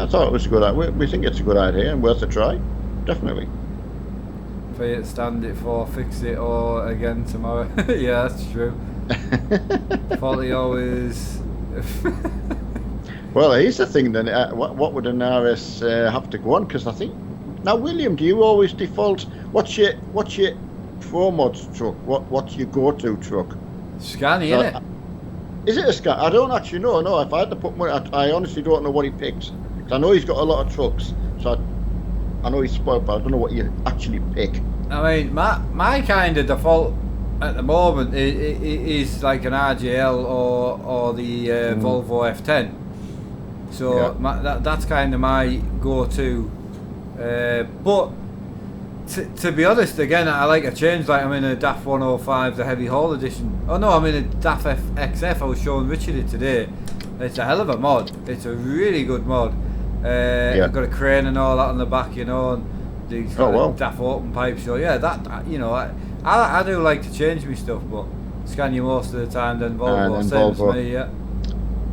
thought it was a good idea. We think it's a good idea and worth a try, definitely. For you to stand it for, fix it, or again tomorrow. Yeah, that's true. Faulty always. Well, here's the thing then. What would an RS have to go on? Because I think now, William, do you always default? What's your pro mods truck? What's your go-to truck? Scania, isn't it? Is it a Scania? I don't actually know. No, if I had to put money, I honestly don't know what he picks. I know he's got a lot of trucks, so I know he's spoiled, but I don't know what you actually pick. I mean, my kind of default at the moment is like an RGL or the Volvo F10. So that's kind of my go-to. But to be honest, again, I like a change. Like I'm in a DAF 105, the heavy haul edition. Oh no, I'm in a DAF XF. I was showing Richard it today. It's a hell of a mod. It's a really good mod. I've got a crane and all that on the back, you know, and these DAF open pipes. So yeah, that you know, I do like to change my stuff, but Scania most of the time. Then Volvo, same as me. Yeah.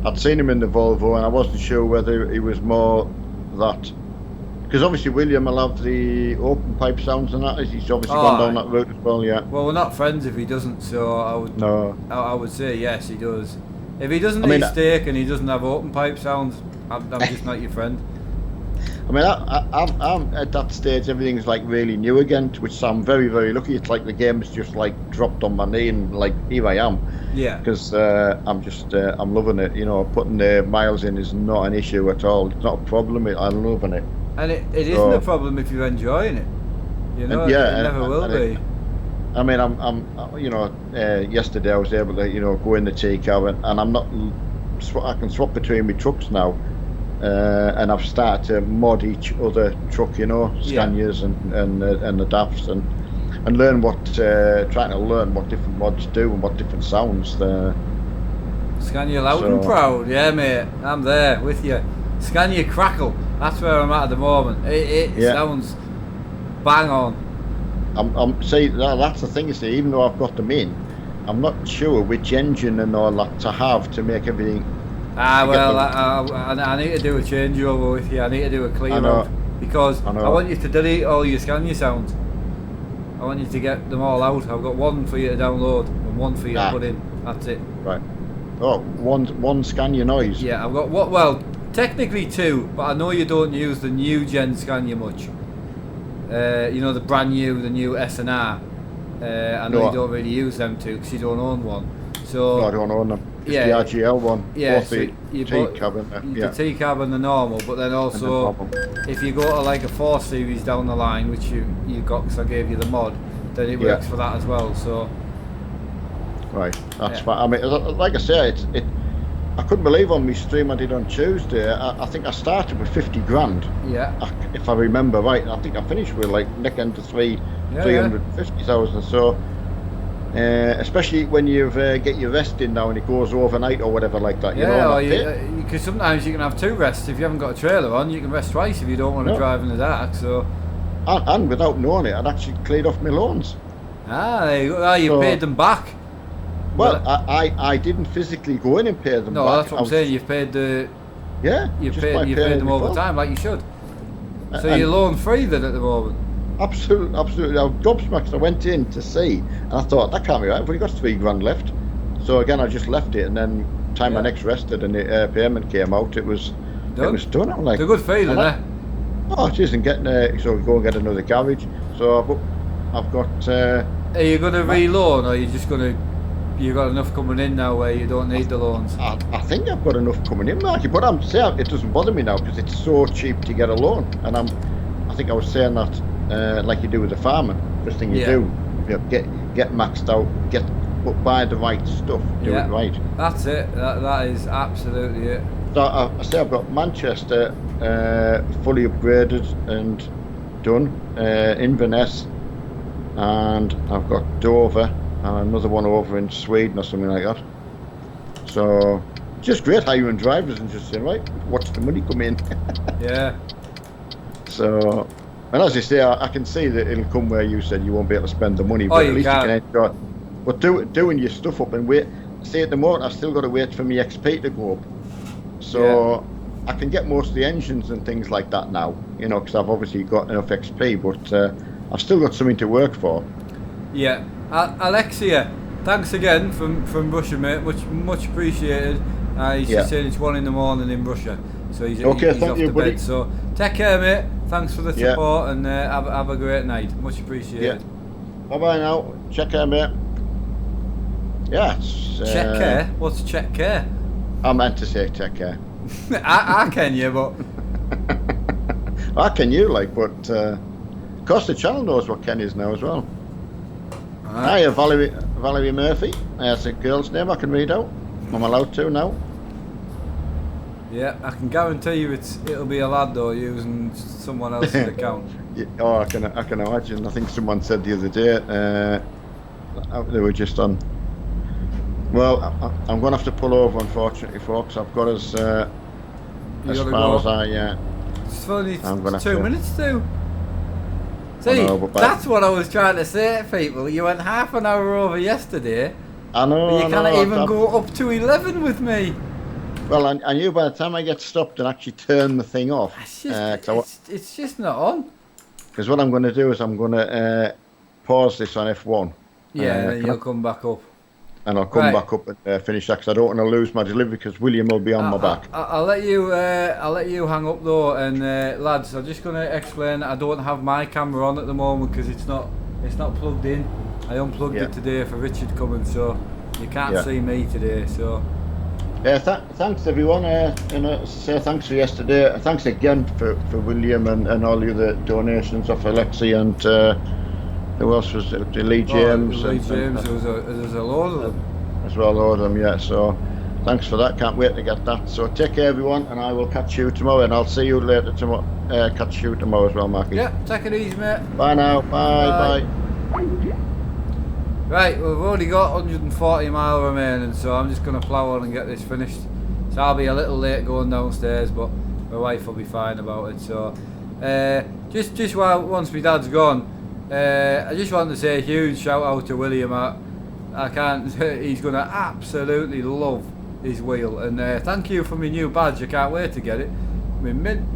I'd seen him in the Volvo, and I wasn't sure whether he was more that Because obviously William will have the open pipe sounds and that. He's obviously gone down that route as well, yeah. Well, we're not friends if he doesn't, so No. I would say yes, he does. If he doesn't eat steak and he doesn't have open pipe sounds, I'm just not your friend. I mean, I'm at that stage, everything's like really new again, which I'm very, very lucky. It's like the game has just like dropped on my knee and like, here I am. Yeah. Because I'm loving it. You know, putting the miles in is not an issue at all. It's not a problem. I'm loving it. And it isn't a problem if you're enjoying it. You know, it never will be. I mean, yesterday I was able to, go in the T cab and I'm not, I can swap between my trucks now. And I've started to mod each other truck, Scanias and the DAFs and learn trying to learn what different mods do and what different sounds. Scania loud and proud, yeah, mate. I'm there with you. Scania crackle. That's where I'm at the moment. It sounds bang on. That's the thing. You see, even though I've got them in, I'm not sure which engine and all that to have to make everything. I need to do a changeover with you. I need to do a clear out because I want you to delete all your Scania sounds. I want you to get them all out. I've got one for you to download and one for you to put in. That's it. Right. Oh, one Scania noise. Yeah, I've got well, technically two, but I know you don't use the new gen Scania much. The brand new, the new S&R. I know you don't really use them two because you don't own one. So no, I don't own them. It's the RGL one. Yeah, so the T-cab, the T-cab and the normal, but then also if you go to like a 4 Series down the line, which you got because I gave you the mod, then it works for that as well. So right, that's fine. I mean, like I say, I couldn't believe on my stream I did on Tuesday. I think I started with 50 grand. Yeah. If I remember right, I think I finished with like neck end to 350,000. So. Especially when you get your rest in now and it goes overnight or whatever like that. Because sometimes you can have 2 rests if you haven't got a trailer on. You can rest twice if you don't want to drive in the dark. So, and without knowing it, I'd actually cleared off my loans. There you go. You paid them back. Well, I didn't physically go in and pay them back. No, that's what I'm saying. You've paid the. Yeah. You've paid them over time like you should. So you're loan free then at the moment. Absolutely. I was gobsmacked. I went in to see, and I thought that can't be right. I've only got 3 grand left. So again, I just left it, and then time I next rested, and the payment came out. It was done. I'm like, it's a good feeling, eh? Oh, it isn't getting. So we go and get another garage. So I've got. Are you going to re-loan, or are you just going to? You got enough coming in now where you don't need the loans. I think I've got enough coming in, Marky. But I'm saying it doesn't bother me now because it's so cheap to get a loan, and I think I was saying that. Like you do with the farming, first thing you do, get maxed out, buy the right stuff, do it right. That's it. That is absolutely it. So I say I've got Manchester fully upgraded and done, Inverness, and I've got Dover and another one over in Sweden or something like that. So just great hiring drivers and just saying, right, watch the money come in. Yeah. So. And as you say, I can see that it'll come where you said you won't be able to spend the money, but at least you can enjoy it. But doing your stuff up and wait. See, at the moment, I've still got to wait for my XP to go up. So I can get most of the engines and things like that now, because I've obviously got enough XP, but I've still got something to work for. Yeah. Alexia, thanks again from Russia, mate. Much appreciated. He's just saying it's 1 a.m. in Russia, so he's off to bed. So take care, mate. Thanks for the support and have a great night. Much appreciated. Yeah. Bye bye now. Check care, mate. Yeah. Check care? What's check care? I meant to say check care. I can you, but I can you but of course the channel knows what Ken is now as well. Hiya, Valerie Murphy. That's a girl's name I can read out. I'm allowed to now. Yeah, I can guarantee you it'll be a lad though using someone else's account. Oh, I can imagine. I think someone said the other day they were just on. Well, I'm going to have to pull over, unfortunately, folks. I've got as far as I. It's only 2 minutes to. See, know, that's what I was trying to say to people. You went half an hour over yesterday. I know. But you can't even go up to 11 with me. Well, I knew by the time I get stopped and actually turn the thing off, It's just, it's just not on. because what I'm going to do is I'm going to pause this on F1. Yeah, and then you'll come back up. And I'll come Right. back up and finish that because I don't want to lose my delivery because William will be on my back. I'll let you. I'll let you hang up though, and lads, I'm just going to explain. I don't have my camera on at the moment because it's not plugged in. I unplugged it today for Richard coming, so you can't see me today. So. Yeah, thanks everyone. And say thanks for yesterday. Thanks again for William and all the other donations of Alexi and who else was it? Lee James. Lee James. There's a load of them. As well, all of them. Yeah. So thanks for that. Can't wait to get that. So take care, everyone, and I will catch you tomorrow. And I'll see you later tomorrow. Catch you tomorrow as well, Marky. Yeah. Take it easy, mate. Bye now. Bye. Right, we've already got 140 miles remaining, so I'm just going to plough on and get this finished. So I'll be a little late going downstairs, but my wife will be fine about it. So just once my dad's gone, I just want to say a huge shout out to William. I can't. He's going to absolutely love his wheel, and thank you for my new badge. I can't wait to get it. My mint.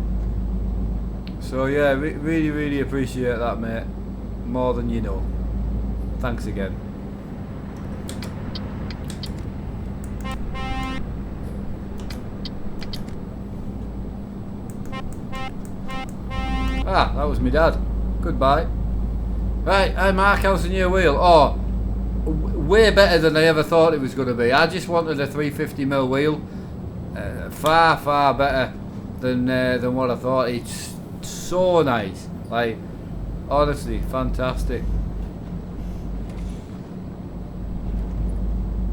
So yeah, really appreciate that, mate. More than you know. Thanks again. Ah, that was my dad. Goodbye. Right, hi Mark, how's the new wheel? Oh, way better than I ever thought it was going to be. I just wanted a 350mm wheel. Far better than what I thought. It's so nice. Like, honestly, fantastic.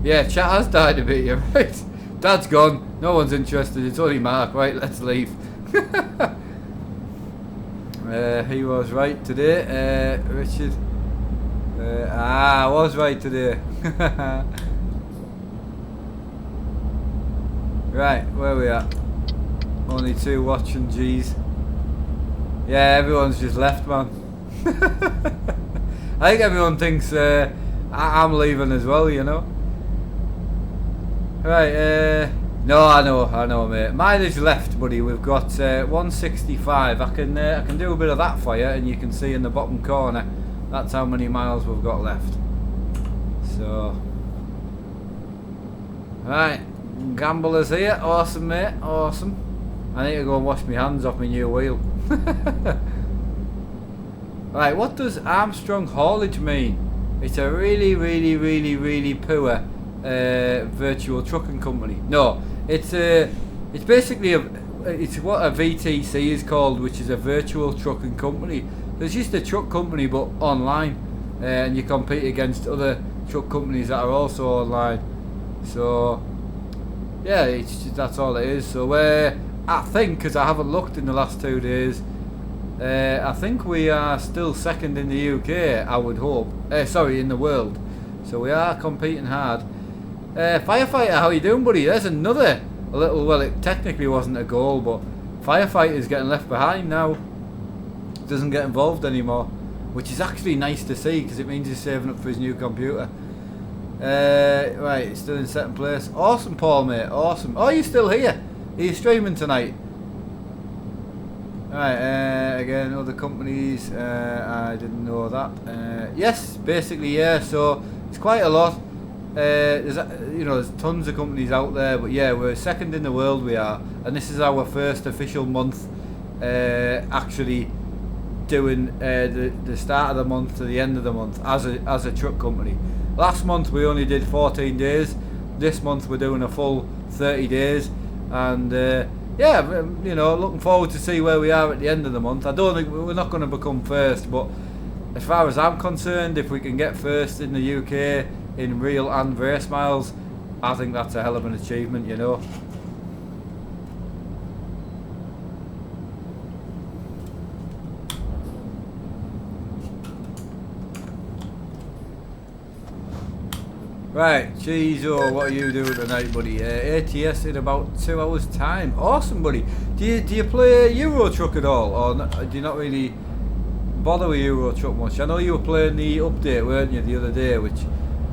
Yeah, chat has died a bit, you're right. Dad's gone, no one's interested, it's only Mark, right, let's leave. He was right today, Richard. I was right today. Right, where we at? Only 2 watching, G's. Yeah, everyone's just left, man. I think everyone thinks I'm leaving as well, you know. Right, no, I know, mate. Mileage left, buddy. We've got 165. I can do a bit of that for you, and you can see in the bottom corner. That's how many miles we've got left. So, right, Gambler's here. Awesome, mate. Awesome. I need to go and wash my hands off my new wheel. Right, what does Armstrong haulage mean? It's a really poor virtual trucking company. No, it's basically it's what a VTC is called, which is a virtual trucking company. It's just a truck company but online, and you compete against other truck companies that are also online. So yeah, that's all it is. So I think, because I haven't looked in the last 2 days, I think we are still second in the UK, I would hope. Sorry, in the world. So we are competing hard. Firefighter, how you doing, buddy? There's another little, well, it technically wasn't a goal, but Firefighter's getting left behind now. Doesn't get involved anymore, which is actually nice to see, because it means he's saving up for his new computer. Right, he's still in second place. Awesome, Paul, mate. Awesome. Oh, you're still here. Are you streaming tonight? Right, again, other companies, I didn't know that. Yes, basically, yeah, so it's quite a lot. There's tons of companies out there, but yeah, we're second in the world, we are, and this is our first official month actually doing the start of the month to the end of the month as a truck company. Last month we only did 14 days. This month we're doing a full 30 days, and yeah, looking forward to see where we are at the end of the month. I don't think we're not going to become first, but as far as I'm concerned, if we can get first in the UK in real and race miles, I think that's a hell of an achievement, you know. Right, Cheezo, what are you doing tonight, buddy? ATS in about 2 hours time. Awesome, buddy. Do you play Euro Truck at all, or do you not really bother with Euro Truck much? I know you were playing the update, weren't you, the other day, which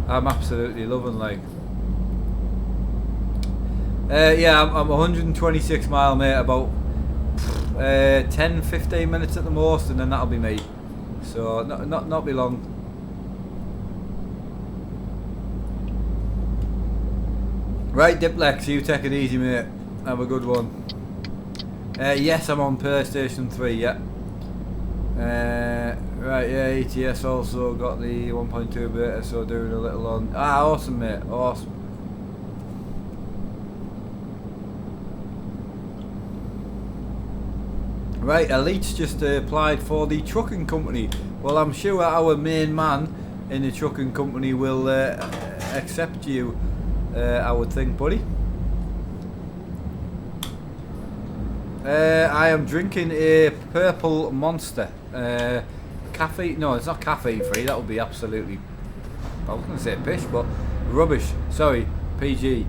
I'm absolutely loving, like. Yeah, I'm 126 mile, mate, about 10-15 minutes at the most, and then that'll be me. So not be long. Right, Diplex, you take it easy, mate. Have a good one. Yes, I'm on PlayStation 3, yeah. Right, yeah, ETS also got the 1.2 beta, so doing a little on. Ah, awesome, mate, awesome. Right, Elite's just applied for the trucking company. Well, I'm sure our main man in the trucking company will accept you, I would think, buddy. I am drinking a purple monster. Caffeine? No, it's not caffeine free. That would be absolutely, I was going to say pish, but rubbish. Sorry, PG.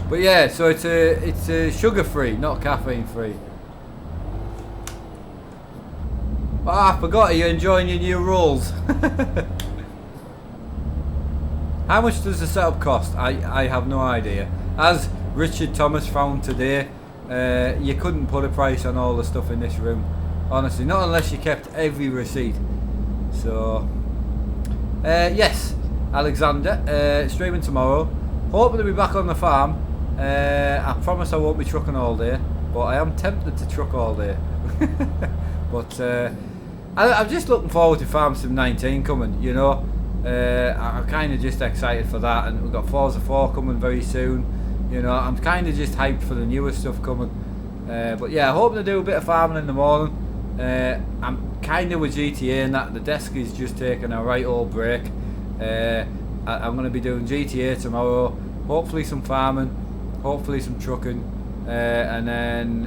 But yeah, so it's sugar free, not caffeine free. Oh, I forgot. Are you enjoying your new rolls? How much does the setup cost? I have no idea. As Richard Thomas found today, you couldn't put a price on all the stuff in this room. Honestly, not unless you kept every receipt. So, yes, Alexander, streaming tomorrow. Hoping to be back on the farm. I promise I won't be trucking all day, but I am tempted to truck all day. But I'm just looking forward to Farm Sim 19 coming, you know. I'm kind of just excited for that, and we've got Forza 4 coming very soon. You know, I'm kind of just hyped for the newer stuff coming. But yeah, hoping to do a bit of farming in the morning. I'm kind of with GTA and that. The desk is just taking a right old break. I'm going to be doing GTA tomorrow. Hopefully some farming. Hopefully some trucking. And then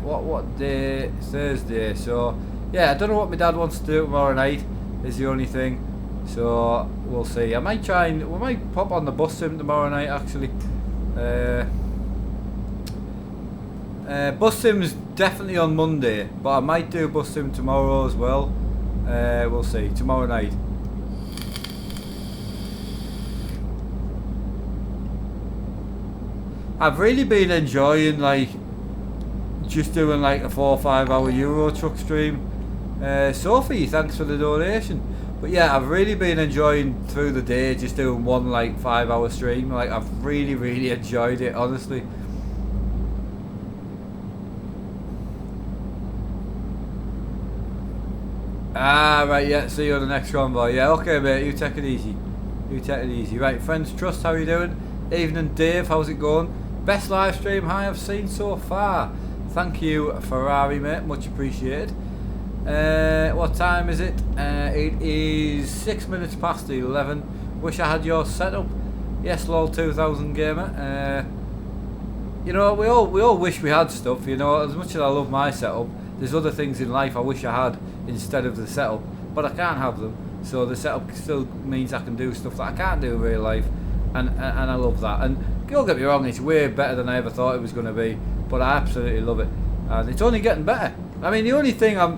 what day? Thursday. So yeah, I don't know what my dad wants to do tomorrow night. Is the only thing. So we'll see. We might pop on the bus sim tomorrow night actually. Bus sim's definitely on Monday, but I might do bus sim tomorrow as well. We'll see. Tomorrow night. I've really been enjoying like just doing like a 4 or 5 hour Euro truck stream. Sophie, thanks for the donation. But yeah, I've really been enjoying through the day just doing one like 5 hour stream. Like I've really enjoyed it, honestly. Ah, right, yeah, see you on the next convoy. Yeah, okay, mate, you take it easy. You take it easy. Right, Friends Trust, how are you doing? Evening, Dave, how's it going? Best live stream I've seen so far. Thank you, Ferrari, mate, much appreciated. What time is it? It is 6 minutes past 11. Wish I had your setup. Yes, lol 2000 gamer. You know, we all wish we had stuff. You know, as much as I love my setup, there's other things in life I wish I had instead of the setup, but I can't have them. So the setup still means I can do stuff that I can't do in real life, and I love that. And don't get me wrong, it's way better than I ever thought it was going to be, but I absolutely love it, and it's only getting better. I mean, the only thing I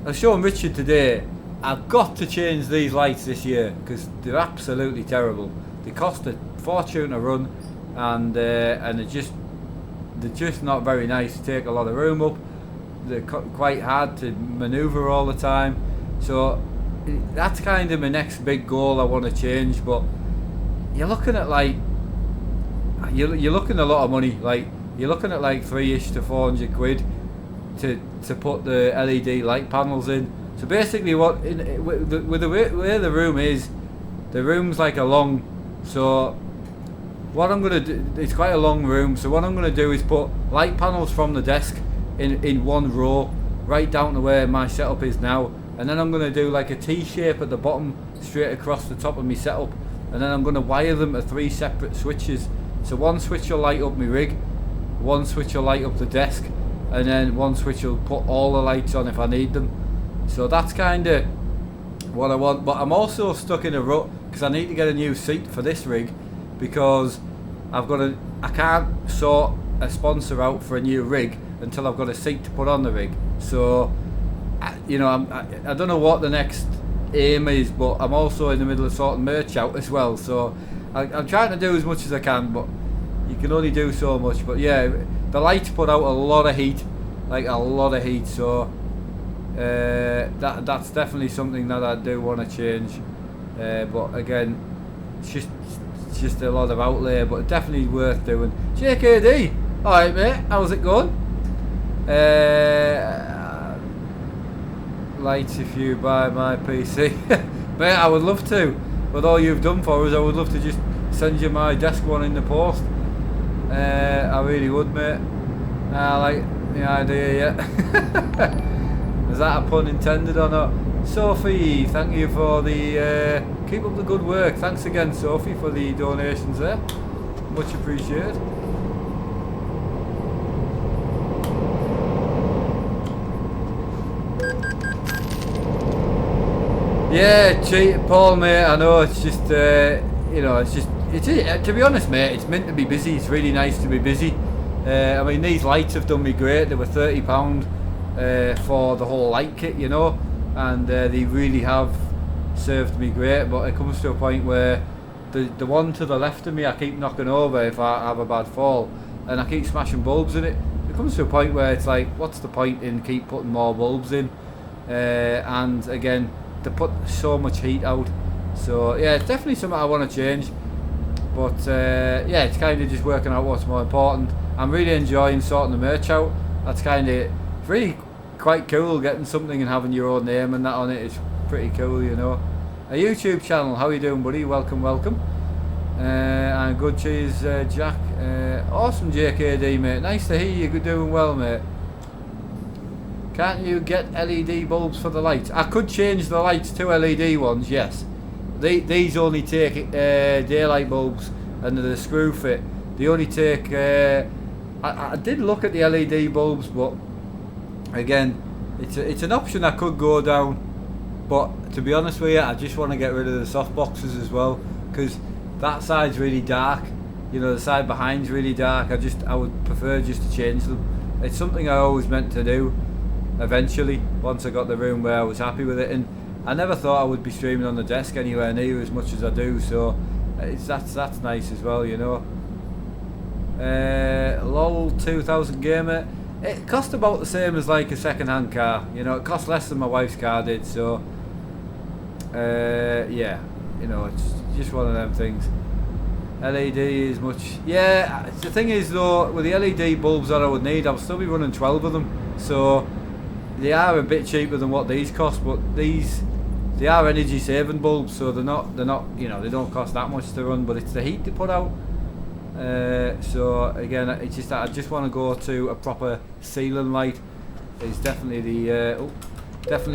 was showing Richard today, I've got to change these lights this year because they're absolutely terrible. They cost a fortune to run, and they're just not very nice to take a lot of room up. They're quite hard to manoeuvre all the time. So that's kind of my next big goal I want to change. But you're looking at like you're looking at a lot of money. Like you're looking at like 3-ish to 400 quid to put the LED light panels in. So basically, with the way the room is, the room's like a long. So what I'm gonna do, it's quite a long room. So what I'm gonna do is put light panels from the desk in one row, right down to where my setup is now, and then I'm gonna do like a T shape at the bottom, straight across the top of my setup, and then I'm gonna wire them to 3 separate switches. So one switch will light up my rig, one switch will light up the desk, and then one switch will put all the lights on if I need them. So that's kind of what I want. But I'm also stuck in a rut because I need to get a new seat for this rig, because I can't sort a sponsor out for a new rig until I've got a seat to put on the rig. So you know, I don't know what the next aim is, but I'm also in the middle of sorting merch out as well. So I'm trying to do as much as I can, but you can only do so much. But yeah, the lights put out a lot of heat, like a lot of heat. So that's definitely something that I do want to change. But again, it's just a lot of outlay, but definitely worth doing. JKD, all right, mate. How's it going? Lights, if you buy my PC, mate, I would love to. But all you've done for us, I would love to just send you my desk one in the post. I really would, mate. I like the idea, yeah. Is that a pun intended or not? Sophie, thank you for the keep up the good work. Thanks again, Sophie, for the donations there. Much appreciated. Yeah, cheat, Paul, mate. I know it's just you know, it's to be honest, mate. It's meant to be busy. It's really nice to be busy. I mean, these lights have done me great. They were £30 for the whole light kit, you know, and they really have served me great. But it comes to a point where the one to the left of me, I keep knocking over if I have a bad fall, and I keep smashing bulbs in it. It comes to a point where it's like, what's the point in keep putting more bulbs in? And again, they put so much heat out. So yeah, it's definitely something I want to change. But yeah, it's kind of just working out what's more important. I'm really enjoying sorting the merch out. That's kind of really quite cool, getting something and having your own name and that on it is pretty cool, you know. A YouTube channel, how you doing, buddy? Welcome, welcome. And good cheese, Jack. Awesome, JKD, mate. Nice to hear you're doing well, mate. Can't you get LED bulbs for the lights? I could change the lights to LED ones, yes. These only take daylight bulbs, and the screw fit. They only take. I did look at the LED bulbs, but again, it's an option I could go down. But to be honest with you, I just want to get rid of the soft boxes as well, because that side's really dark. You know, the side behind's really dark. I would prefer just to change them. It's something I always meant to do. Eventually, once I got the room where I was happy with it, and I never thought I would be streaming on the desk anywhere near as much as I do, so that's nice as well, you know. LOL 2000 gamer, it cost about the same as like a second-hand car, you know. It cost less than my wife's car did, so yeah, you know, it's just one of them things. LED is much, yeah. The thing is though, with the LED bulbs that I would need, I'll still be running 12 of them, so they are a bit cheaper than what these cost, but they are energy saving bulbs, so they're not, you know, they don't cost that much to run, but it's the heat they put out. So again, it's just that I just want to go to a proper ceiling light. Is definitely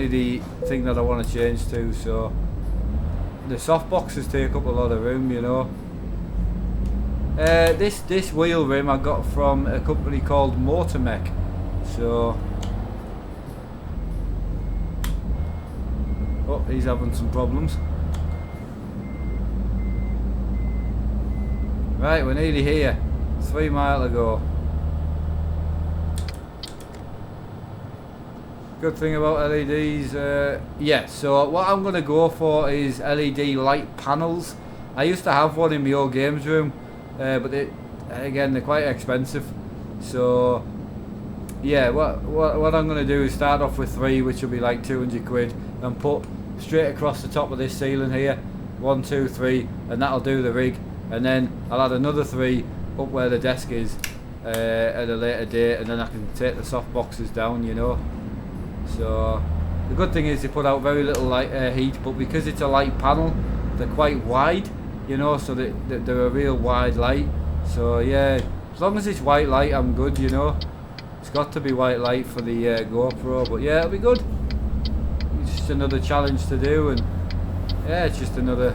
the thing that I want to change to. So the soft boxes take up a lot of room, you know. This wheel rim I got from a company called Motormech. So oh, he's having some problems. Right, we're nearly here. 3 miles to go. Good thing about LEDs, yeah, so what I'm going to go for is LED light panels. I used to have one in my old games room, but again, they're quite expensive. So yeah, what I'm going to do is start off with 3, which will be like 200 quid, and put straight across the top of this ceiling here, 1, 2, 3, and that'll do the rig. And then I'll add another 3 up where the desk is at a later date, and then I can take the soft boxes down, you know. So the good thing is they put out very little light heat, but because it's a light panel, they're quite wide, you know, so they're a real wide light. So yeah, as long as it's white light, I'm good, you know. It's got to be white light for the GoPro, but yeah, it'll be good. It's just another challenge to do, and yeah, it's just another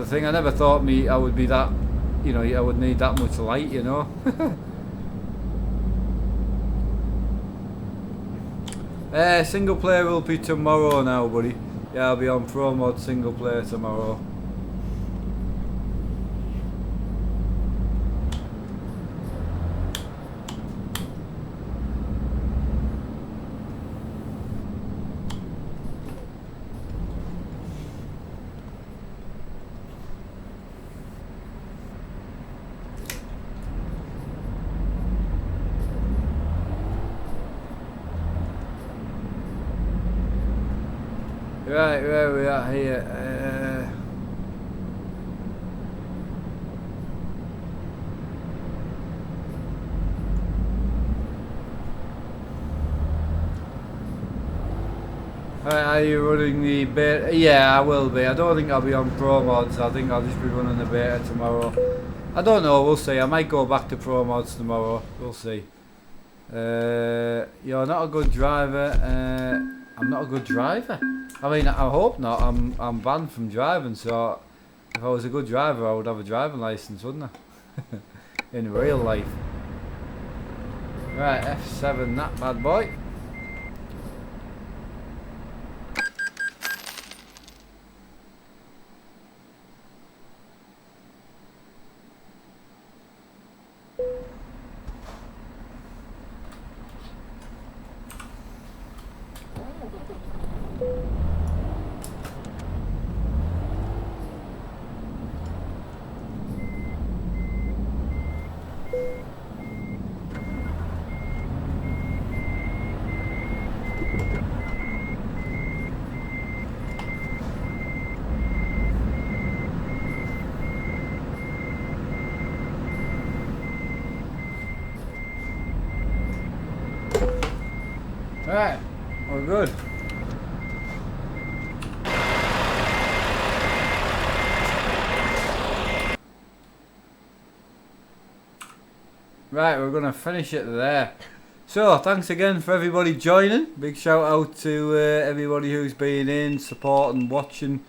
thing. I never thought I would be that, you know, I would need that much light, you know. Single player will be tomorrow now, buddy. Yeah, I'll be on Pro Mod single player tomorrow. Right, where we are here. Are you running the beta? Yeah, I will be. I don't think I'll be on Pro Mods. I think I'll just be running the beta tomorrow. I don't know, we'll see. I might go back to Pro Mods tomorrow. We'll see. You're not a good driver. I'm not a good driver. I mean, I hope not. I'm banned from driving, so if I was a good driver, I would have a driving license, wouldn't I? In real life. Right, F7, that bad boy. Right, we're good. Right, we're going to finish it there. So, thanks again for everybody joining. Big shout out to everybody who's been in, supporting, watching.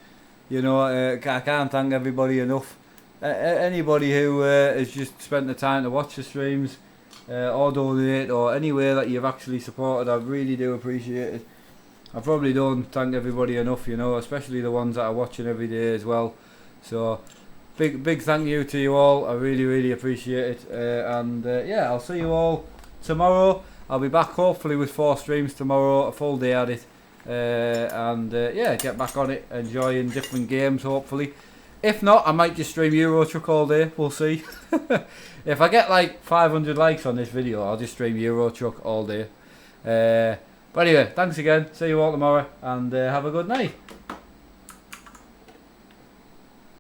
You know, I can't thank everybody enough. Anybody who has just spent the time to watch the streams, or donate, or any way that you've actually supported, I really do appreciate it. I probably don't thank everybody enough, you know, especially the ones that are watching every day as well. So big thank you to you all. I really appreciate it. Yeah, I'll see you all tomorrow. I'll be back hopefully with 4 streams tomorrow, a full day at it. Yeah, get back on it, enjoying different games hopefully. If not, I might just stream Euro Truck all day, we'll see. If I get like 500 likes on this video, I'll just stream Euro Truck all day. But anyway, thanks again, see you all tomorrow, and have a good night.